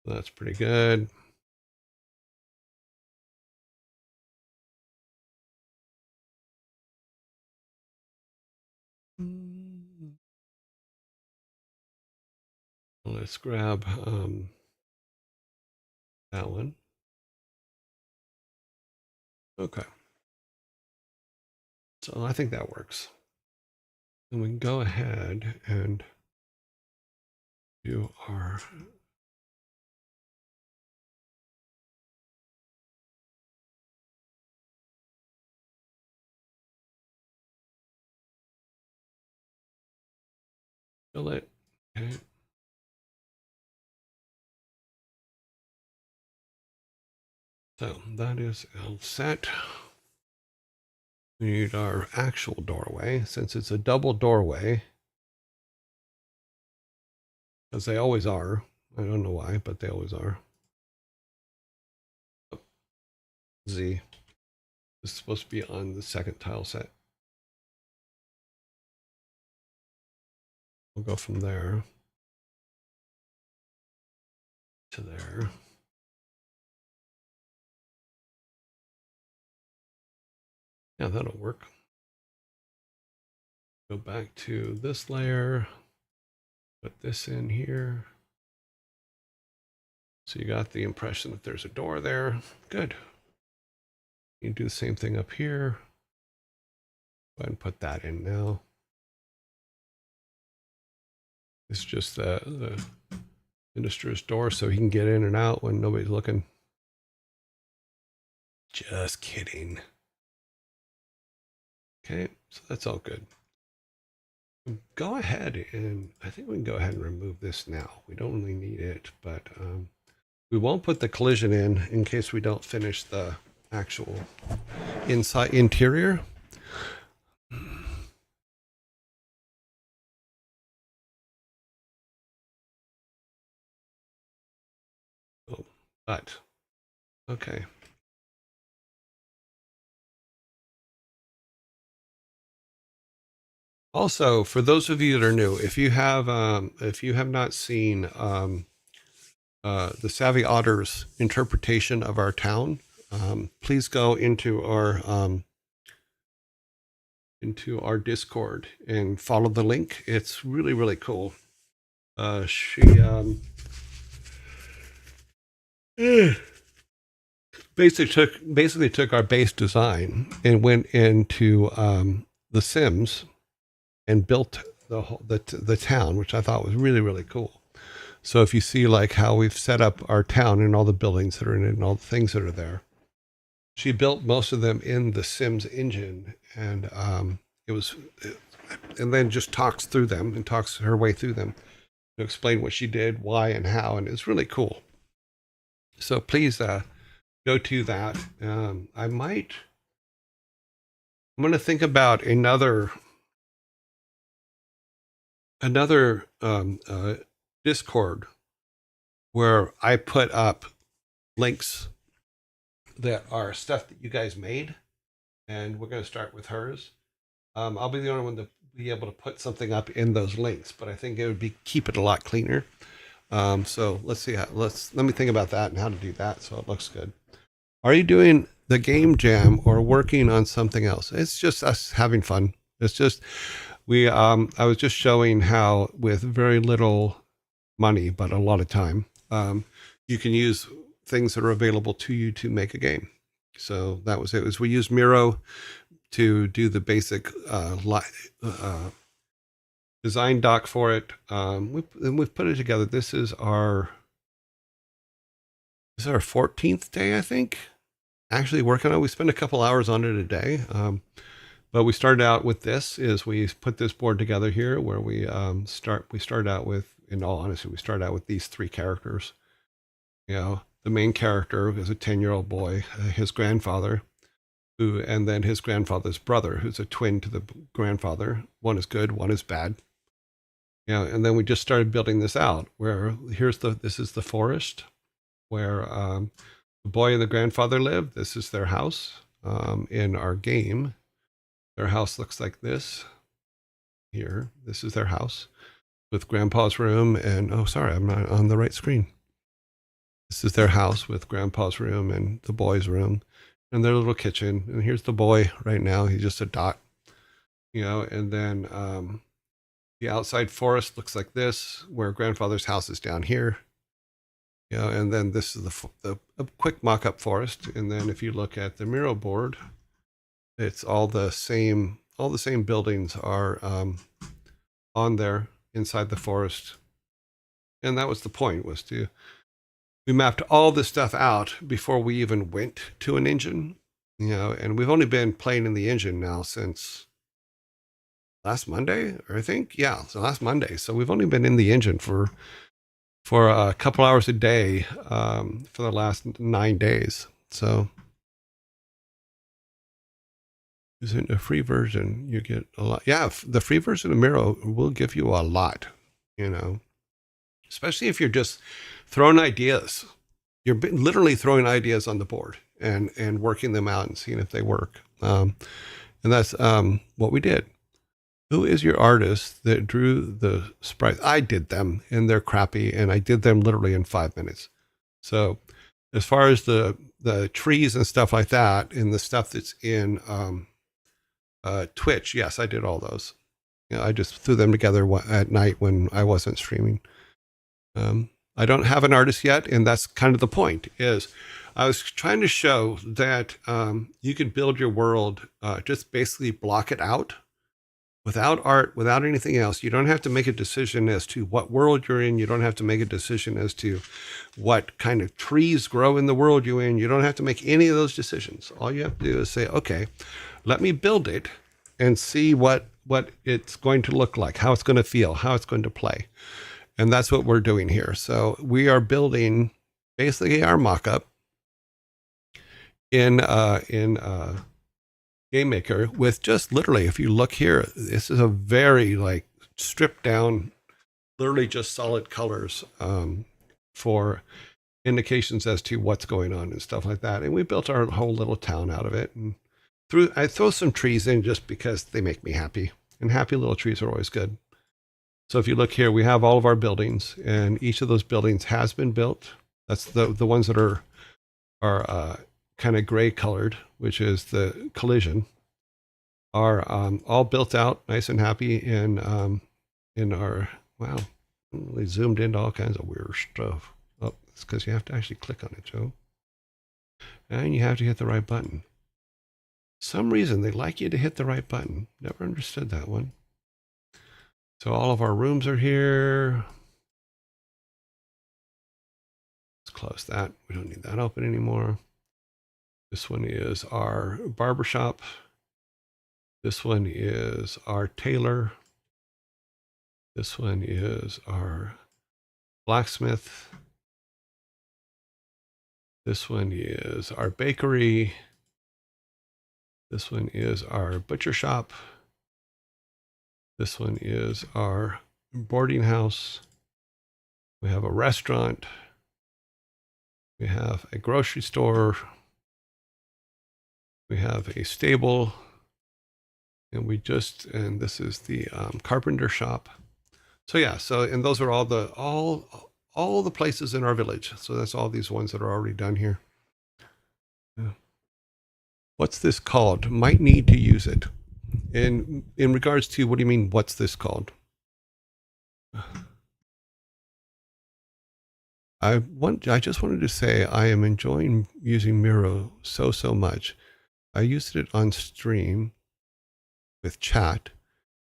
That's pretty good. Let's grab that one. Okay. So I think that works. And we can go ahead and do our fill it. Okay. So that is all set. We need our actual doorway, since it's a double doorway, as they always are. I don't know why, but they always are. Z. This is supposed to be on the second tile set. We'll go from there to there. Yeah, that'll work. Go back to this layer, put this in here. So you got the impression that there's a door there. Good. You do the same thing up here. Go ahead and put that in now. It's just the minister's door so he can get in and out when nobody's looking. Just kidding. Okay, so that's all good. Go ahead and I think we can go ahead and remove this now. We don't really need it, but we won't put the collision in case we don't finish the actual interior. Oh, but okay. Also, for those of you that are new, if you have not seen the Savvy Otter's interpretation of our town, please go into our Discord and follow the link. It's really, really cool. She basically took our base design and went into the Sims and built the town, which I thought was really, really cool. So if you see like how we've set up our town and all the buildings that are in it and all the things that are there, she built most of them in the Sims engine, and and then just talks through them and talks her way through them to explain what she did, why, and how, and it's really cool. So please go to that. I'm going to think about another Discord where I put up links that are stuff that you guys made, and we're going to start with hers. I'll be the only one to be able to put something up in those links, but I think it would keep it a lot cleaner. So let's see let me think about that and how to do that so it looks good. Are you doing the game jam or working on something else? It's just us having fun. It's just I was just showing how with very little money but a lot of time, you can use things that are available to you to make a game. So that was it. We used Miro to do the basic design doc for it. We've put it together. This is our 14th day, I think, actually working on it. We spent a couple hours on it a day. But we started out with this, is we put this board together here where we start out with, in all honesty, we start out with these three characters. You know, the main character is a 10-year-old boy, his grandfather, and then his grandfather's brother, who's a twin to the grandfather. One is good, one is bad. You know, and then we just started building this out where this is the forest where the boy and the grandfather live. This is their house. In our game, their house looks like this here. This is their house with grandpa's room and, oh, sorry, I'm not on the right screen. This is their house with grandpa's room and the boy's room and their little kitchen. And here's the boy right now. He's just a dot, you know, and then the outside forest looks like this, where grandfather's house is down here. You know, and then this is a quick mock-up forest. And then if you look at the Miro board, it's all the same buildings are on there inside the forest. And that was the point, we mapped all this stuff out before we even went to an engine, you know, and we've only been playing in the engine now since last Monday, or I think, yeah, so last Monday. So we've only been in the engine for a couple hours a day for the last 9 days. So isn't a free version, you get a lot. Yeah, the free version of Miro will give you a lot, you know, especially if you're just throwing ideas. You're literally throwing ideas on the board and working them out and seeing if they work. And that's what we did. Who is your artist that drew the sprites? I did them, and they're crappy, and I did them literally in 5 minutes. So as far as the trees and stuff like that, and the stuff that's in Twitch, yes, I did all those. You know, I just threw them together at night when I wasn't streaming. I don't have an artist yet, and that's kind of the point. Is I was trying to show that you can build your world, just basically block it out without art, without anything else. You don't have to make a decision as to what world you're in. You don't have to make a decision as to what kind of trees grow in the world you're in. You don't have to make any of those decisions. All you have to do is say, okay, let me build it and see what it's going to look like, how it's going to feel, how it's going to play. And that's what we're doing here. So we are building basically our mock-up in Game Maker with just literally, if you look here, this is a very like stripped down, literally just solid colors for indications as to what's going on and stuff like that. And we built our whole little town out of it. And I throw some trees in just because they make me happy. and happy little trees are always good. So if you look here, we have all of our buildings, and each of those buildings has been built. That's the ones that are kind of gray colored, which is the collision, are all built out nice and happy in our, wow, really zoomed into all kinds of weird stuff. Oh, it's because you have to actually click on it, Joe. And you have to hit the right button. Some reason they like you to hit the right button. Never understood that one. So all of our rooms are here. Let's close that. We don't need that open anymore. This one is our barbershop. This one is our tailor. This one is our blacksmith. This one is our bakery. This one is our butcher shop. This one is our boarding house. We have a restaurant. We have a grocery store. We have a stable. And this is the carpenter shop. So yeah, and those are all the places in our village. So that's all these ones that are already done here. Yeah. What's this called? Might need to use it. In regards to, what do you mean, what's this called? I just wanted to say I am enjoying using Miro so much. I used it on stream with chat,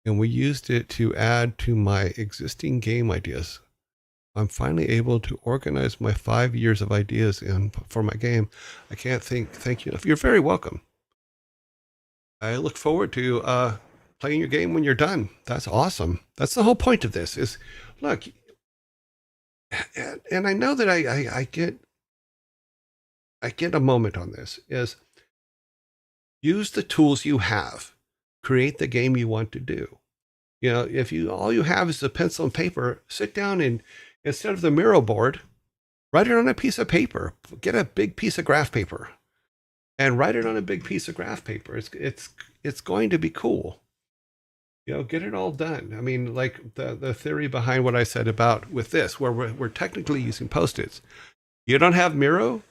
and we used it to add to my existing game ideas. I'm finally able to organize my 5 years of ideas for my game. I can't thank you. You're very welcome. I look forward to playing your game when you're done. That's awesome. That's the whole point of this is, look, and I know that I get a moment on this, is use the tools you have, create the game you want to do. You know, if all you have is a pencil and paper, sit down and, instead of the Miro board, write it on a piece of paper. Get a big piece of graph paper and write it on a big piece of graph paper. It's going to be cool. You know, get it all done. I mean, like the theory behind what I said about with this, where we're technically using Post-its. You don't have Miro?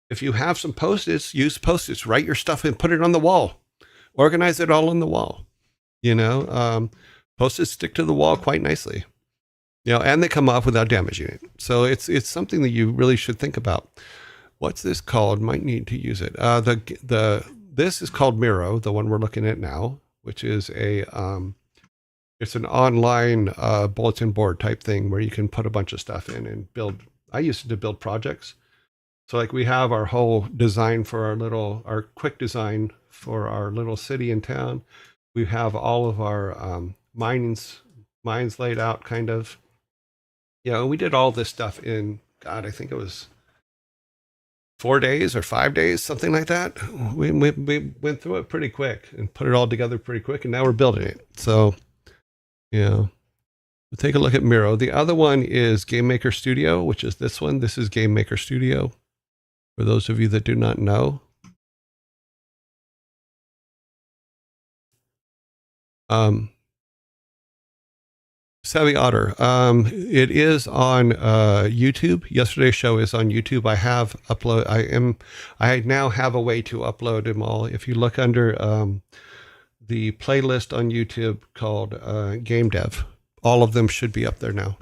If you have some Post-its, use Post-its. Write your stuff and put it on the wall. Organize it all on the wall. You know, Post-its stick to the wall quite nicely. You know, and they come off without damaging it. So it's something that you really should think about. What's this called? Might need to use it. This is called Miro, the one we're looking at now, which is it's an online bulletin board type thing where you can put a bunch of stuff in and build. I used it to build projects. So like we have our whole design for our quick design for our little city and town. We have all of our mines laid out kind of. You know, we did all this stuff in, God, I think it was 4 days or 5 days, something like that. We went through it pretty quick and put it all together pretty quick, and now we're building it. So, you know, we'll take a look at Miro. The other one is Game Maker Studio, which is this one. This is Game Maker Studio, for those of you that do not know. Savvy Otter. It is on YouTube. Yesterday's show is on YouTube. I now have a way to upload them all. If you look under the playlist on YouTube called Game Dev, all of them should be up there now.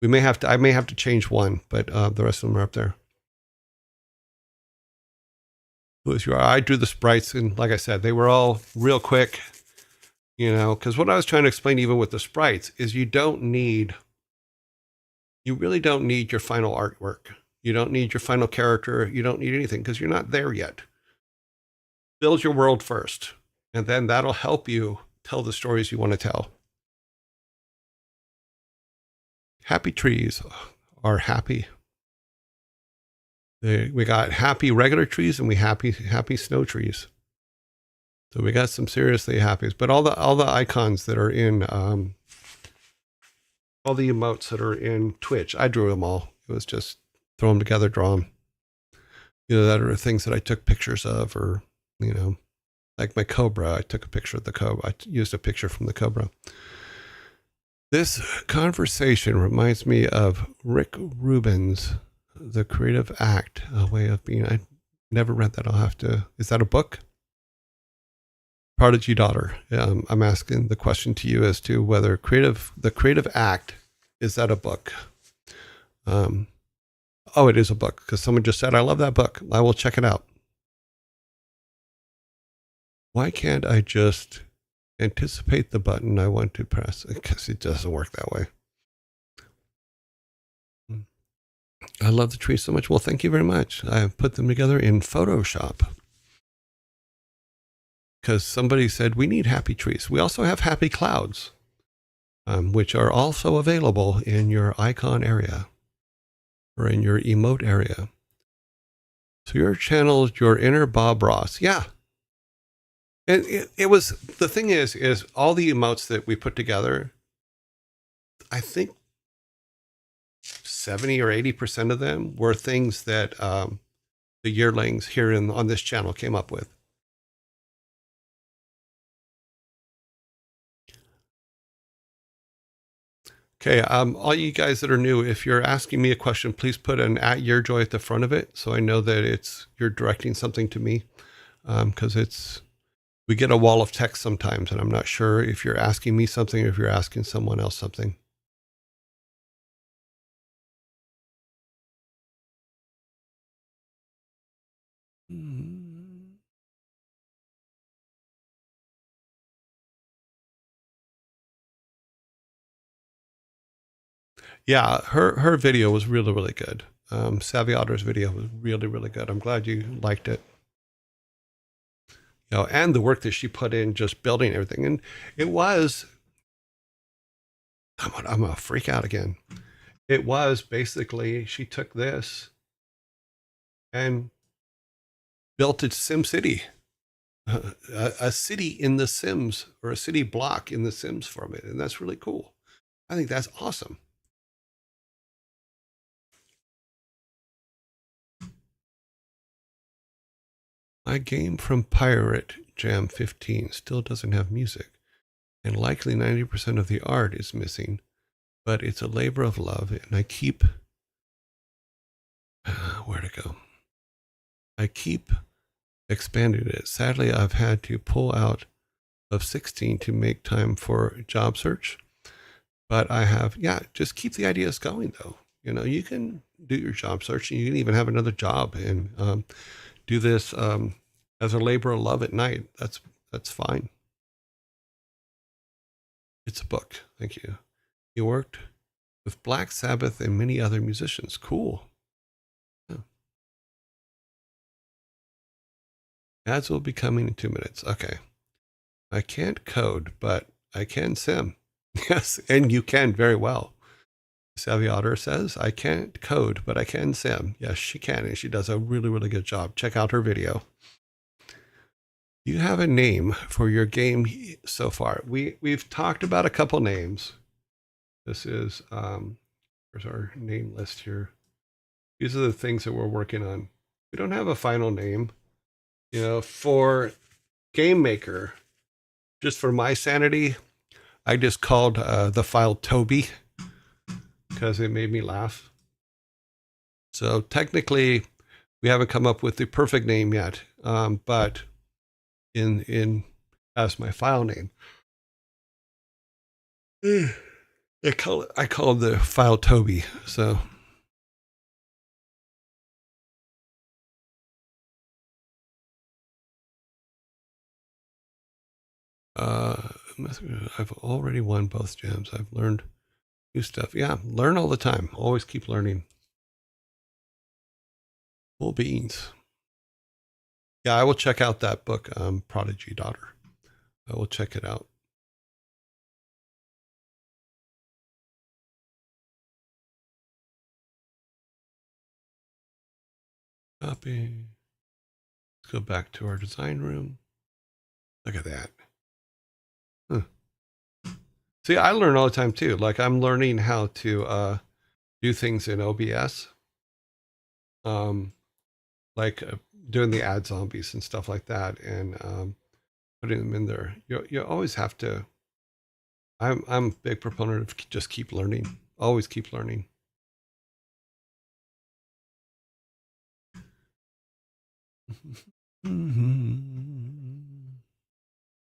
I may have to change one, but the rest of them are up there. I drew the sprites, and like I said, they were all real quick. You know, because what I was trying to explain even with the sprites is you really don't need your final artwork. You don't need your final character. You don't need anything because you're not there yet. Build your world first, and then that'll help you tell the stories you want to tell. Happy trees are happy. We got happy regular trees and we happy snow trees. So we got some seriously happies, but all the icons that are in, all the emotes that are in Twitch, I drew them all. It was just throw them together, draw them. You know, that are things that I took pictures of, or, you know, Like my Cobra, I took a picture of the Cobra. I used a picture from the Cobra. This conversation reminds me of Rick Rubin's The Creative Act, A Way of Being. I never read that. I'll have to. Is that a book? Prodigy Daughter. I'm asking the question to you as to whether The Creative Act, is that a book? Oh, it is a book, because someone just said, I love that book. I will check it out. Why can't I just anticipate the button I want to press? Because it doesn't work that way. I love the trees so much. Well, thank you very much. I have put them together in Photoshop because somebody said we need happy trees. We also have happy clouds, which are also available in your icon area or in your emote area. So your channel, your inner Bob Ross. Yeah. And it was, the thing is all the emotes that we put together, I think 70 or 80% of them were things that the Yearlings here on this channel came up with. Okay, all you guys that are new, if you're asking me a question, please put an @YourJoy at the front of it, so I know that you're directing something to me, because we get a wall of text sometimes, and I'm not sure if you're asking me something or if you're asking someone else something. Yeah, her video was really, really good. Savvy Otter's video was really, really good. I'm glad you liked it. You know, and the work that she put in just building everything. And it was, I'm gonna freak out again. It was basically, she took this and built a Sim City, a city in the Sims, or a city block in the Sims from it. And that's really cool. I think that's awesome. My game from Pirate Jam 15 still doesn't have music, and likely 90% of the art is missing, but it's a labor of love, and I keep where to go. I keep expanding it. Sadly, I've had to pull out of 16 to make time for job search, but I have, just keep the ideas going though. You know, you can do your job search, and you can even have another job and do this as a labor of love at night. That's fine. It's a book. Thank you. He worked with Black Sabbath and many other musicians. Cool. Yeah. Ads will be coming in 2 minutes. Okay. I can't code, but I can sim. Yes, and you can very well. Savvy Otter says, I can't code, but I can sim. Yes, she can, and she does a really, really good job. Check out her video. You have a name for your game so far. We've talked about a couple names. This is, there's our name list here. These are the things that we're working on. We don't have a final name. You know, for Game Maker, just for my sanity, I just called the file Toby because it made me laugh. So technically, we haven't come up with the perfect name yet, but in as my file name, I call the file Toby. So I've already won both jams. I've learned new stuff. Yeah, learn all the time. Always keep learning. Cool beans. Yeah, I will check out that book, Prodigy Daughter. I will check it out. Copy. Let's go back to our design room. Look at that. Huh. See, I learn all the time too. Like I'm learning how to do things in OBS. Like doing the ad zombies and stuff like that. And putting them in there. You always have to. I'm a big proponent of just keep learning. Always keep learning.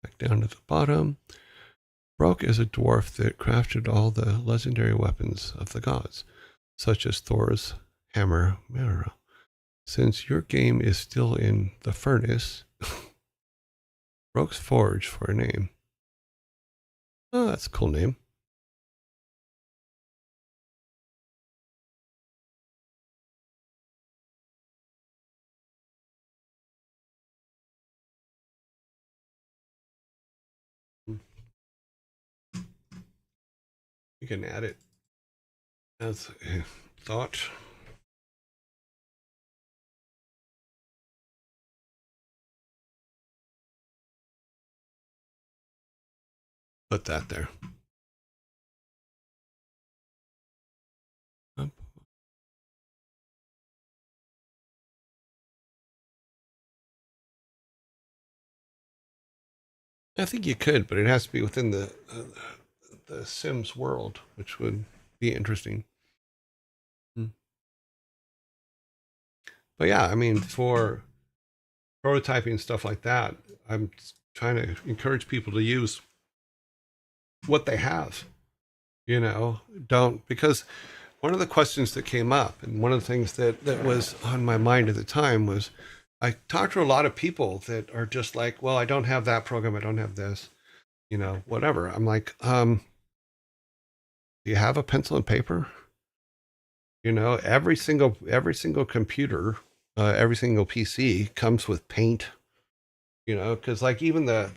Back down to the bottom. Brok is a dwarf that crafted all the legendary weapons of the gods, such as Thor's hammer, Mera. Since your game is still in the furnace, Brok's Forge for a name. Oh, that's a cool name. You can add it as a thought. Put that there. I think you could, but it has to be within the Sims world, which would be interesting. But yeah, I mean, for prototyping stuff like that, I'm trying to encourage people to use what they have. You know, don't, because one of the questions that came up, and one of the things that was on my mind at the time was, I talked to a lot of people that are just like, well, I don't have that program, I don't have this, you know, whatever. I'm like, do you have a pencil and paper? You know, every single computer, every single PC comes with paint. You know, because like even the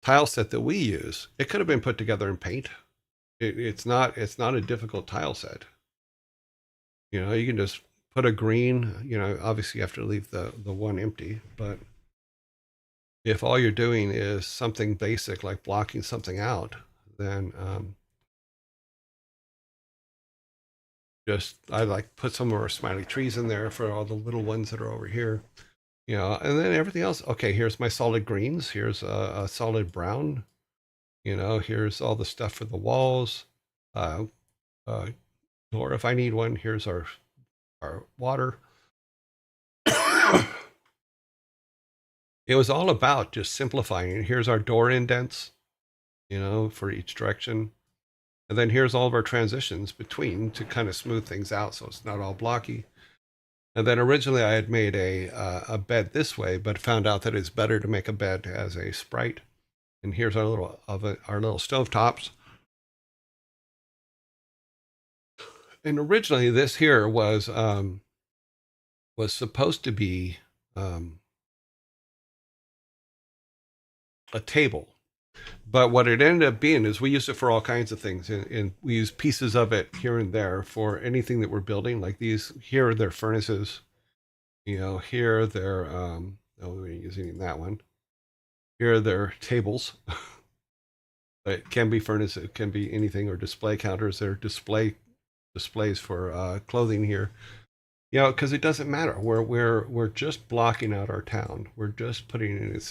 tile set that we use, it could have been put together in paint. It's not a difficult tile set. You know, you can just put a green. You know, obviously you have to leave the one empty, but if all you're doing is something basic like blocking something out, then just I like put some more smiley trees in there for all the little ones that are over here. You know, and then everything else. Okay, here's my solid greens. Here's a solid brown. You know, here's all the stuff for the walls. Uh, or if I need one, here's our water. It was all about just simplifying. Here's our door indents, you know, for each direction. And then here's all of our transitions between to kind of smooth things out so it's not all blocky. And then originally I had made a bed this way, but found out that it's better to make a bed as a sprite. And here's our little oven, our little stove tops. And originally this here was supposed to be a table. But what it ended up being is we used it for all kinds of things, and we use pieces of it here and there for anything that we're building. Like these here are their furnaces, you know. Here they're oh, we're using that one. Here are their tables. It can be furnace, it can be anything, or display counters. They're displays for clothing here. You know, because it doesn't matter. We're just blocking out our town. We're just putting in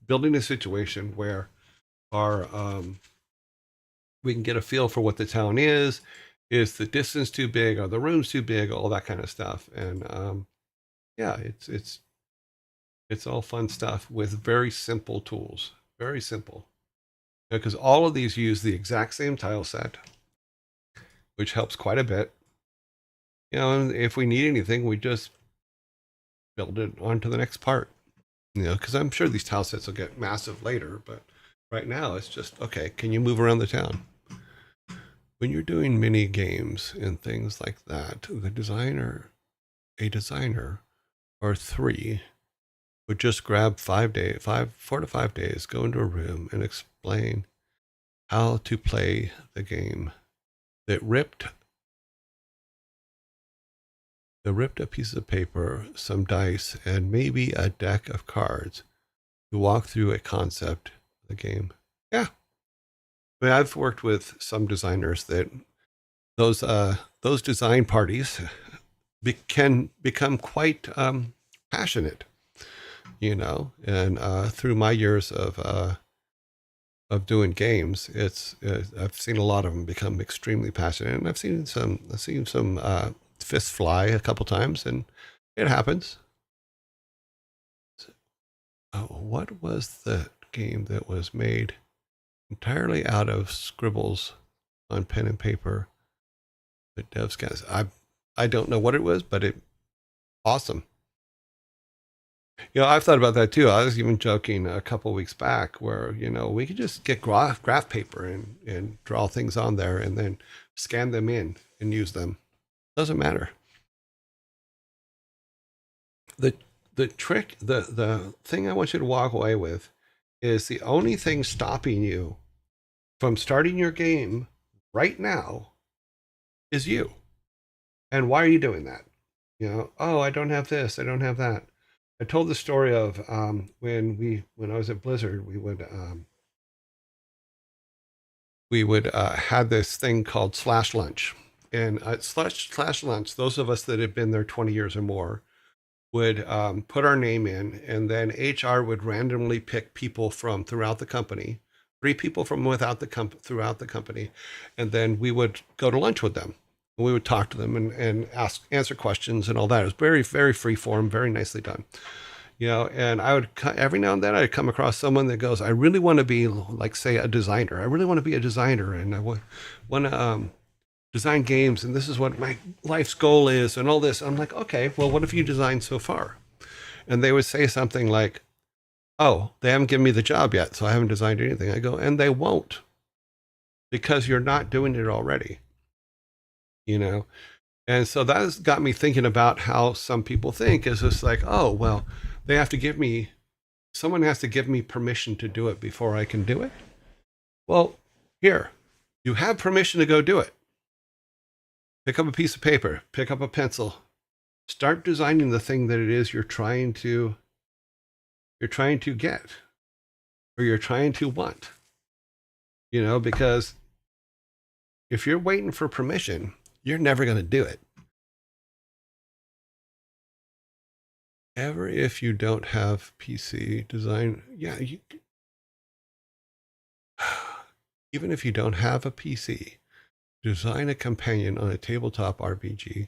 building a situation where our we can get a feel for what the town is. Is the distance too big? Are the rooms too big? All that kind of stuff. And yeah, it's all fun stuff with very simple tools. Very simple. Because all of these use the exact same tile set, which helps quite a bit. You know, and if we need anything, we just build it onto the next part. You know, because I'm sure these tile sets will get massive later, but right now it's just, okay, can you move around the town? When you're doing mini games and things like that, a designer or three would just grab 4 to 5 days, go into a room and explain how to play the game. That ripped a piece of paper, some dice, and maybe a deck of cards to walk through a concept of the game. Yeah. I mean, I've worked with some designers that those design parties can become quite passionate. And through my years of doing games, I've seen a lot of them become extremely passionate, and I've seen some fists fly a couple times, and it happens. What was the game that was made entirely out of scribbles on pen and paper? The devs guys, I don't know what it was, but it awesome. I've thought about that too. I was even joking a couple weeks back where, we could just get graph paper and draw things on there and then scan them in and use them. Doesn't matter. The the trick, the thing I want you to walk away with is the only thing stopping you from starting your game right now is you. And why are you doing that? Oh, I don't have this, I don't have that. I told the story of when I was at Blizzard, we would had this thing called slash lunch, and slash lunch. Those of us that had been there 20 years or more would put our name in, and then HR would randomly pick people from throughout the company, 3 people from throughout the company, and then we would go to lunch with them. We would talk to them and answer questions and all that. It was very, very free form, very nicely done. And I would, every now and then I'd come across someone that goes, I really want to be, like, say, a designer. I really want to be a designer, and I want to design games, and this is what my life's goal is, and all this. I'm like, okay, well, what have you designed so far? And they would say something like, oh, they haven't given me the job yet, so I haven't designed anything. I go, and they won't, because you're not doing it already, you know? And so that has got me thinking about how some people think is just like, oh, well, they have to give me, someone has to give me permission to do it before I can do it. Well, here, you have permission to go do it. Pick up a piece of paper, pick up a pencil, start designing the thing that it is you're trying to get, or you're trying to want. Because if you're waiting for permission, you're never going to do it. Ever if you don't have PC design, even if you don't have a PC, design a companion on a tabletop RPG.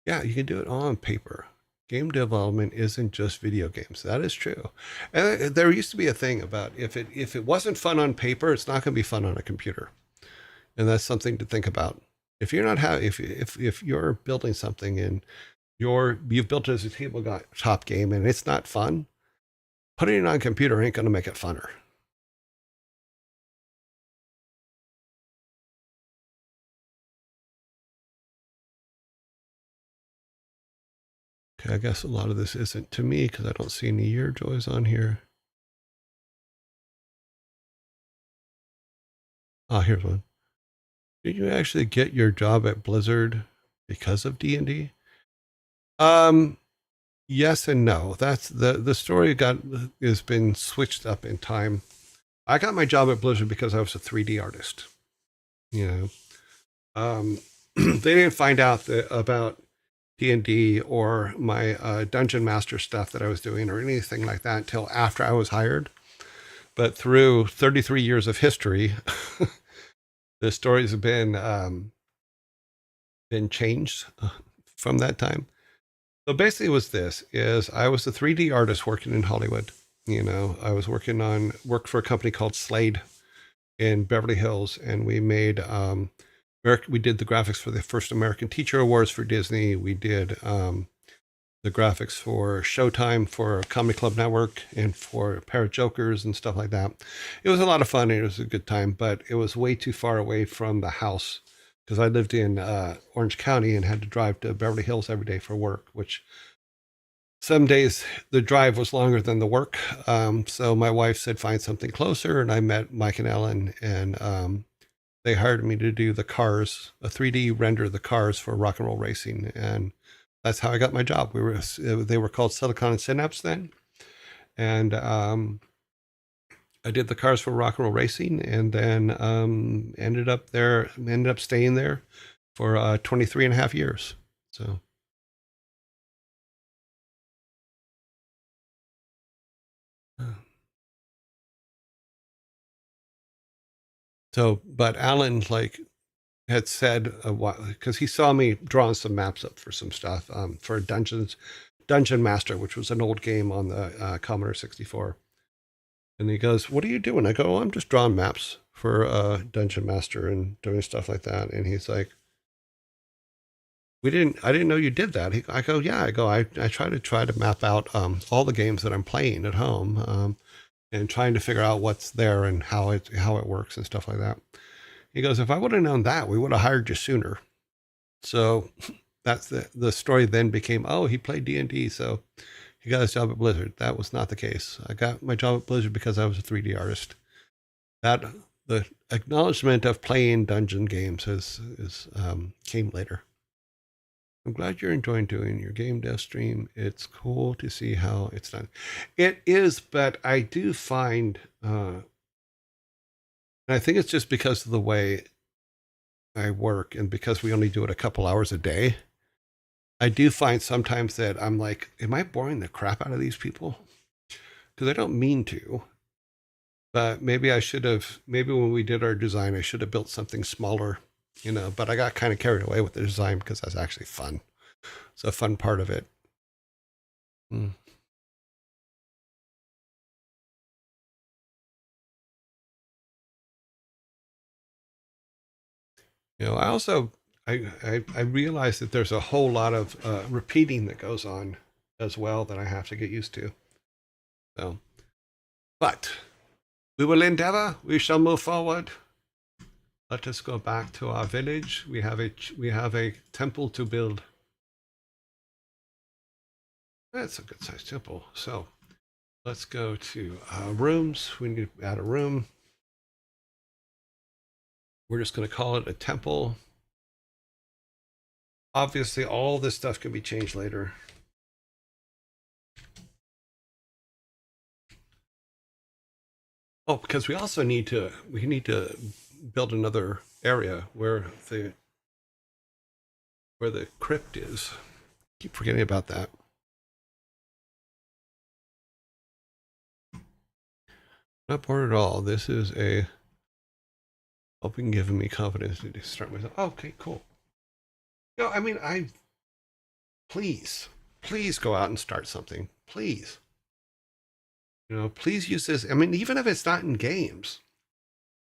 Yeah, you can do it on paper. Game development isn't just video games. That is true. And there used to be a thing about if it wasn't fun on paper, it's not going to be fun on a computer. And that's something to think about. If you're not if you're building something and you've built it as a tabletop game and it's not fun, putting it on a computer ain't going to make it funner. Okay, I guess a lot of this isn't to me because I don't see any year joys on here. Ah, here's one. Did you actually get your job at Blizzard because of D&D? Yes and no. That's the story has been switched up in time. I got my job at Blizzard because I was a 3D artist. They didn't find out about D&D or my dungeon master stuff that I was doing or anything like that until after I was hired. But through 33 years of history, the stories have been changed from that time. So basically it was I was a 3D artist working in Hollywood. I was worked for a company called Slade in Beverly Hills, and we made we did the graphics for the first American Teacher Awards for Disney. We did the graphics for Showtime, for Comedy Club Network, and for a pair of Jokers and stuff like that. It was a lot of fun, and it was a good time, but it was way too far away from the house because I lived in Orange County and had to drive to Beverly Hills every day for work, which some days the drive was longer than the work. So my wife said, find something closer, and I met Mike and Ellen, and they hired me to do the cars, a 3D render of the cars for rock and roll racing. And that's how I got my job. They were called Silicon and Synapse then. And I did the cars for rock and roll racing, and then ended up staying there for 23 and a half years. So So, but Alan like had said a while because he saw me drawing some maps up for some stuff for Dungeon Master, which was an old game on the Commodore 64. And he goes, "What are you doing?" I go, "I'm just drawing maps for Dungeon Master and doing stuff like that." And he's like, I didn't know you did that." I go, "Yeah." I try to map out all the games that I'm playing at home and trying to figure out what's there and how it works and stuff like that." He goes, "If I would have known that, we would have hired you sooner." So that's the story. Then became, oh, he played D&D, so he got his job at Blizzard. That was not the case. I got my job at Blizzard because I was a 3D artist. That the acknowledgement of playing dungeon games is came later. I'm glad you're enjoying doing your game dev stream. It's cool to see how it's done. It is, but I do find, and I think it's just because of the way I work and because we only do it a couple hours a day. I do find sometimes that I'm like, am I boring the crap out of these people? Because I don't mean to, but maybe I should have, maybe when we did our design, I should have built something smaller, but I got kind of carried away with the design because that's actually fun. It's a fun part of it. Mm. I also, I realize that there's a whole lot of repeating that goes on as well that I have to get used to. So, but we will endeavor, we shall move forward. Let us go back to our village. We have a temple to build. That's a good sized temple. So let's go to rooms. We need to add a room. We're just going to call it a temple. Obviously, all this stuff can be changed later. Oh, because we need to build another area where the crypt is. Keep forgetting about that. Not bored at all. This is a helping giving me confidence to start myself. Oh, okay, cool. I mean, please, please go out and start something. Please. Please use this. I mean, even if it's not in games,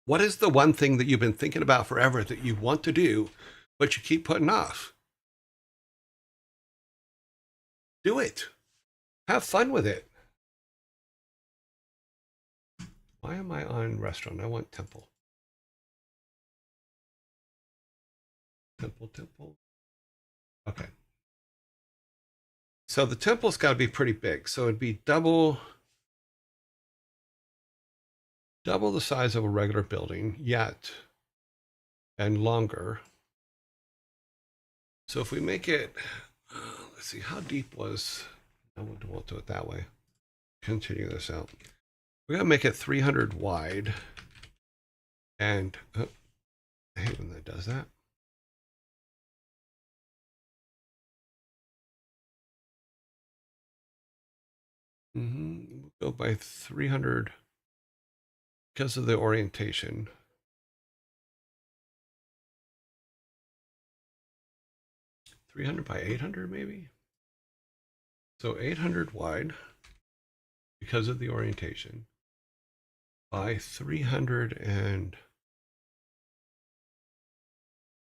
what is the one thing that you've been thinking about forever that you want to do, but you keep putting off? Do it. Have fun with it. Why am I on restaurant? I want temple. Temple. Okay. So the temple's got to be pretty big. So it'd be double the size of a regular building, yet, and longer. So if we make it, let's see, how deep was, I won't do it that way. Continue this out. We're going to make it 300 wide. And I hate when that does that. We'll go by 300 because of the orientation. 300 by 800 maybe. So 800 wide because of the orientation by 300 and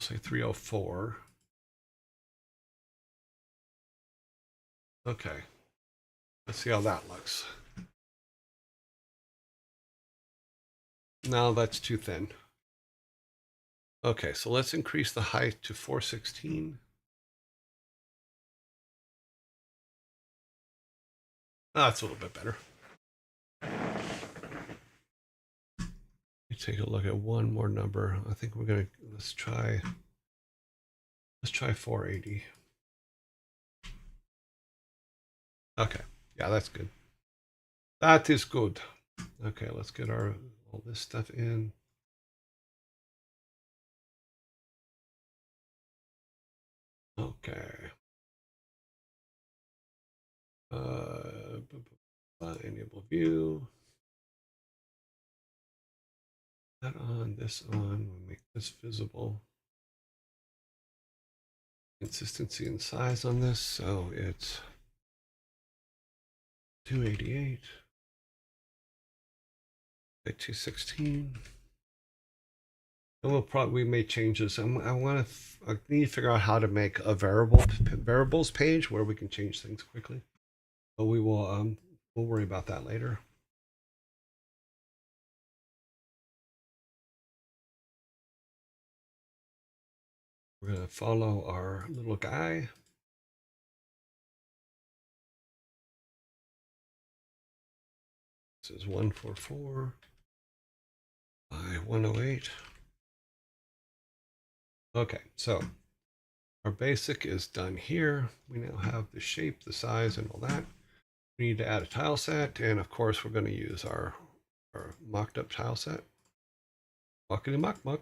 say 304. Okay. Let's see how that looks. No, that's too thin. Okay, so let's increase the height to 416. Oh, that's a little bit better. Let's take a look at one more number. I think we're gonna let's try 480. Okay, yeah, that's good. That is good. Okay, let's get all this stuff in. Okay. Enable view. That on this on, we'll make this visible. Consistency and size on this, so it's 288 by 216. And we may change this. I need to figure out how to make a variables page where we can change things quickly. But we'll worry about that later. We're gonna follow our little guy. This is 144 by 108. Okay, so our basic is done here. We now have the shape, the size, and all that. We need to add a tile set, and of course we're going to use our mocked up tile set. Muckety muck muck.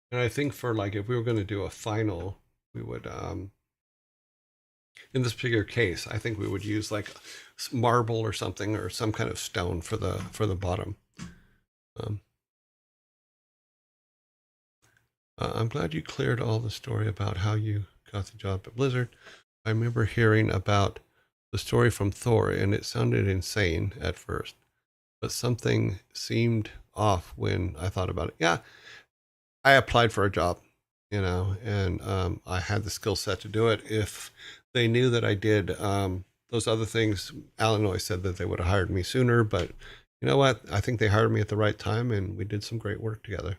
And I think for like if we were going to do a final, we would in this particular case, I think we would use like marble or something or some kind of stone for the bottom. I'm glad you cleared all the story about how you got the job at Blizzard. I remember hearing about the story from Thor, and it sounded insane at first, but something seemed off when I thought about it. Yeah, I applied for a job, and I had the skill set to do it. If they knew that I did those other things, Alan always said that they would have hired me sooner, but you know what? I think they hired me at the right time, and we did some great work together.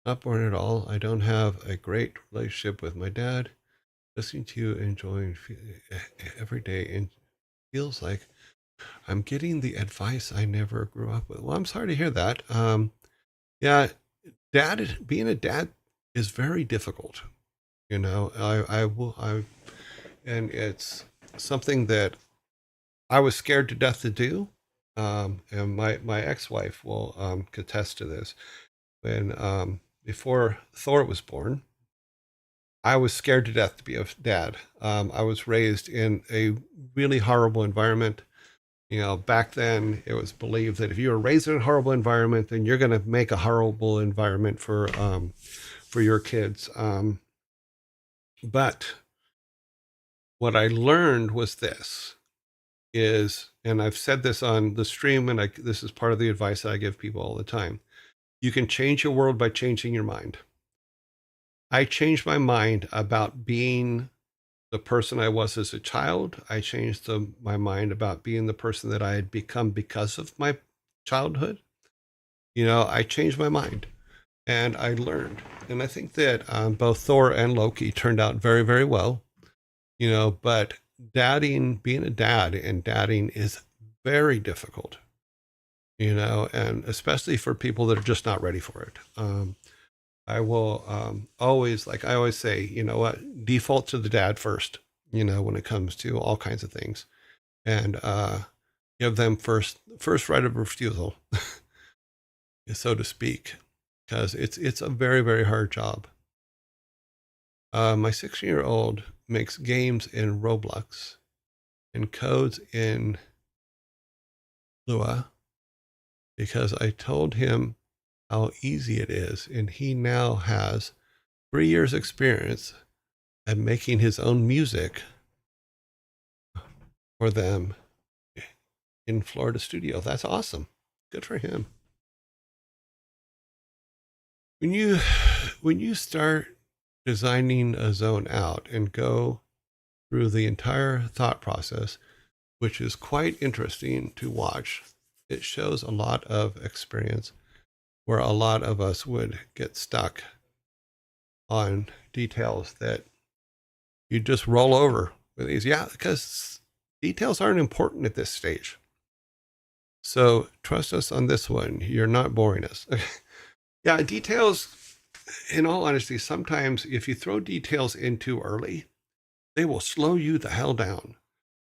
Not boring at all. I don't have a great relationship with my dad. Listening to you, enjoying every day, and feels like I'm getting the advice I never grew up with. Well, I'm sorry to hear that. Yeah, being a dad is very difficult. And it's something that I was scared to death to do. And my ex-wife will contest to this. When before Thor was born, I was scared to death to be a dad. I was raised in a really horrible environment. Back then it was believed that if you were raised in a horrible environment, then you're going to make a horrible environment for your kids. But what I learned was this and I've said this on the stream, and this is part of the advice that I give people all the time. You can change your world by changing your mind. I changed my mind about being the person I was as a child. I changed my mind about being the person that I had become because of my childhood. I changed my mind and I learned. And I think that both Thor and Loki turned out very, very well. But being a dad and dadding is very difficult, and especially for people that are just not ready for it. I will always, like I always say, you know what, default to the dad first, when it comes to all kinds of things, and give them first right of refusal, so to speak, because it's a very, very hard job. My 16-year-old makes games in Roblox and codes in Lua because I told him how easy it is, and he now has 3 years experience at making his own music for them in Florida studio. That's awesome. Good for him. When you start designing a zone out and go through the entire thought process, which is quite interesting to watch, it shows a lot of experience where a lot of us would get stuck on details that you just roll over with these. Yeah, because details aren't important at this stage. So trust us on this one. You're not boring us. Yeah, details, in all honesty, sometimes if you throw details in too early, they will slow you the hell down.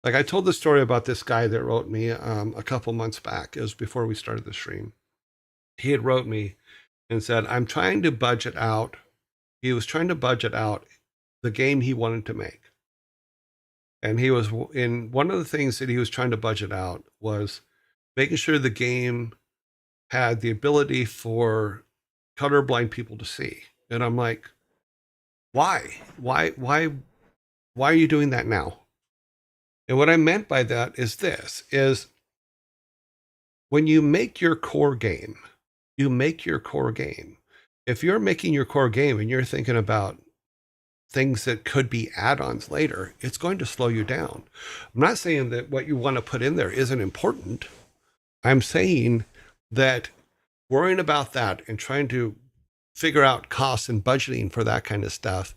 Like I told the story about this guy that wrote me a couple months back. It was before we started the stream. He had wrote me and said, I'm trying to budget out. He was trying to budget out the game he wanted to make. And he was in one of the things that he was trying to budget out was making sure the game had the ability for colorblind people to see. And I'm like, why? Why are you doing that now? And what I meant by that is this is when you make your core game, you make your core game. If you're making your core game and you're thinking about things that could be add-ons later, it's going to slow you down. I'm not saying that what you want to put in there isn't important. I'm saying that worrying about that and trying to figure out costs and budgeting for that kind of stuff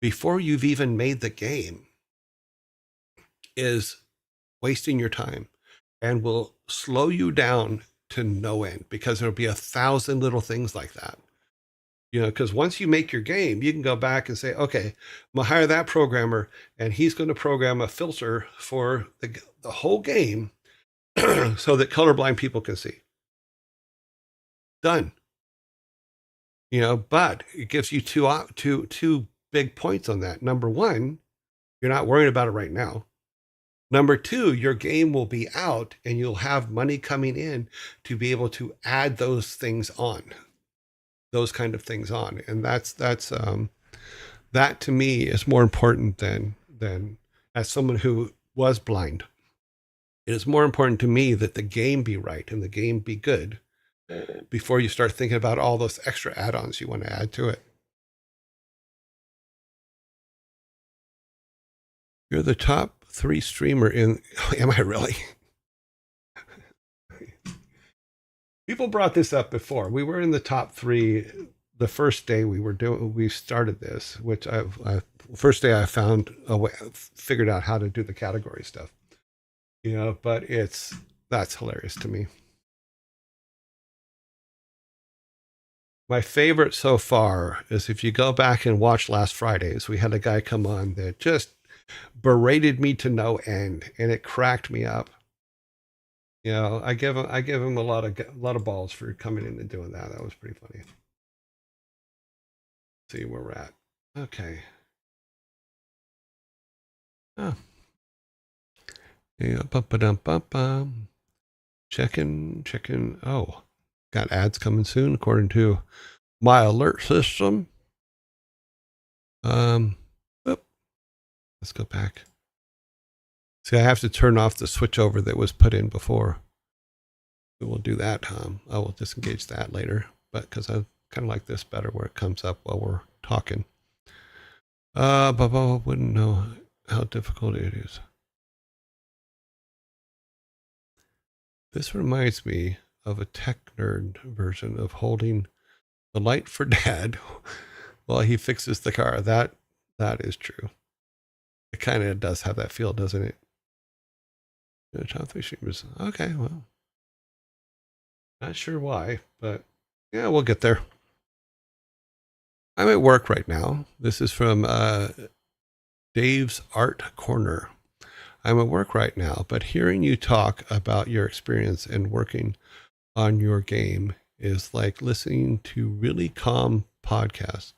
before you've even made the game is wasting your time and will slow you down to no end because there'll be 1,000 little things like that. You know, because once you make your game, you can go back and say, okay, I'm gonna hire that programmer and he's going to program a filter for the whole game so that colorblind people can see. Done. You know, but it gives you two big points on that. Number one, you're not worrying about it right now. Number two, your game will be out and you'll have money coming in to be able to add those things on, those kind of things on. And that's that to me is more important than as someone who was blind. It is more important to me that the game be right and the game be good before you start thinking about all those extra add-ons you want to add to it. You're the top 3 streamer in, am I really? People brought this up before. We were in the top 3 the first day we started this, which first day I found a way, figured out how to do the category stuff. You know, but that's hilarious to me. My favorite so far is if you go back and watch last Friday's, we had a guy come on that just berated me to no end, and it cracked me up. You know, I give him a lot of balls for coming in and doing that. That was pretty funny. Let's see where we're at. Okay. Oh. Yeah, bum. Checking. Oh, got ads coming soon according to my alert system. Let's go back. See, I have to turn off the switchover that was put in before. We will do that. I will disengage that later, but because I kind of like this better where it comes up while we're talking. But I wouldn't know how difficult it is. This reminds me of a tech nerd version of holding the light for dad while he fixes the car. That is true. It kind of does have that feel, doesn't it? Top 3 streamers. Okay, well, not sure why, but yeah, we'll get there. I'm at work right now. This is from Dave's Art Corner. I'm at work right now, but hearing you talk about your experience and working on your game is like listening to really calm podcasts.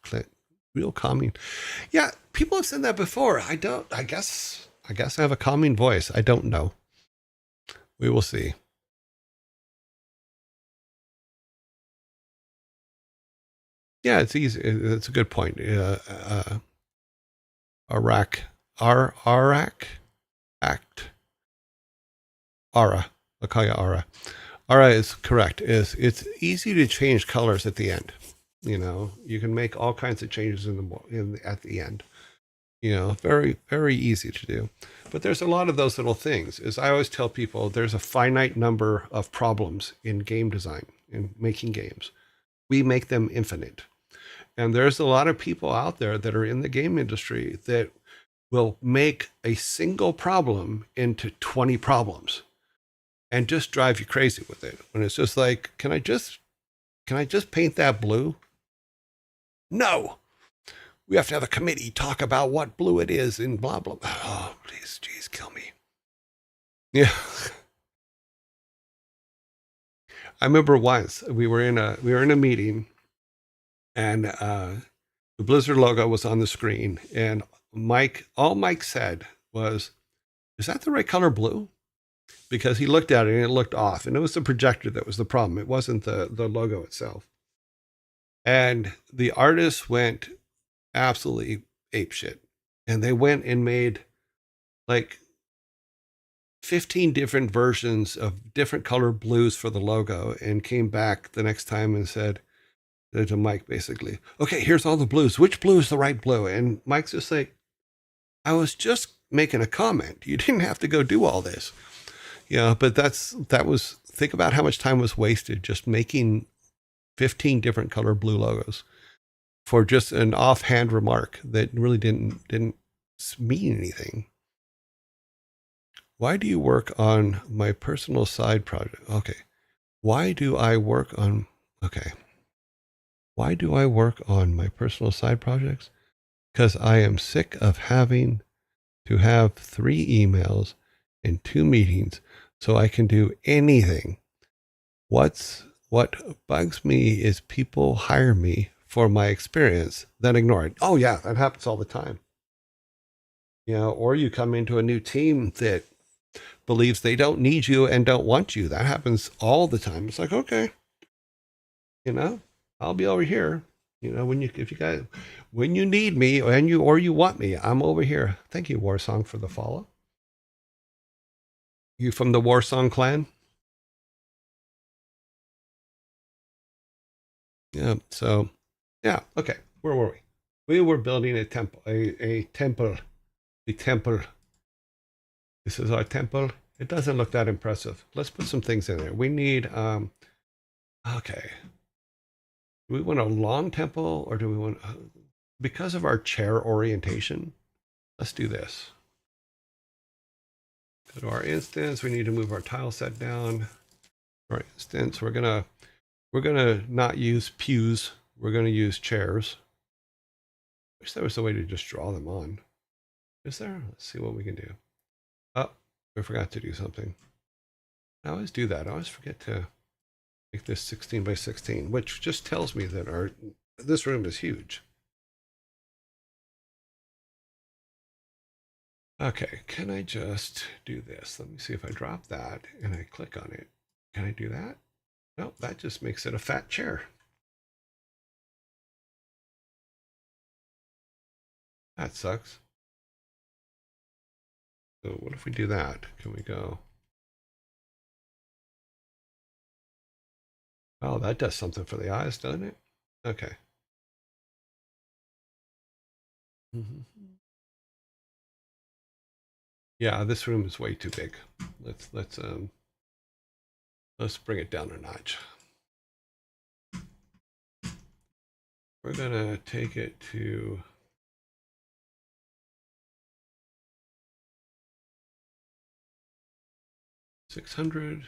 Real calming. Yeah, people have said that before. I guess I have a calming voice. I don't know. We will see. Yeah, it's easy. It's a good point. Arak Act. Ara. I'll call you Ara. Ara is correct. It's easy to change colors at the end. You know, you can make all kinds of changes at the end. You know, very, very easy to do. But there's a lot of those little things. As I always tell people, there's a finite number of problems in game design, in making games. We make them infinite. And there's a lot of people out there that are in the game industry that will make a single problem into 20 problems and just drive you crazy with it. When it's just like, can I just paint that blue? No. We have to have a committee talk about what blue it is and blah, blah, blah. Oh, please, geez, kill me. Yeah. I remember once we were in a meeting and the Blizzard logo was on the screen and all Mike said was, is that the right color blue? Because he looked at it and it looked off. And it was the projector that was the problem. It wasn't the logo itself. And the artist went absolutely apeshit. And they went and made like 15 different versions of different color blues for the logo and came back the next time and said to Mike, basically, okay, here's all the blues. Which blue is the right blue? And Mike's just like, I was just making a comment. You didn't have to go do all this. Yeah, but think about how much time was wasted just making 15 different color blue logos for just an offhand remark that really didn't mean anything. Why do you work on my personal side project? Okay. Why do I work on okay. Why do I work on my personal side projects? Because I am sick of having to have 3 emails and 2 meetings so I can do anything. What bugs me is people hire me for my experience, then ignore it. Oh yeah, that happens all the time. Or you come into a new team that believes they don't need you and don't want you. That happens all the time. It's like, okay, I'll be over here. When you need me and you want me, I'm over here. Thank you, War Song, for the follow. You from the War Song clan? Yeah. So, yeah. Okay. Where were we? We were building a temple, a temple, a temple. This is our temple. It doesn't look that impressive. Let's put some things in there. We need, okay. Do we want a long temple or do we want, because of our chair orientation, let's do this. Go to our instance. We need to move our tile set down. Our instance, we're gonna not use pews. We're gonna use chairs. Wish there was a way to just draw them on. Is there? Let's see what we can do. Oh, we forgot to do something. I always do that. I always forget to make this 16 by 16, which just tells me that this room is huge. Okay, can I just do this? Let me see if I drop that and I click on it. Can I do that? No, that just makes it a fat chair. That sucks. So what if we do that? Can we go? Oh, that does something for the eyes, doesn't it? Okay. Yeah, this room is way too big. Let's bring it down a notch. We're gonna take it to 600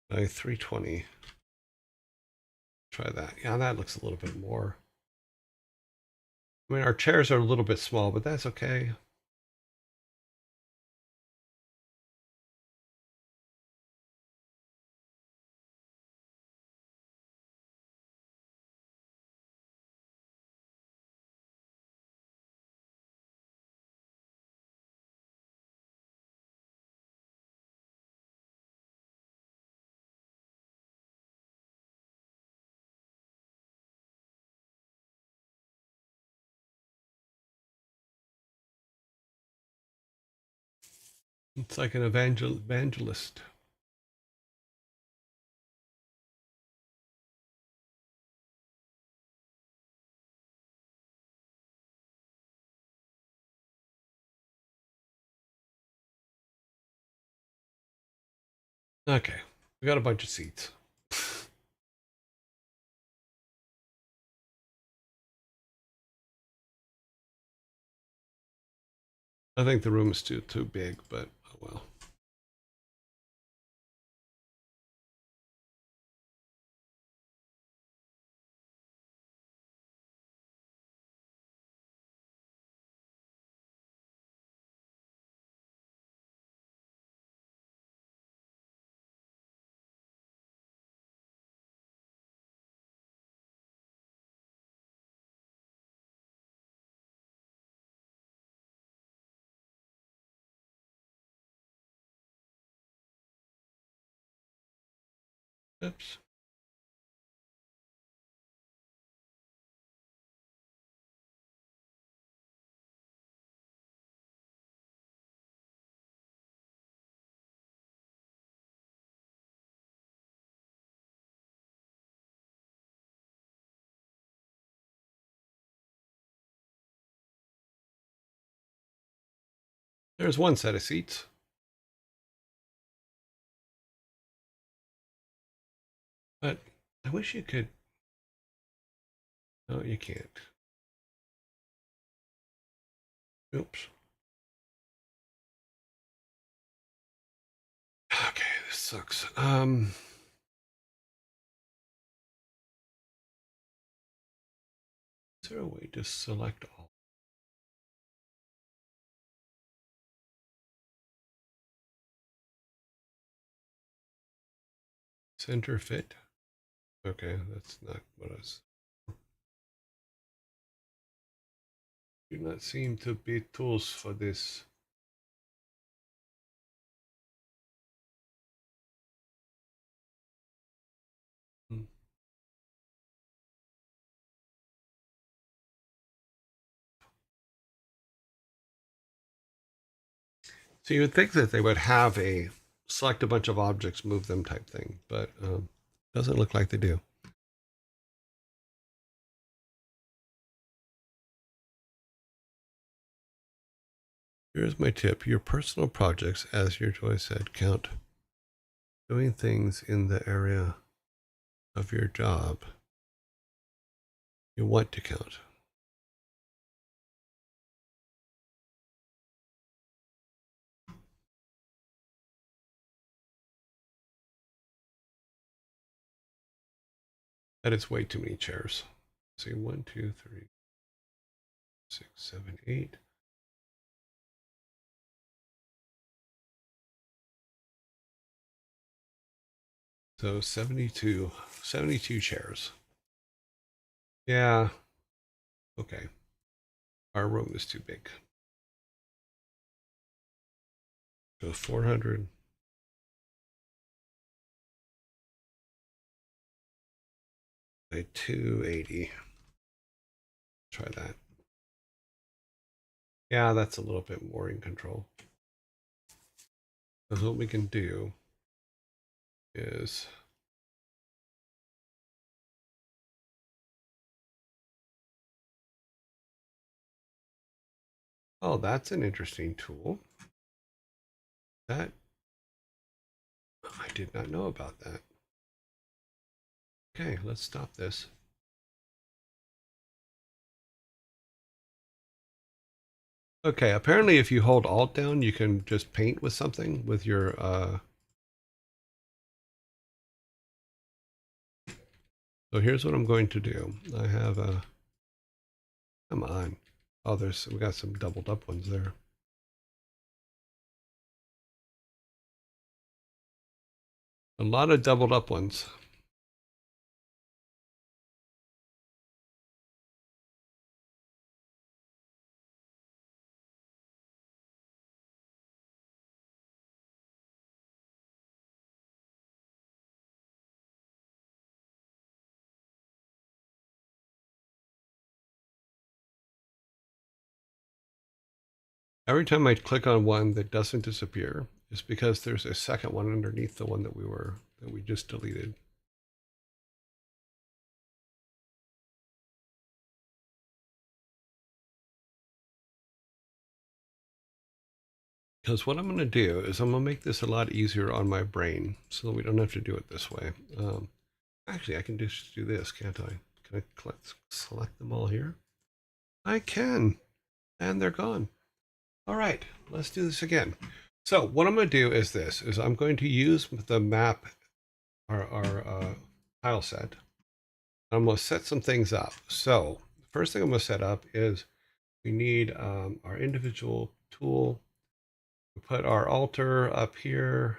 by 320. Try that. Yeah, that looks a little bit more. I mean, our chairs are a little bit small, but that's okay. It's like an evangelist. Okay, we got a bunch of seats. I think the room is too big, but oh well. Oops. There's one set of seats. But I wish you could. No, you can't. Oops. Okay, this sucks. Is there a way to select all? Center fit? Okay, that's not what I was. Do not seem to be tools for this. Hmm. So you would think that they would have a select a bunch of objects, move them type thing, but doesn't look like they do. Here's my tip. Your personal projects, as your Joy said, count. Doing things in the area of your job you want to count. That is way too many chairs. Let's see, 1, 2, 3, 6, 7, 8. So 72 chairs. Yeah, okay. Our room is too big. So 400 by 280. Try that. Yeah, that's a little bit more in control. Because what we can do is oh, that's an interesting tool. That I did not know about that. Okay, let's stop this. Okay, apparently if you hold Alt down, you can just paint with something with your so here's what I'm going to do. I have a come on. Oh, we got some doubled up ones there. A lot of doubled up ones. Every time I click on one that doesn't disappear, it's because there's a second one underneath the one that we just deleted. Because what I'm going to do is I'm going to make this a lot easier on my brain so that we don't have to do it this way. Actually, I can just do this, can't I? Can I select them all here? I can. And they're gone. All right, let's do this again. So what I'm going to do is this, is I'm going to use the map, our tile set. I'm going to set some things up. So the first thing I'm going to set up is we need our individual tool. We put our altar up here.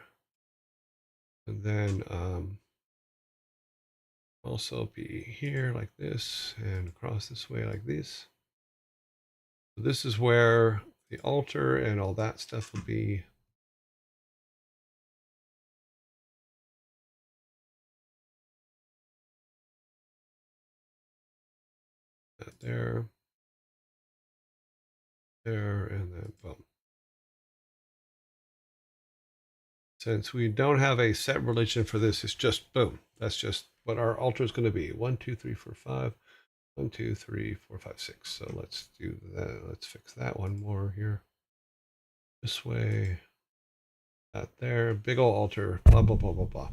And then also be here like this and across this way like this. So this is where the altar and all that stuff will be. That there, there, and then boom. Since we don't have a set religion for this, it's just boom. That's just what our altar is going to be. 1, 2, 3, 4, 5. 1, 2, 3, 4, 5, 6. So let's do that. Let's fix that one more here. This way. That there. Big old altar. Blah, blah, blah, blah, blah.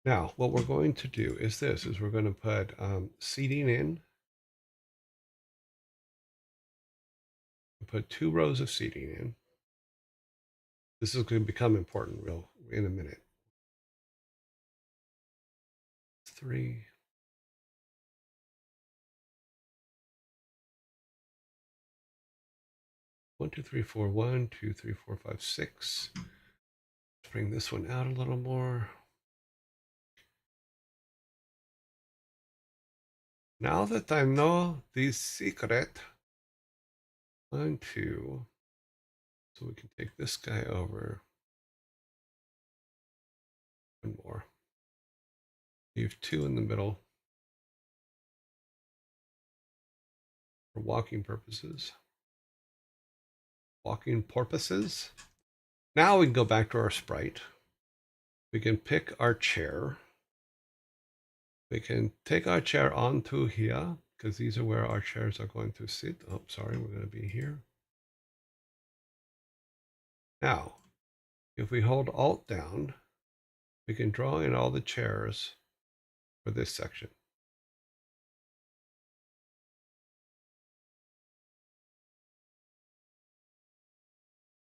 Now, what we're going to do is this, is we're going to put seating in. Put 2 rows of seating in. This is going to become important real in a minute. 3. 1, 2, 3, 4. 1, 2, 3, 4, 5, 6. Let's bring this one out a little more. Now that I know the secret, 1, 2. So we can take this guy over. One more. Leave 2 in the middle for walking purposes. Walking porpoises. Now we can go back to our sprite. We can pick our chair. We can take our chair onto here because these are where our chairs are going to sit. Oh, sorry, we're going to be here. Now, if we hold Alt down, we can draw in all the chairs for this section.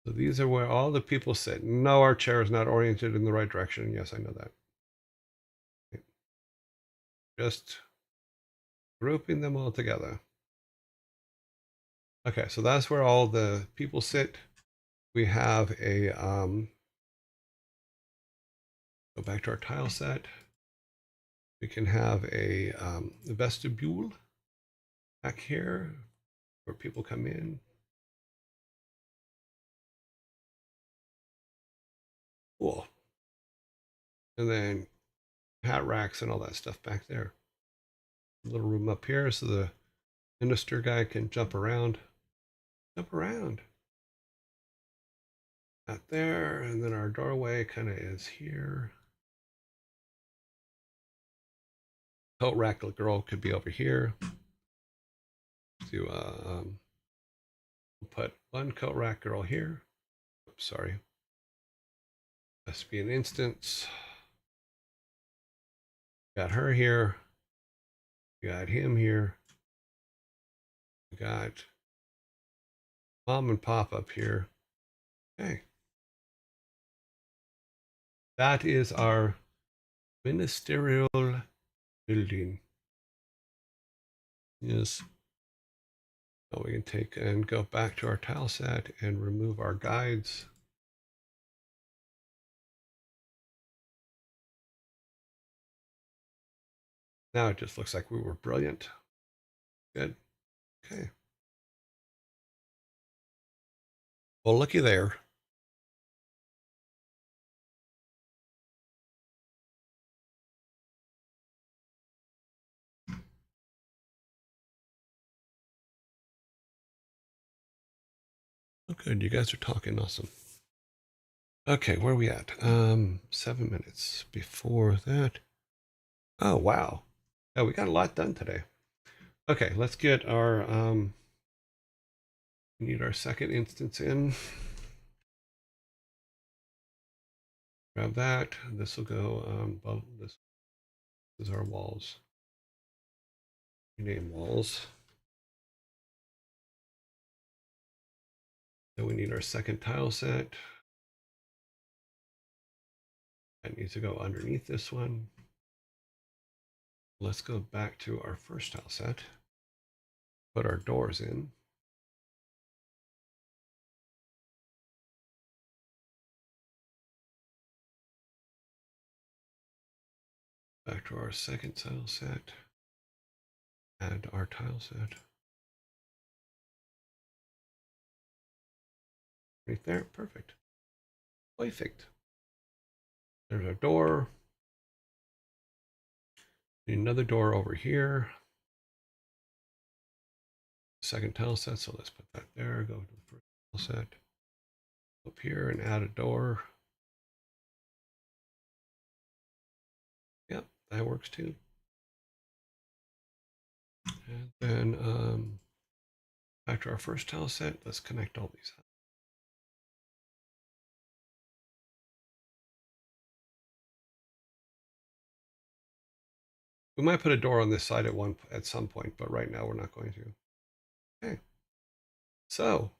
So these are where all the people sit. No, our chair is not oriented in the right direction. Yes, I know that. Just grouping them all together. Okay, so that's where all the people sit. We have a, go back to our tile set. We can have a vestibule back here where people come in. Cool. And then hat racks and all that stuff back there. A little room up here so the minister guy can jump around. Jump around. Out there, and then our doorway kind of is here. Coat rack girl could be over here. Do we'll put one coat rack girl here. Oops, sorry. Must be an instance. Got her here. Got him here. We got mom and pop up here. Okay. That is our ministerial building. Yes. Now we can take and go back to our tile set and remove our guides. Now it just looks like we were brilliant. Good. Okay. Well, looky there. Oh, good. You guys are talking. Awesome. Okay, where are we at? 7 minutes before that. Oh, wow. Oh, we got a lot done today. Okay, let's get our, we need our second instance in. Grab that. This will go, well, this is our walls. Rename walls. Then we need our second tile set. That needs to go underneath this one. Let's go back to our first tile set. Put our doors in. Back to our second tile set. Add our tile set. Right there. Perfect. Perfect. There's our door. Need another door over here. second tile set, so let's put that there. Go to the first tile set. Up here and add a door. Yep, that works too. And then back to our first tile set, let's connect all these. We might put a door on this side at some point, but right now we're not going to. Okay. So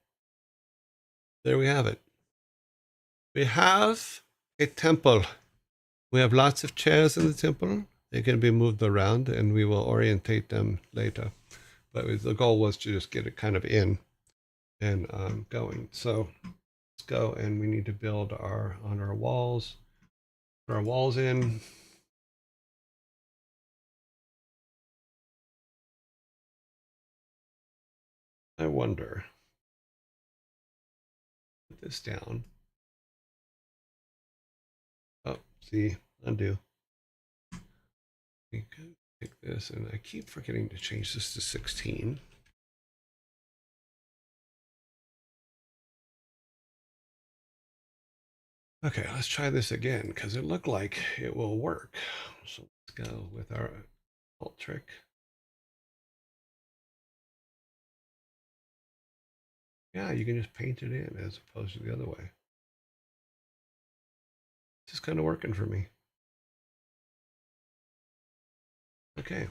there we have it. We have a temple. We have lots of chairs in the temple. They can be moved around and we will orientate them later. But the goal was to just get it kind of in and going. So let's go, and we need to build on our walls. Put our walls in. I wonder. Put this down. Oh, see, undo. We could take this, and I keep forgetting to change this to 16. Okay, let's try this again because it looked like it will work. So let's go with our alt trick. Yeah, you can just paint it in as opposed to the other way. This is kind of working for me. Okay.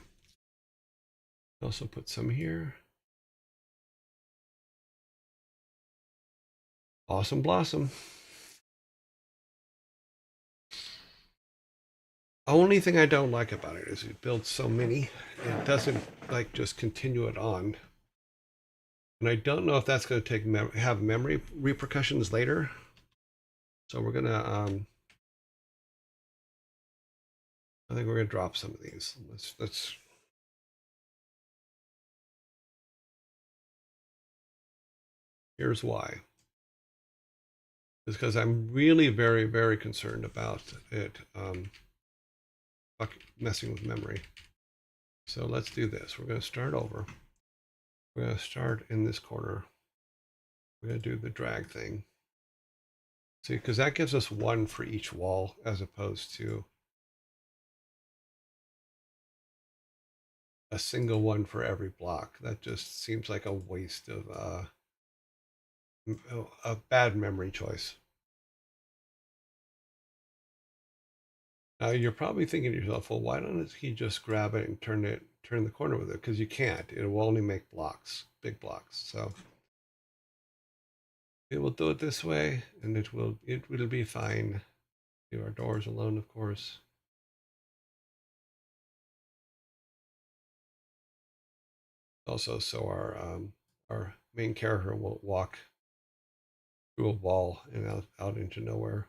Also put some here. Awesome blossom. Only thing I don't like about it is it builds so many. It doesn't like just continue it on. And I don't know if that's going to have memory repercussions later. So we're gonna I think we're gonna drop some of these. Let's here's why. It's because I'm really very, very concerned about it messing with memory. So let's do this. We're going to start over. We're going to start in this corner. We're going to do the drag thing. See, because that gives us one for each wall as opposed to a single one for every block. That just seems like a waste of a bad memory choice. Now you're probably thinking to yourself, well, why don't he just grab it and turn the corner with it? Because you can't. It will only make blocks, big blocks. So it will do it this way, and it will be fine. Leave our doors alone, of course. Also, so our main character won't walk through a wall and out into nowhere.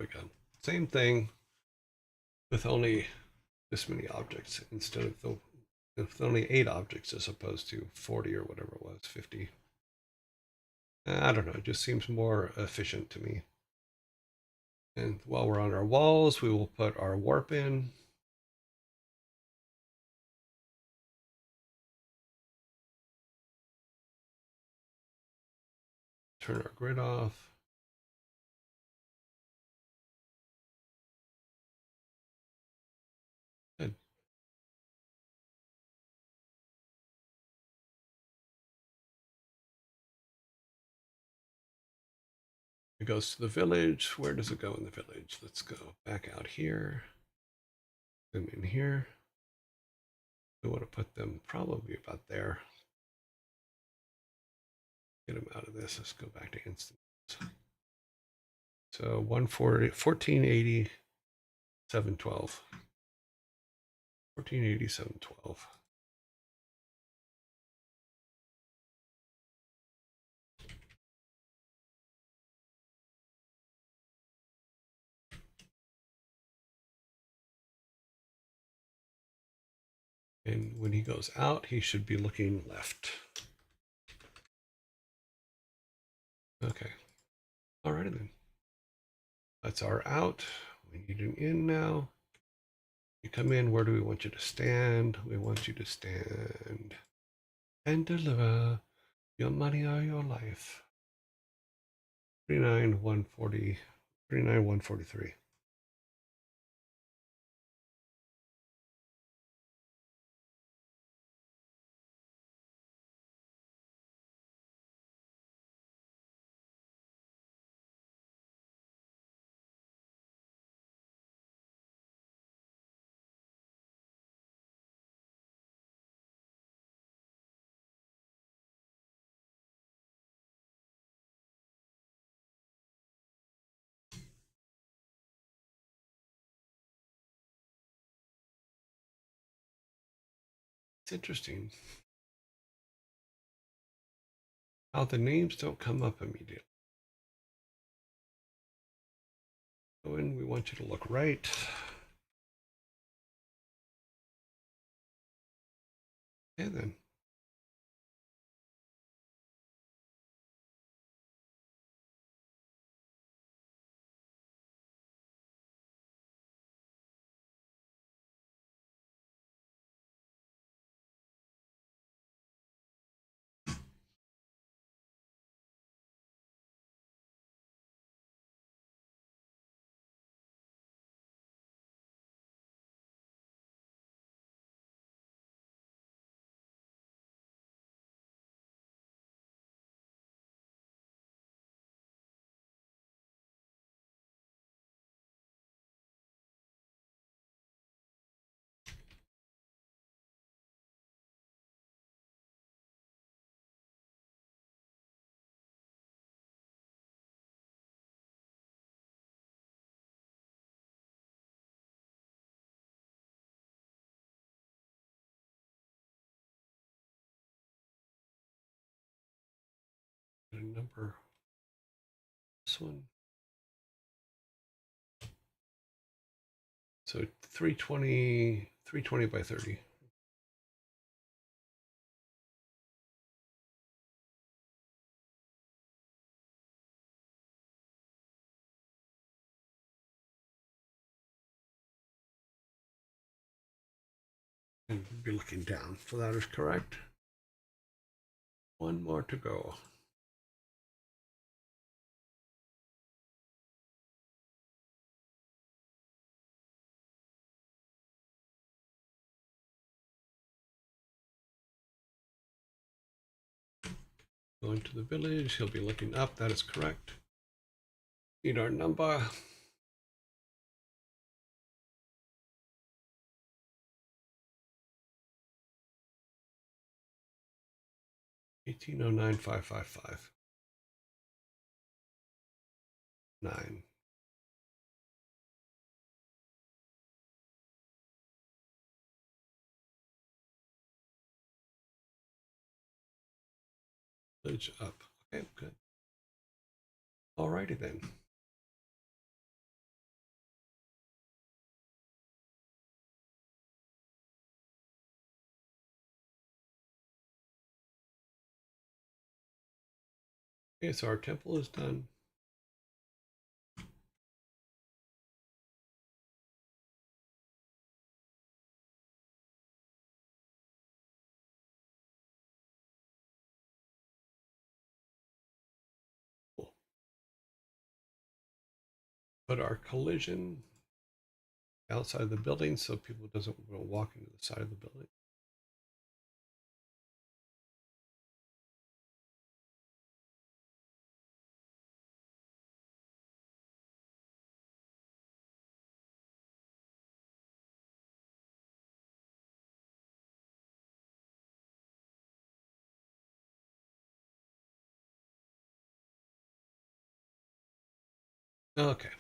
Again, same thing with only this many objects instead of with only 8 objects as opposed to 40 or whatever it was, 50. I don't know. It just seems more efficient to me. And while we're on our walls, we will put our warp in. Turn our grid off. Good. It goes to the village. Where does it go in the village? Let's go back out here. Zoom in here. We want to put them probably about there. Get them out of this. Let's go back to instance. So 140, 1480, 712. 1480, 712. And when he goes out, he should be looking left. Okay. Alrighty then. That's our out. We need an in now. You come in, where do we want you to stand? We want you to stand and deliver your money or your life. 39, 140, 39, 143. It's interesting how the names don't come up immediately. Go in, we want you to look right. And then number this one. So 320, 320 by 30. And be looking down. So that is correct. One more to go. Going to the village, he'll be looking up. That is correct. Need our number. $1809,555. 9. Village up. Okay, good. Alrighty then. Okay, so our temple is done. Cool. Put our collision outside the building so people doesn't walk into the side of the building. Okay.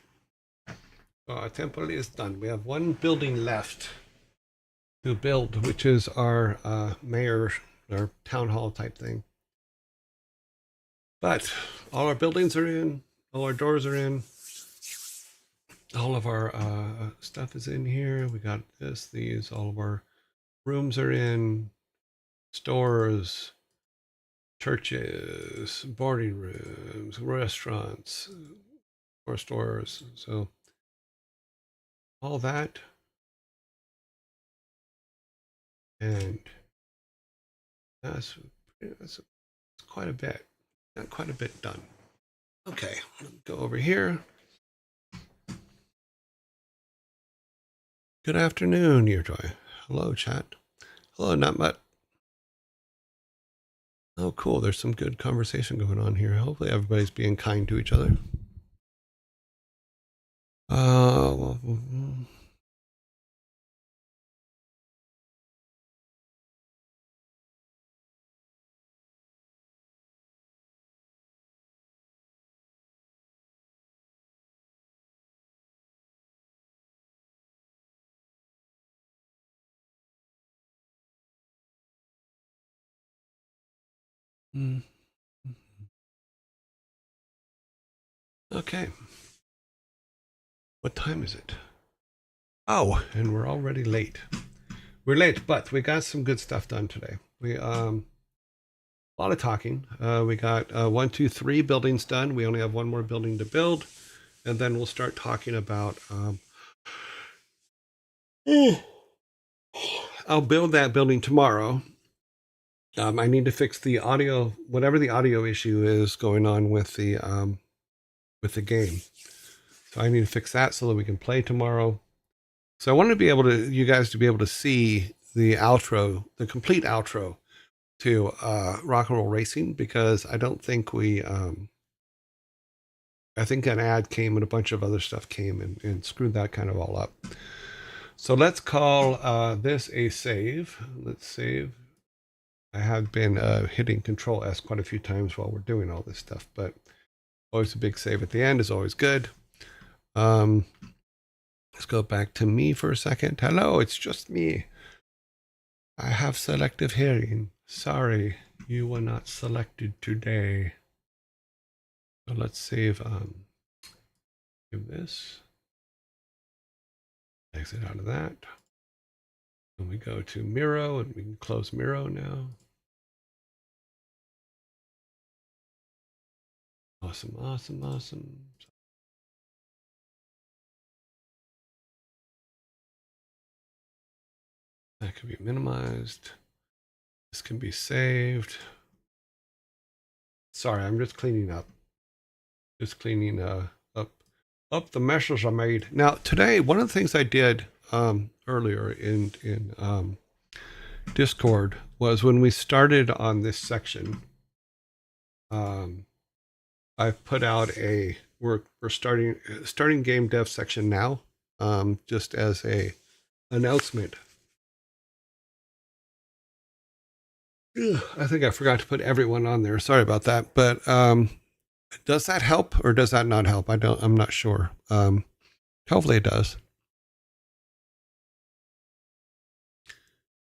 So our temple is done. We have one building left to build, which is our mayor, our town hall type thing. But all our buildings are in, all our doors are in, all of our stuff is in here. We got this, these, all of our Rooms are in stores, churches, boarding rooms, restaurants, or stores. So all that, and that's, that's quite a bit. Got quite a bit done. Okay, go over here. Good afternoon, Yearjoy. Hello, chat. Hello, not much. Oh, cool. There's some good conversation going on here. Hopefully, everybody's being kind to each other. Well, okay. What time is it? Oh, and we're already late. We're late, but we got some good stuff done today. We a lot of talking. We got 1, 2, 3 buildings done. We only have one more building to build, and then we'll start talking about. I'll build that building tomorrow. I need to fix the audio, whatever the audio issue is going on with the game. So I need to fix that so that we can play tomorrow. So I wanted to be able to, you guys to be able to see the outro, the complete outro to Rock and Roll Racing, because I don't think we, I think an ad came and a bunch of other stuff came and screwed that kind of all up. So let's call this a save. Let's save. I have been hitting Control S quite a few times while we're doing all this stuff, but always a big save at the end is always good. Let's go back to me for a second. Hello, it's just me. I have selective hearing. Sorry, you were not selected today. So let's save give this. Exit out of that. And we go to Miro, and we can close Miro now. Awesome, awesome, awesome. That can be minimized. This can be saved. Sorry, I'm just cleaning up. Just cleaning up the meshes I made. Now today, one of the things I did earlier in Discord was when we started on this section. I've put out a we're starting game dev section now, just as a announcement. I think I forgot to put everyone on there. Sorry about that. But does that help or does that not help? I'm not sure. Hopefully it does.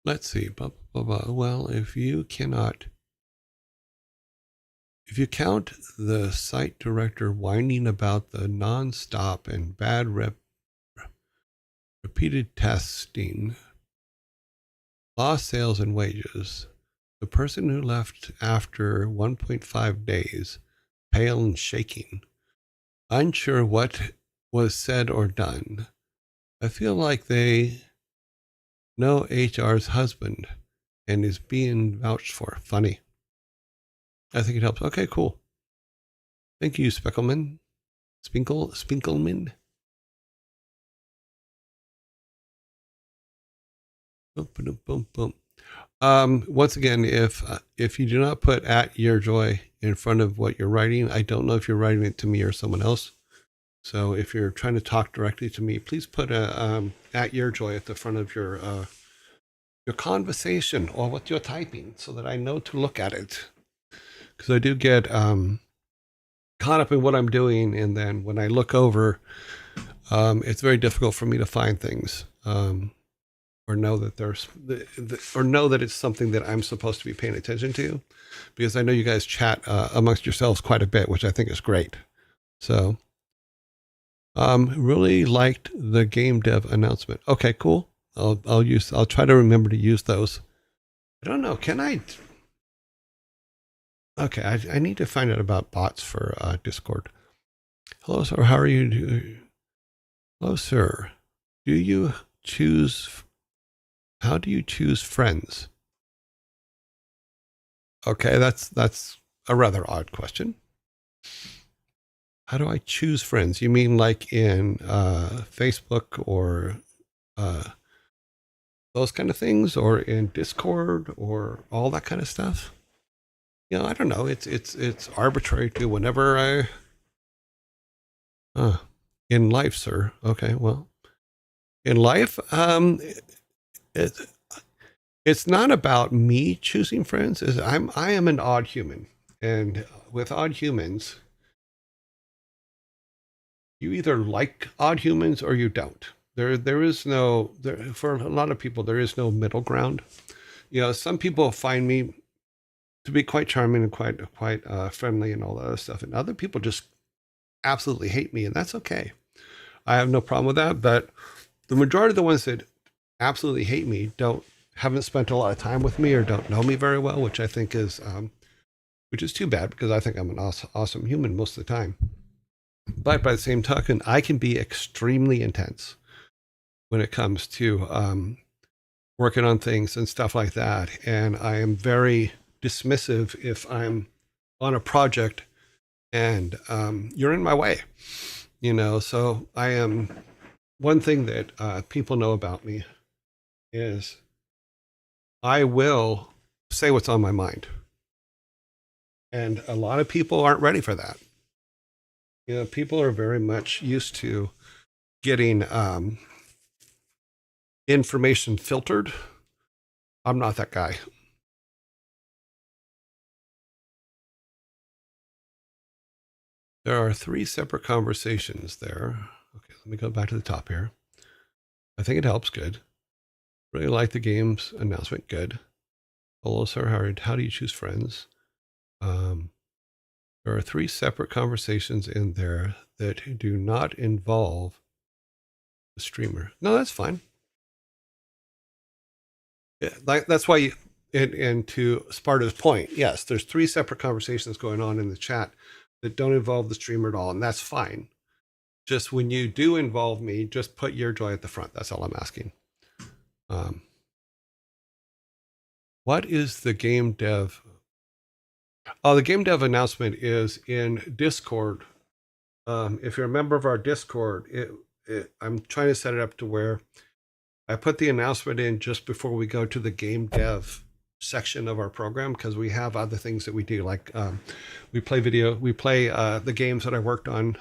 Let's see. Blah, blah, blah. Well, if you count the site director whining about the nonstop and bad repeated testing, lost sales and wages, the person who left after 1.5 days, pale and shaking, unsure what was said or done. I feel like they know HR's husband and is being vouched for. Funny. I think it helps. Okay, cool. Thank you, Speckelman. Spinkelman. Boom, boom, boom, boom. Once again, if you do not put @YearJoy in front of what you're writing, I don't know if you're writing it to me or someone else. So if you're trying to talk directly to me, please put a @YearJoy at the front of your conversation or what you're typing, so that I know to look at it. Because I do get caught up in what I'm doing, and then when I look over, it's very difficult for me to find things. Or know that or know that it's something that I'm supposed to be paying attention to, because I know you guys chat amongst yourselves quite a bit, which I think is great. So, really liked the game dev announcement. Okay, cool. I'll try to remember to use those. I don't know. Can I? Okay, I need to find out about bots for Discord. Hello, sir. How are you? Hello, sir. Do you choose? How do you choose friends? Okay, that's a rather odd question. How do I choose friends? You mean like in Facebook or those kind of things, or in Discord, or all that kind of stuff? I don't know. It's arbitrary to whenever I. In life, sir. Okay, well, in life, it, it's not about me choosing friends. I am an odd human, and with odd humans, you either like odd humans or you don't. There is no for a lot of people there is no middle ground. Some people find me to be quite charming and quite friendly and all that other stuff, and other people just absolutely hate me, and that's okay. I have no problem with that. But the majority of the ones that absolutely hate me haven't spent a lot of time with me or don't know me very well, which I think is too bad because I think I'm an awesome human most of the time. But by the same token, I can be extremely intense when it comes to working on things and stuff like that. And I am very dismissive if I'm on a project and you're in my way, So I am. One thing that people know about me is I will say what's on my mind. And a lot of people aren't ready for that. People are very much used to getting information filtered. I'm not that guy. There are 3 separate conversations there. Okay, let me go back to the top here. I think it helps. Good. Really like the game's announcement. Good. Hello, sir. How do you choose friends? There are 3 separate conversations in there that do not involve the streamer. No, that's fine. Yeah, that's why and to Sparta's point, yes, there's 3 separate conversations going on in the chat that don't involve the streamer at all, and that's fine. Just when you do involve me, just put your joy at the front. That's all I'm asking. What is the game dev? Oh, the game dev announcement is in Discord. If you're a member of our Discord, I'm trying to set it up to where I put the announcement in just before we go to the game dev section of our program, because we have other things that we do, like we play the games that I worked on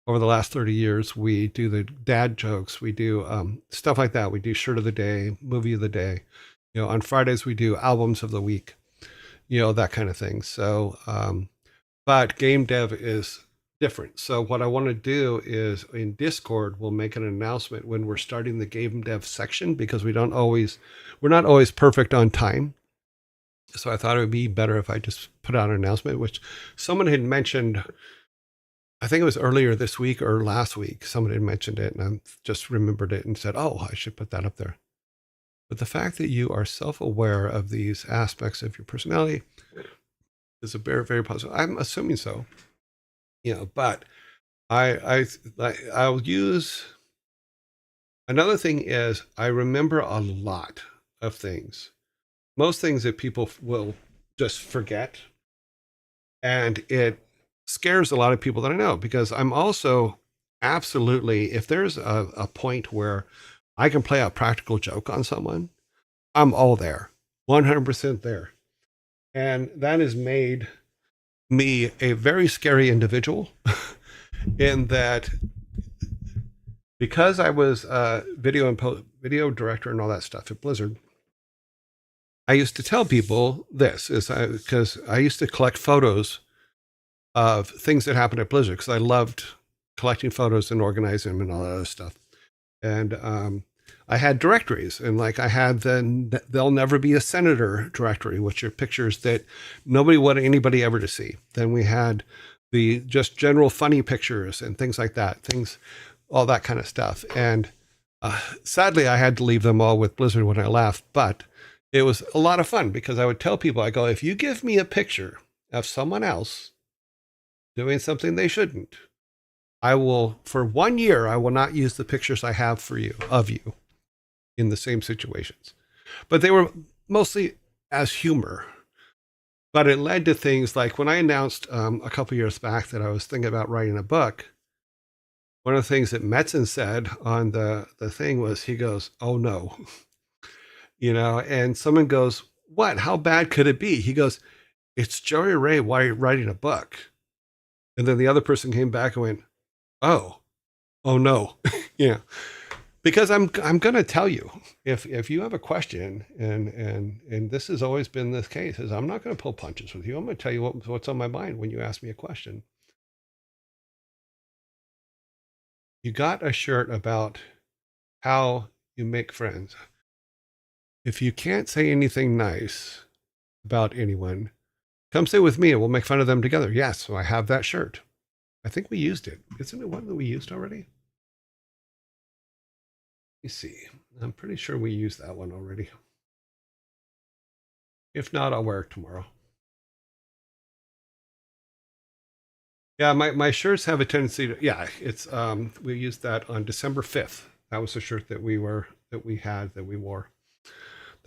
over the last 30 years. We do the dad jokes, we do stuff like that. We do shirt of the day, movie of the day. On Fridays we do albums of the week, that kind of thing. So but game dev is different. So what I want to do is in Discord, we'll make an announcement when we're starting the game dev section, because we're not always perfect on time. So I thought it would be better if I just put out an announcement, which someone had mentioned. I think it was earlier this week or last week. Someone had mentioned it, and I just remembered it and said, "Oh, I should put that up there." But the fact that you are self-aware of these aspects of your personality is a very, very positive. I'm assuming so. But I'll use. Another thing is I remember a lot of things. Most things that people will just forget. And it scares a lot of people that I know, because I'm also absolutely, if there's a point where I can play a practical joke on someone, I'm all there, 100% there. And that has made me a very scary individual in that, because I was a video director and all that stuff at Blizzard, I used to tell people this because I used to collect photos of things that happened at Blizzard, because I loved collecting photos and organizing them and all that other stuff. And I had directories, and like I had the "There'll Never Be a Senator" directory, which are pictures that nobody wanted anybody ever to see. Then we had the just general funny pictures and things like that, all that kind of stuff. And Sadly, I had to leave them all with Blizzard when I left, but it was a lot of fun because I would tell people, I go, if you give me a picture of someone else doing something they shouldn't, I will, for 1 year, I will not use the pictures I have for you, of you, in the same situations. But they were mostly as humor. But it led to things like when I announced a couple years back that I was thinking about writing a book, one of the things that Metzen said on the thing was, he goes, "Oh no," and someone goes, "What? How bad could it be?" He goes, "It's Joey Ray writing a book." And then the other person came back and went, "Oh, oh no," yeah, because I'm gonna tell you, if you have a question, and this has always been this case, is I'm not gonna pull punches with you. I'm gonna tell you what's on my mind when you ask me a question. You got a shirt about how you make friends. If you can't say anything nice about anyone, come sit with me and we'll make fun of them together. Yes, so I have that shirt. I think we used it. Isn't it one that we used already? Let me see. I'm pretty sure we used that one already. If not, I'll wear it tomorrow. Yeah, my shirts have a tendency to, yeah, it's we used that on December 5th. That was the shirt that we wore. That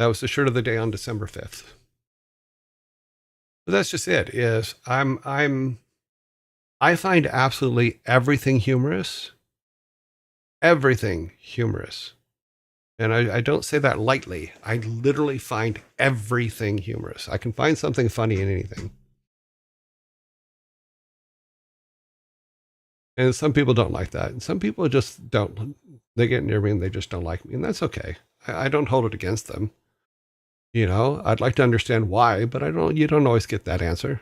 was the shirt of the day on December 5th. But that's just it. Is I find absolutely everything humorous. Everything humorous. And I don't say that lightly. I literally find everything humorous. I can find something funny in anything. And some people don't like that. And some people just don't. They get near me and they just don't like me. And that's okay. I don't hold it against them. I'd like to understand why, but you don't always get that answer.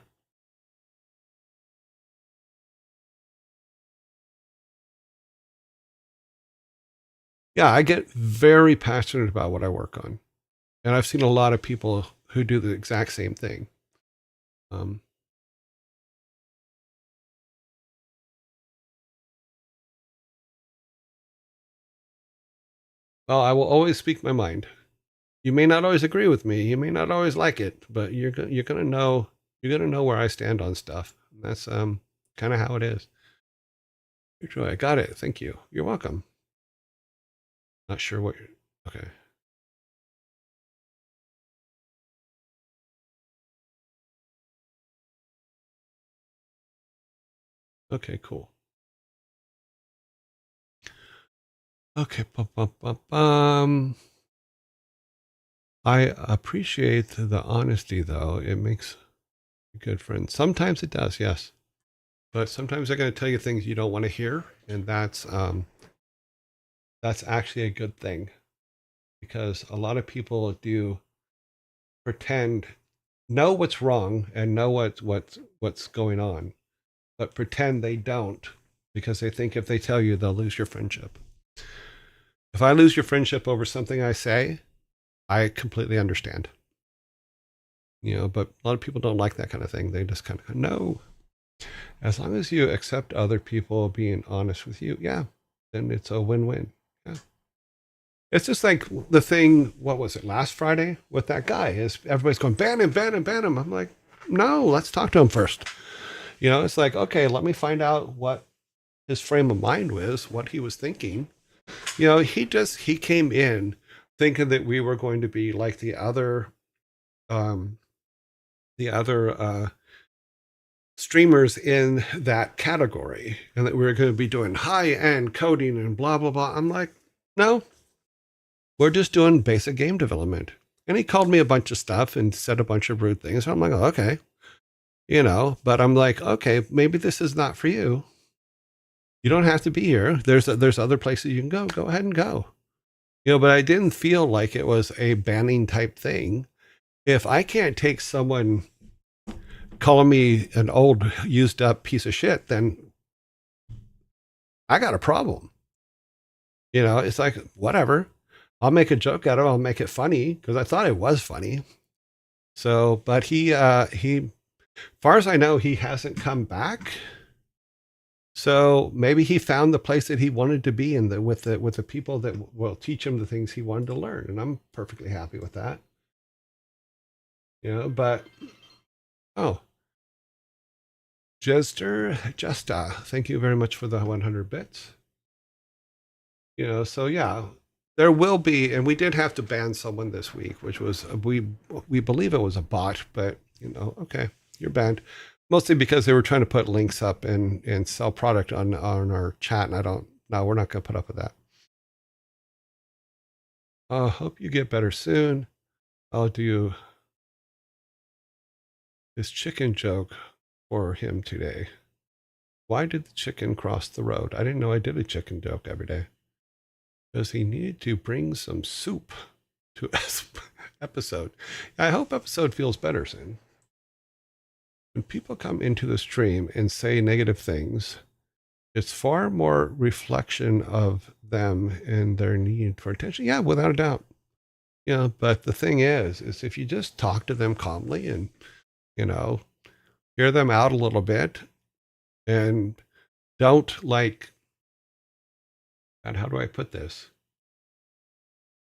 Yeah, I get very passionate about what I work on. And I've seen a lot of people who do the exact same thing. Um, well, I will always speak my mind. You may not always agree with me. You may not always like it, but you're gonna know where I stand on stuff. That's kind of how it is. Joy, I got it. Thank you. You're welcome. Not sure what you're. Okay. Okay. Cool. Okay. Bum, bum, bum, bum. I appreciate the honesty, though. It makes a good friend. Sometimes it does, yes. But sometimes they're going to tell you things you don't want to hear, and that's actually a good thing because a lot of people do pretend know what's wrong and know what's going on, but pretend they don't because they think if they tell you they'll lose your friendship. If I lose your friendship over something I say, I completely understand. But a lot of people don't like that kind of thing. They just kind of go, no. As long as you accept other people being honest with you, yeah, then it's a win-win. Yeah. It's just like the thing, what was it, last Friday with that guy? Is everybody's going, ban him, ban him, ban him. I'm like, no, let's talk to him first. It's like, okay, let me find out what his frame of mind was, what he was thinking. He came in thinking that we were going to be like um, the other streamers in that category, and that we were going to be doing high end coding and blah blah blah. I'm like, no, we're just doing basic game development. And he called me a bunch of stuff and said a bunch of rude things. So I'm like, oh, okay, but I'm like, okay, maybe this is not for you. You don't have to be here. There's other places you can go. Go ahead and go. But I didn't feel like it was a banning type thing. If I can't take someone calling me an old used up piece of shit, then I got a problem. It's like, whatever. I'll make a joke out of it. I'll make it funny because I thought it was funny. So, but he, far as I know, he hasn't come back. So maybe he found the place that he wanted to be in with the people that will teach him the things he wanted to learn, and I'm perfectly happy with that. But oh, Jesta, thank you very much for the 100 bits. So yeah, there will be, and we did have to ban someone this week, which was we believe it was a bot, but okay, you're banned. Mostly because they were trying to put links up and sell product on our chat, and no, we're not going to put up with that. Hope you get better soon. I'll do this chicken joke for him today. Why did the chicken cross the road? I didn't know I did a chicken joke every day. Because he needed to bring some soup to episode. I hope episode feels better soon. When people come into the stream and say negative things, it's far more reflection of them and their need for attention. Yeah, without a doubt. But the thing is if you just talk to them calmly and, hear them out a little bit and don't and how do I put this?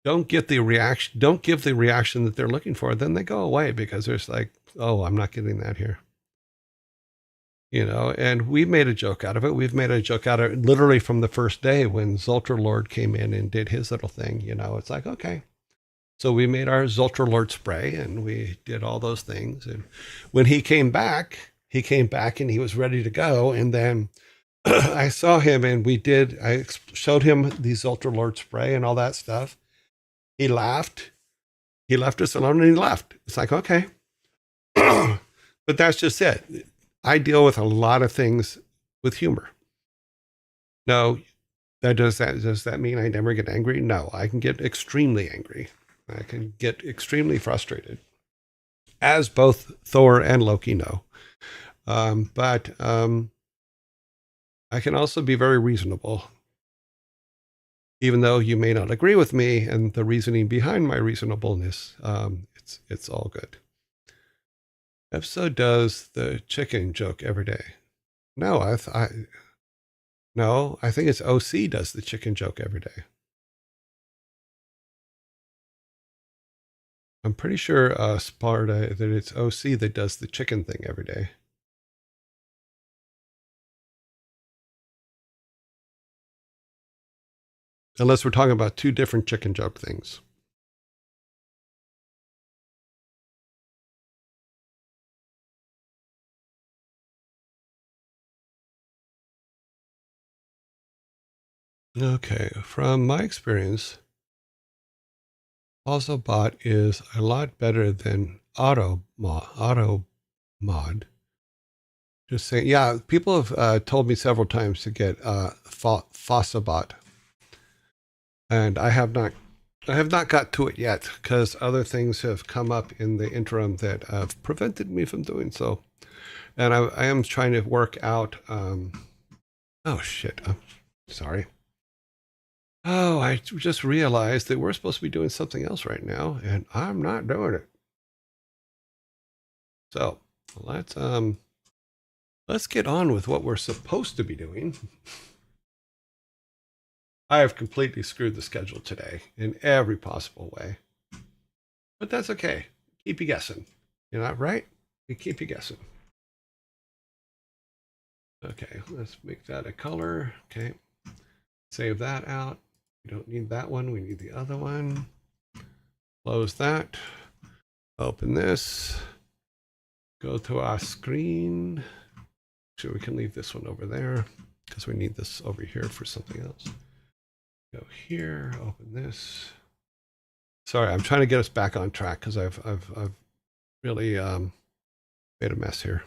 Don't give the reaction that they're looking for. Then they go away because there's oh, I'm not getting that here. And we made a joke out of it. We've made a joke out of it literally from the first day when Zultra Lord came in and did his little thing. It's like, okay. So we made our Zultra Lord spray and we did all those things. And when he came back and he was ready to go. And then I saw him and I showed him the Zultra Lord spray and all that stuff. He laughed. He left us alone and he left. It's like, okay. But that's just it. I deal with a lot of things with humor. No, does that mean I never get angry? No, I can get extremely angry. I can get extremely frustrated, as both Thor and Loki know. But I can also be very reasonable, even though you may not agree with me and the reasoning behind my reasonableness. It's all good. Episode does the chicken joke every day. No, I think it's OC does the chicken joke every day. I'm pretty sure, Sparta, that it's OC that does the chicken thing every day. Unless we're talking about two different chicken joke things. Okay, from my experience, AutoBot is a lot better than Auto Mod. Just saying, yeah, people have told me several times to get Fossabot, and I have not got to it yet because other things have come up in the interim that have prevented me from doing so. And I am trying to work out. Oh shit! I'm sorry. Oh, I just realized that we're supposed to be doing something else right now, and I'm not doing it. So let's get on with what we're supposed to be doing. I have completely screwed the schedule today in every possible way, but that's okay. Keep you guessing. You're not right. We keep you guessing. Okay, let's make that a color. Okay, save that out. We don't need that one. We need the other one. Close that. Open this. Go to our screen. Actually, we can leave this one over there because we need this over here for something else. Go here. Open this. Sorry, I'm trying to get us back on track because I've really made a mess here.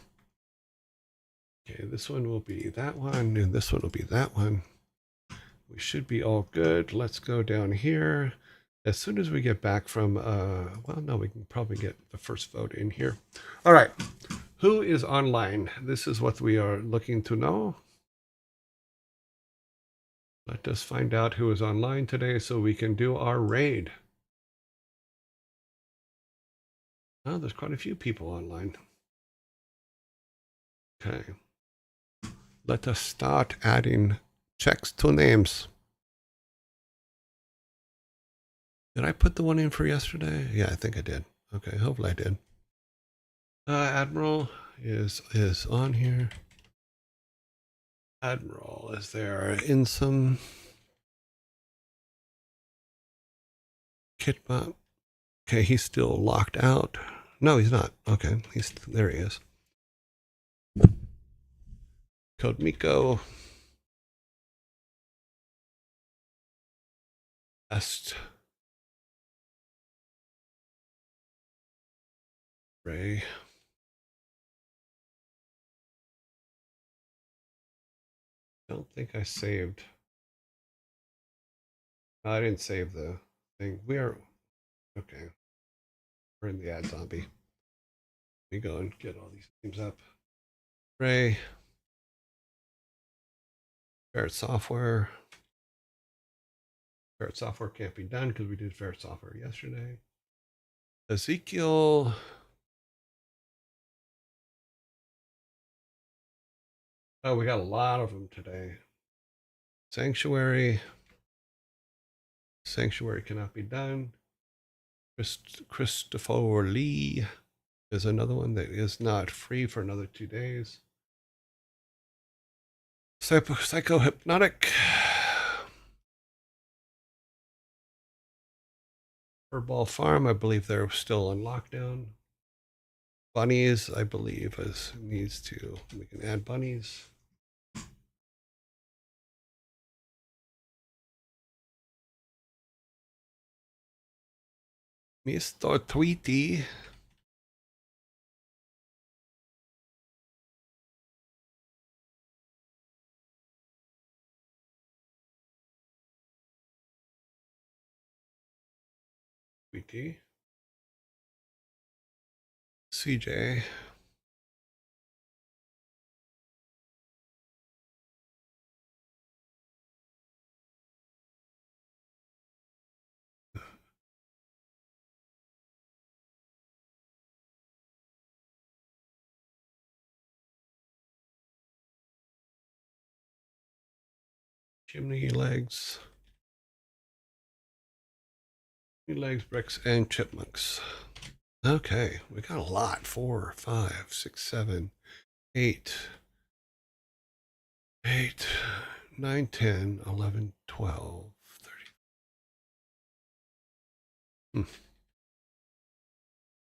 Okay, this one will be that one, and this one will be that one. We should be all good. Let's go down here. As soon as we get back from, well, no, we can probably get the first vote in here. All right. Who is online? This is what we are looking to know. Let us find out who is online today so we can do our raid. Oh, there's quite a few people online. Okay. Let us start adding checks to names. Did I put the one in for yesterday? Yeah, I think I did. Okay, hopefully I did. Admiral is on here. Admiral is there in some kit bot? Okay, he's still locked out. No, he's not. Okay, there. He is. Code Miko. Est. Ray. I don't think I saved. No, I didn't save the thing. We are okay. We're in the ad zombie. Let me go and get all these names up. Ray. Ferret software. Ferret software can't be done because we did Ferret software yesterday. Ezekiel. Oh, we got a lot of them today. Sanctuary. Sanctuary cannot be done. Christopher Lee is another one that is not free for another 2 days. Psychohypnotic. Furball Farm, I believe they're still on lockdown. Bunnies, I believe, needs to. We can add bunnies. Mr. Tweety. Tweety. CJ. Chimney legs. Legs, bricks, and chipmunks. Okay, we got a lot. 4, 5, 6, 7, 8, 8, 9, 10, 11, 12, 30.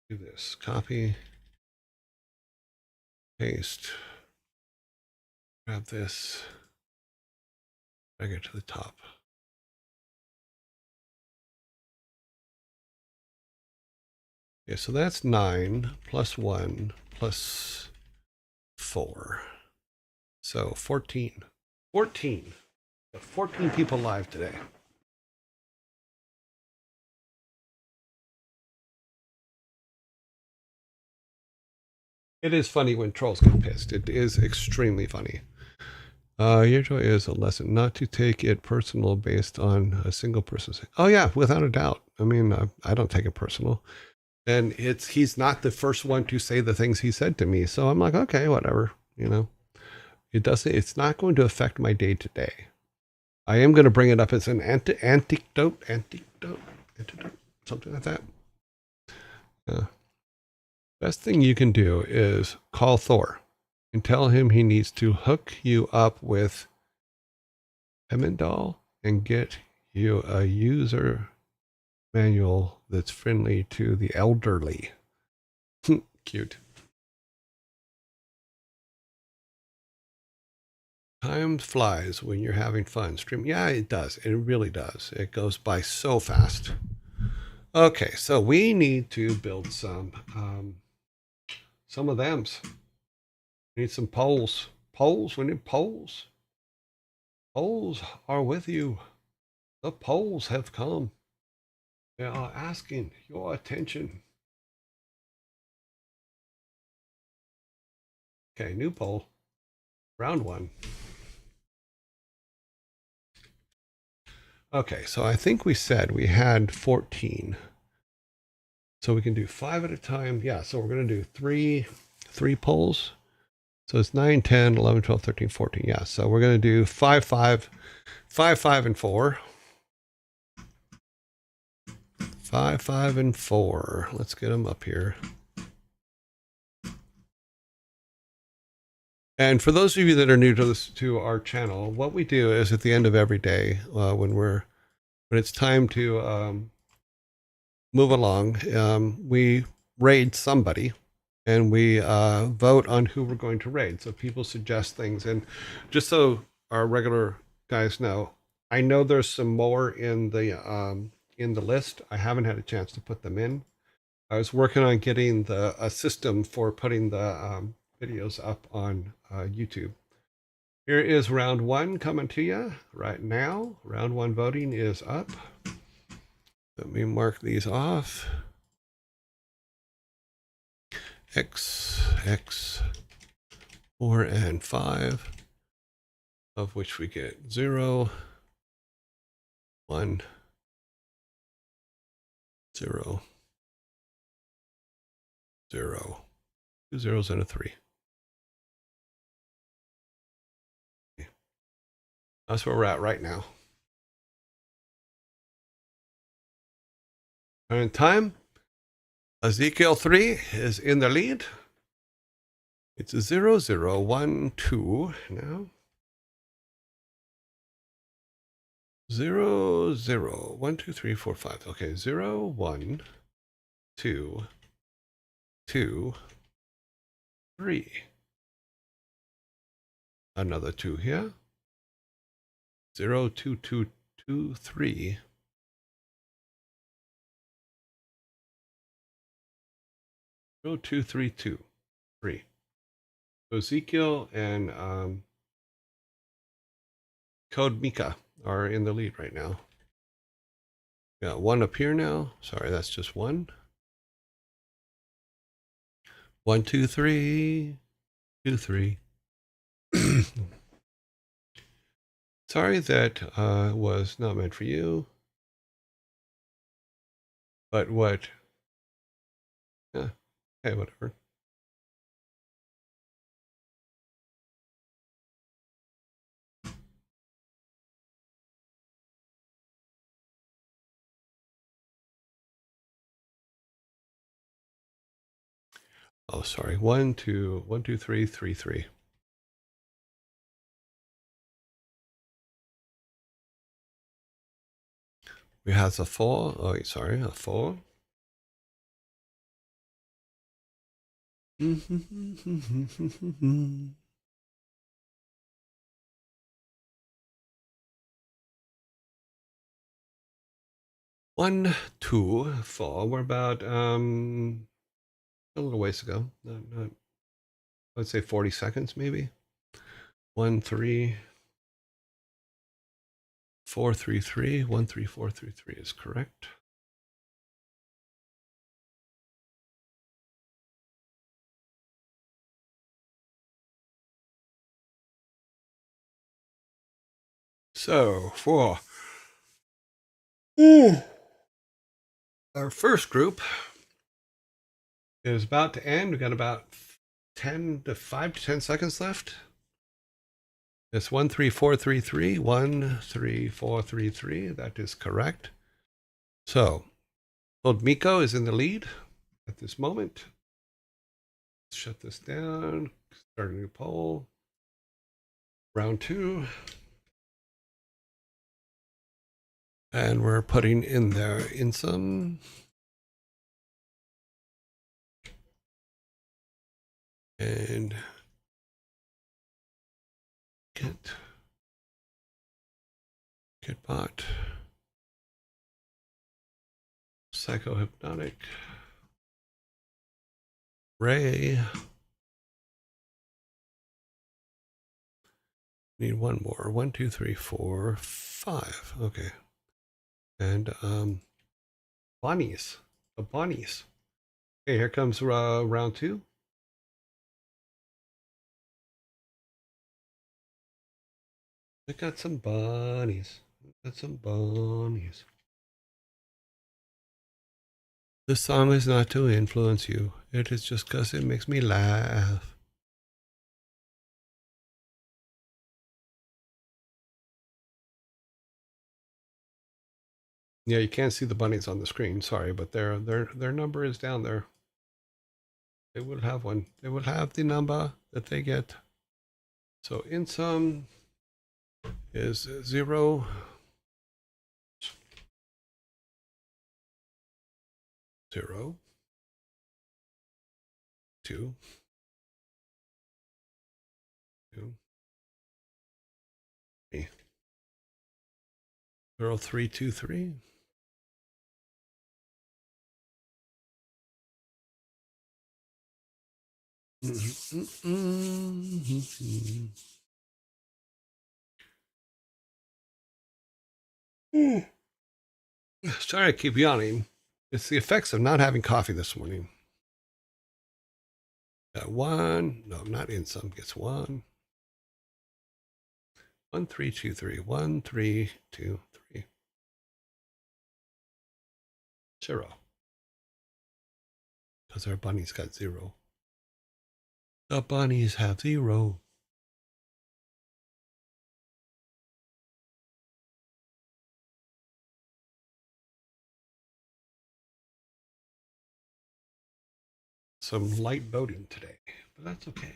Do this. Copy. Paste. Grab this. Drag it to the top. Okay, so that's 9 plus 1 plus 4. So 14. 14. 14 people live today. It is funny when trolls get pissed. It is extremely funny. Your joy is a lesson not to take it personal based on a single person. Oh yeah, without a doubt. I mean, I don't take it personal. And he's not the first one to say the things he said to me. So I'm like, okay, whatever, it's not going to affect my day to day. I am going to bring it up as an antidote, something like that. Best thing you can do is call Thor and tell him he needs to hook you up with Hemendal and get you a user manual that's friendly to the elderly. Cute. Time flies when you're having fun. Stream, yeah, it does. It really does. It goes by so fast. Okay, so we need to build some of them's. We need some poles. Poles, we need poles. Poles are with you. The poles have come. They are asking your attention. Okay, new pole. Round 1. Okay, so I think we said we had 14. So we can do 5 at a time. Yeah, so we're going to do three poles. So it's 9, 10, 11, 12, 13, 14. Yeah. So we're going to do 5, 5, 5, 5, and 4. 5, 5, and 4. Let's get them up here. And for those of you that are new to this, to our channel, what we do is at the end of every day, when it's time to move along, we raid somebody, and we vote on who we're going to raid. So people suggest things, and just so our regular guys know, I know there's some more in the list. I haven't had a chance to put them in. I was working on getting a system for putting the videos up on YouTube. Here is round 1 coming to you right now. Round 1 voting is up. Let me mark these off. X, 4, and 5, of which we get 0, 1, 0, 0, 2 zeros and a 3. That's where we're at right now. Current time, Ezekiel 3 is in the lead. It's 0, 0, 1, 2 now. 0, 0, 1, 2, 3, 4, 5. Okay, 0, 1, 2, 2, 3. Another 2 here. 0, 2, 2, 2, 3. 0, 2, 3, 2, 3. So Ezekiel and Code Mika are in the lead right now. Got 1 up here now. Sorry, that's just 1. 1, 2, 3, 2, 3. Sorry that was not meant for you. But what? Yeah. Hey, whatever. Oh, sorry. 1, 2, 1, 2, 3, 3, 3. We have a 4. Oh, sorry, a 4. One, 2, 4. We're about a little ways to go. Not, let's say 40 seconds, maybe. 1, 3, 4, 3, 3. 1, 3, 4, 3, 3 is correct. So for our first group is about to end. We've got about 5 to 10 seconds left. It's 1, 3, 4, 3, 3. 1, 3, 4, 3, 3. That is correct. So old Miko is in the lead at this moment. Let's shut this down. Start a new poll. Round 2. And we're putting in there in some. And get bot. Psychohypnotic. Ray. Need 1 more. 1, 2, 3, 4, 5. Okay. And Bonnies. The Bonnies. Okay, here comes round 2. I got some bunnies. Got some bunnies. This song is not to influence you. It is just because it makes me laugh. Yeah, you can't see the bunnies on the screen. Sorry, but their number is down there. They would have one. They would have the number that they get. So in sum is 0, 0, 2, 2, 3, 0, 3, 2, 3. Sorry, I keep yawning. It's the effects of not having coffee this morning. Got 1. No, not in some. Gets 1. 1, 3, 2, 3. 1, 3, 2, 3. 0. Because our bunnies got 0. The bunnies have 0. Some light voting today, but that's okay.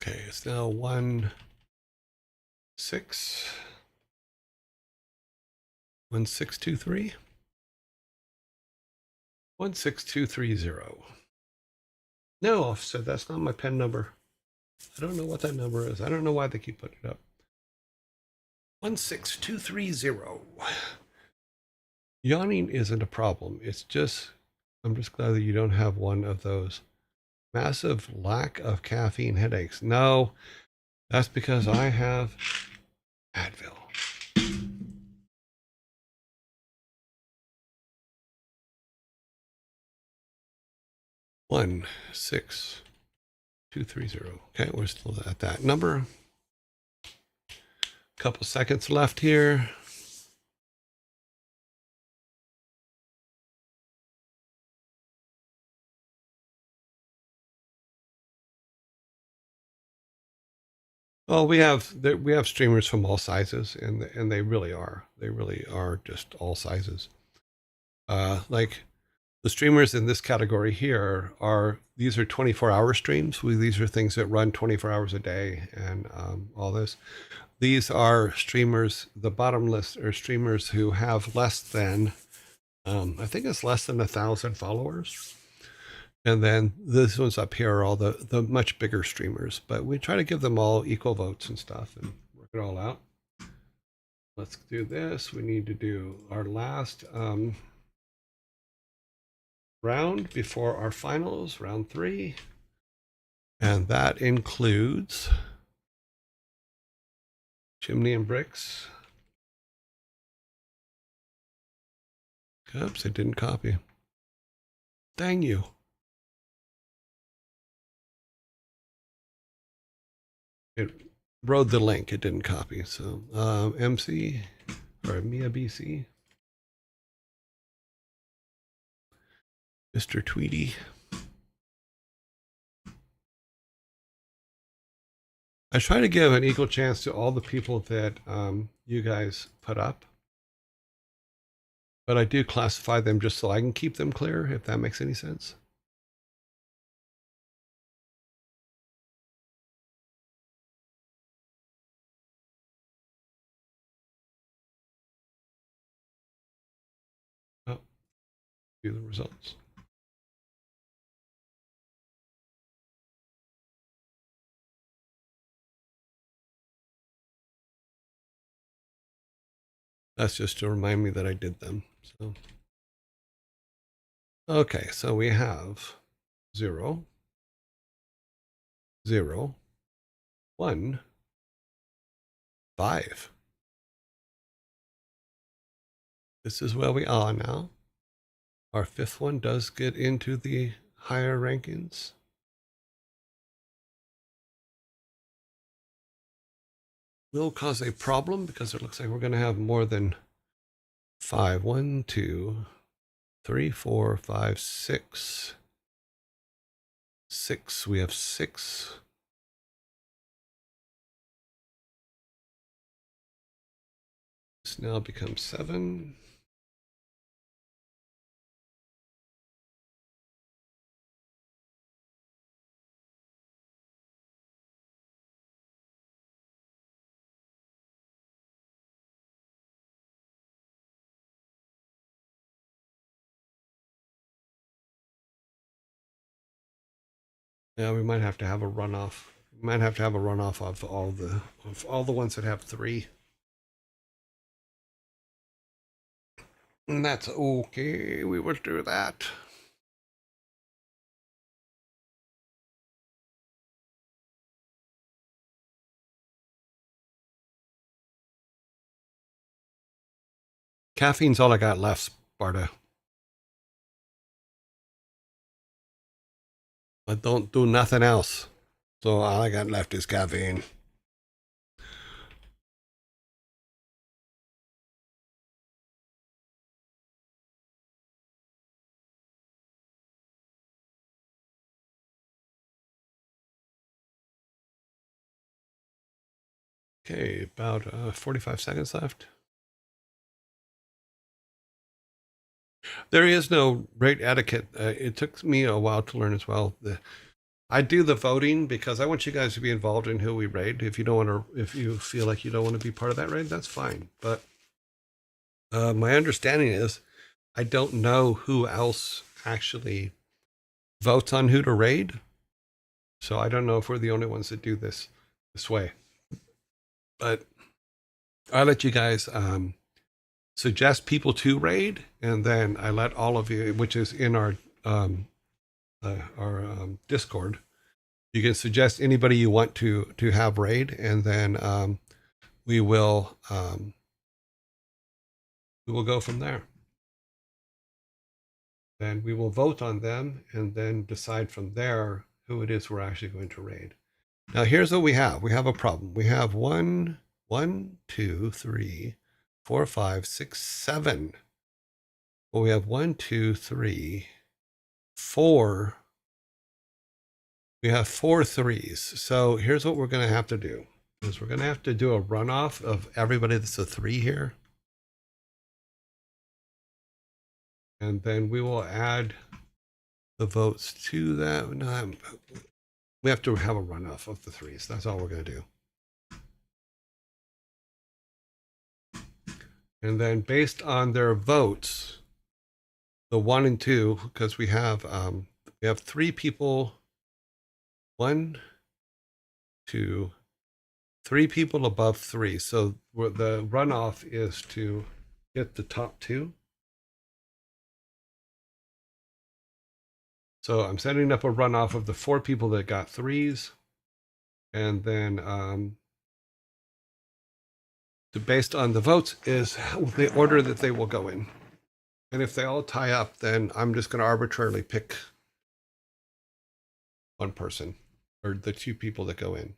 Okay, it's now 1, 6, 1, 6, 2, 3. 1, 6, 2, 3, 0. No, officer, that's not my pen number. I don't know what that number is. I don't know why they keep putting it up. 1, 6, 2, 3, 0. Yawning isn't a problem. It's just, I'm just glad that you don't have one of those massive lack of caffeine headaches. No, that's because I have Advil. One, 6, 2, 3, 0. Okay, we're still at that number. Couple seconds left here. Well, we have streamers from all sizes, and they really are just all sizes. Like the streamers in this category here these are 24-hour streams. These are things that run 24 hours a day, and all this. These are streamers. The bottom list are streamers who have less than, I think it's less than 1,000 followers. And then this ones up here are all the much bigger streamers, but we try to give them all equal votes and stuff and work it all out. Let's do this. We need to do our last round before our finals, round 3. And that includes chimney and bricks. Oops, it didn't copy. Dang you. It wrote the link, it didn't copy. So MC or Mia BC, Mr. Tweedy. I try to give an equal chance to all the people that you guys put up, but I do classify them just so I can keep them clear, if that makes any sense. Oh, do the results. That's just to remind me that I did them. So, okay, so we have 0, 0, 1, 5. This is where we are now. Our 5th one does get into the higher rankings. Will cause a problem because it looks like we're going to have more than 5. 1, 2, 3, 4, 5, 6. 6. We have 6. This now becomes 7. Yeah, we might have to have a runoff. We might have to have a runoff of all the ones that have 3. And that's okay. We will do that. Caffeine's all I got left, Sparta. I don't do nothing else. So all I got left is caffeine. Okay, about 45 seconds left. There is no rate etiquette. It took me a while to learn as well. I do the voting because I want you guys to be involved in who we raid. If you don't want to, if you feel like you don't want to be part of that raid, that's fine. But my understanding is I don't know who else actually votes on who to raid. So I don't know if we're the only ones that do this way. But I let you guys suggest people to raid, and then I let all of you, which is in our Discord, you can suggest anybody you want to have raid, and then we will go from there. Then we will vote on them, and then decide from there who it is we're actually going to raid. Now here's what we have. We have a problem. We have 1, 2, 3, 4, 5, 6, 7. Well, we have 1, 2, 3, 4. We have 4 threes. So here's what we're going to have to do. Is we're going to have to do a runoff of everybody that's a 3 here. And then we will add the votes to that. No, we have to have a runoff of the 3s. That's all we're going to do. And then based on their votes, the 1 and 2, because we have 3 people. 1, 2, 3 people above 3. So the runoff is to get the top 2. So I'm setting up a runoff of the 4 people that got 3s, and then based on the votes is the order that they will go in. And if they all tie up, then I'm just going to arbitrarily pick one person or the 2 people that go in.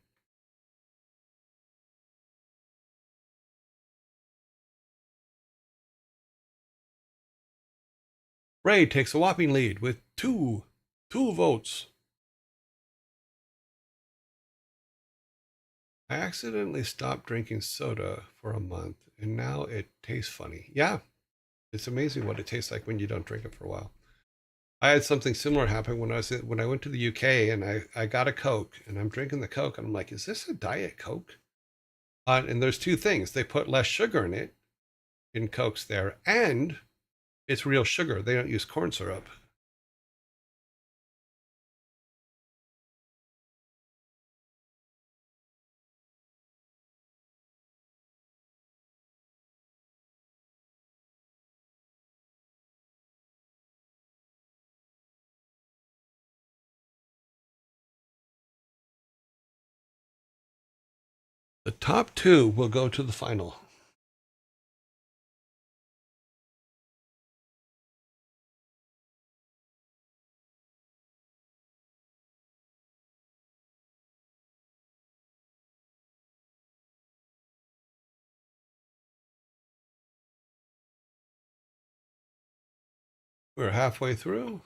Ray takes a whopping lead with two votes. I accidentally stopped drinking soda for a month, and now it tastes funny. Yeah, it's amazing what it tastes like when you don't drink it for a while. I had something similar happen when I went to the UK, and I got a Coke, and I'm drinking the Coke, and I'm like, is this a Diet Coke? And there's 2 things. They put less sugar in it, in Cokes there, and it's real sugar. They don't use corn syrup. The top 2 will go to the final. We're halfway through.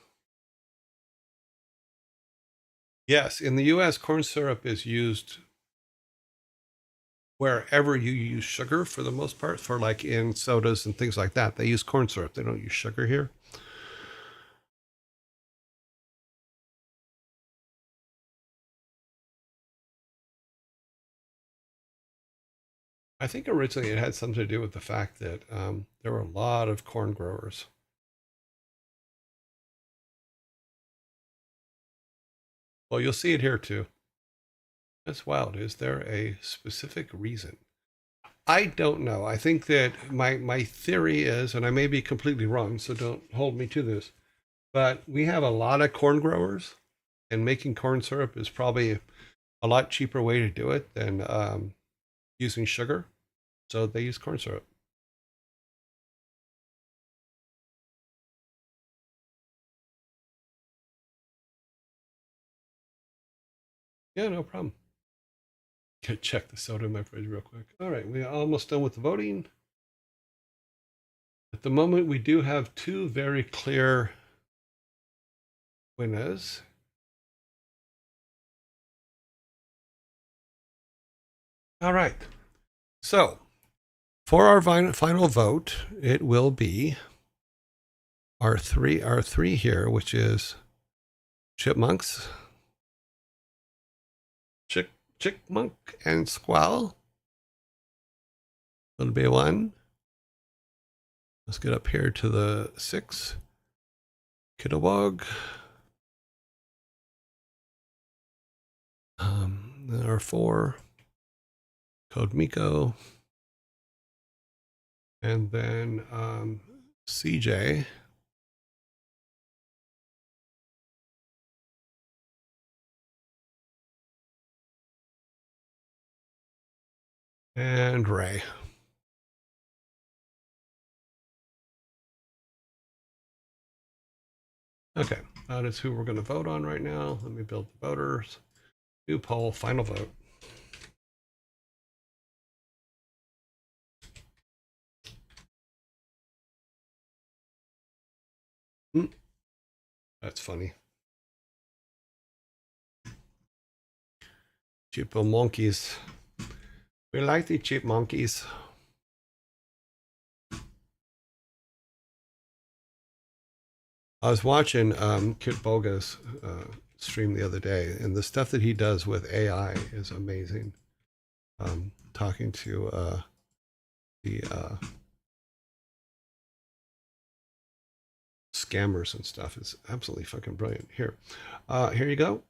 Yes, in the US, corn syrup is used wherever you use sugar for the most part, for like in sodas and things like that. They use corn syrup. They don't use sugar here. I think originally it had something to do with the fact that there were a lot of corn growers. Well, you'll see it here too. That's wild. Is there a specific reason? I don't know. I think that my theory is, and I may be completely wrong, so don't hold me to this, but we have a lot of corn growers, and making corn syrup is probably a lot cheaper way to do it than using sugar. So they use corn syrup. Yeah, no problem. Gotta check the soda in my fridge real quick. All right, we're almost done with the voting. At the moment, we do have two very clear winners. All right. So for our final vote, it will be our three here, which is chipmunks, chickmunk, and squall. That'll be one. Let's get up here to the 6. Kittawog. Then our 4. Code Miko. And then CJ. And Ray. Okay, that is who we're going to vote on right now. Let me build the voters. New poll, final vote. That's funny. Cheap monkeys. We like the cheap monkeys. I was watching Kit Boga's stream the other day, and the stuff that he does with AI is amazing. Talking to the scammers and stuff is absolutely fucking brilliant. Here you go.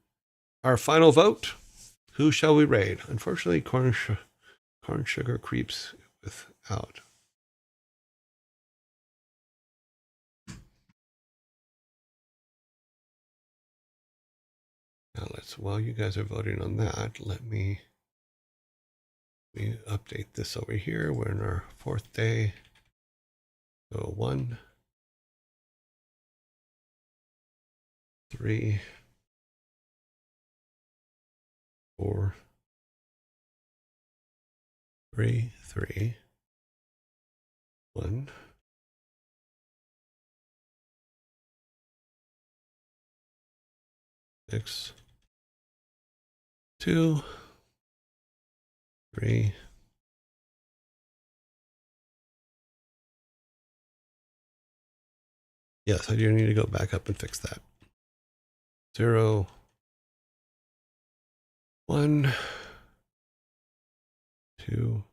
Our final vote. Who shall we raid? Unfortunately, corn sugar creeps without. Now while you guys are voting on that, let me update this over here. We're in our 4th day. So 1, 3, 4, 3, 3, 1. Six, 2, 3. Yes, I do need to go back up and fix that. 0, 1, 2,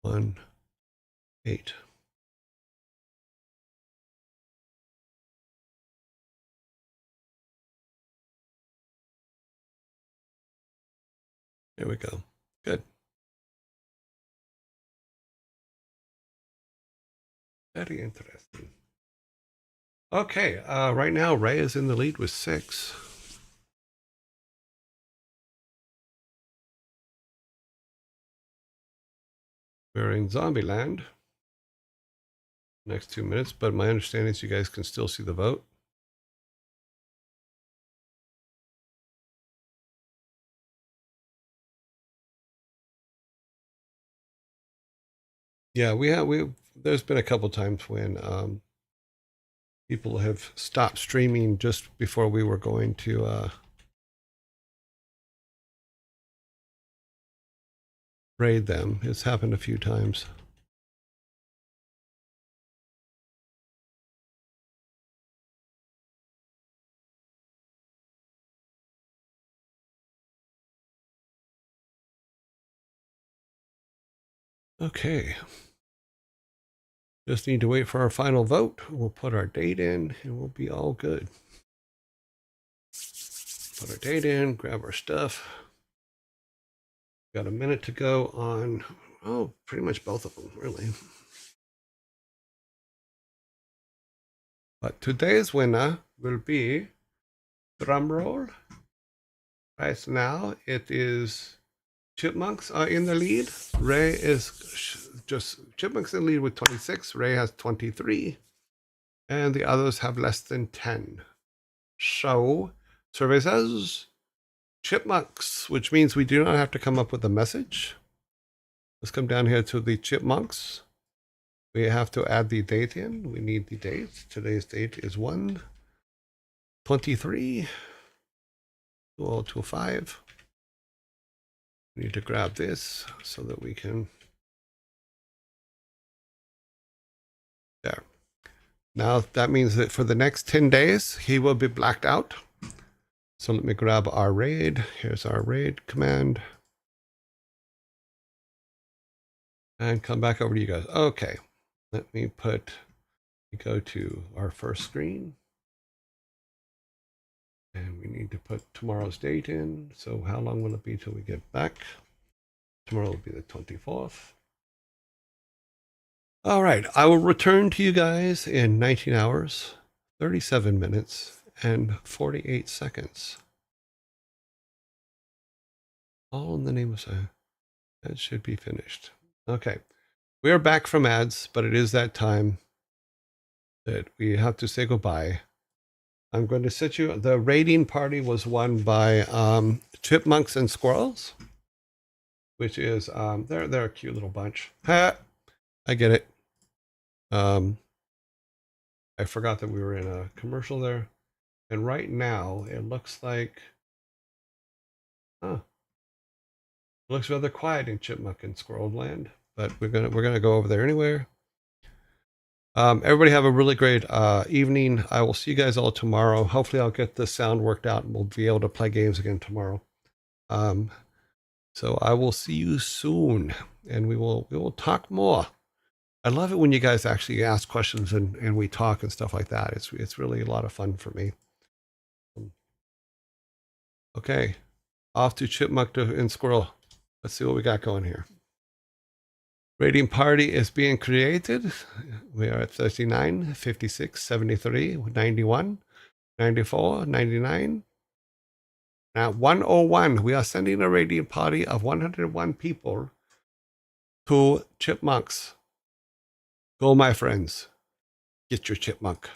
1, 8. There we go. Good. Very interesting. Okay, right now Ray is in the lead with 6. We're in Zombieland. Next 2 minutes, but my understanding is you guys can still see the vote. Yeah, we there's been a couple times when People have stopped streaming just before we were going to raid them. It's happened a few times. Okay. Just need to wait for our final vote. We'll put our date in and we'll be all good. Put our date in, grab our stuff. Got a minute to go on, oh, pretty much both of them, really. But today's winner will be, drum roll. Right now, it is Chipmunks are in the lead. Ray is just Chipmunks in the lead with 26. Ray has 23. And the others have less than 10. So, survey says Chipmunks, which means we do not have to come up with a message. Let's come down here to the Chipmunks. We have to add the date in. We need the date. Today's date is 1/23/2025. We need to grab this so that we can. There. Now that means that for the next 10 days, he will be blacked out. So let me grab our raid. Here's our raid command. And come back over to you guys. Okay. Let me go to our first screen. And we need to put tomorrow's date in. So how long will it be till we get back? Tomorrow will be the 24th. All right. I will return to you guys in 19 hours, 37 minutes, and 48 seconds. All in the name of science. That should be finished. Okay. We are back from ads, but it is that time that we have to say goodbye. I'm going to set you. The raiding party was won by Chipmunks and Squirrels, which is they're a cute little bunch. Ha! I get it. I forgot that we were in a commercial there, and right now it looks like, it looks rather quiet in Chipmunk and Squirrel Land. But we're gonna go over there anyway. Everybody have a really great evening. I will see you guys all tomorrow. Hopefully I'll get the sound worked out and we'll be able to play games again tomorrow. So I will see you soon, and we will talk more. I love it when you guys actually ask questions and we talk and stuff like that. It's really a lot of fun for me. Okay, off to Chipmunk and Squirrel. Let's see what we got going here. Raiding party is being created. We are at 39, 56, 73, 91, 94, 99. Now 101. We are sending a raiding party of 101 people to Chipmunks. Go, my friends. Get your chipmunk.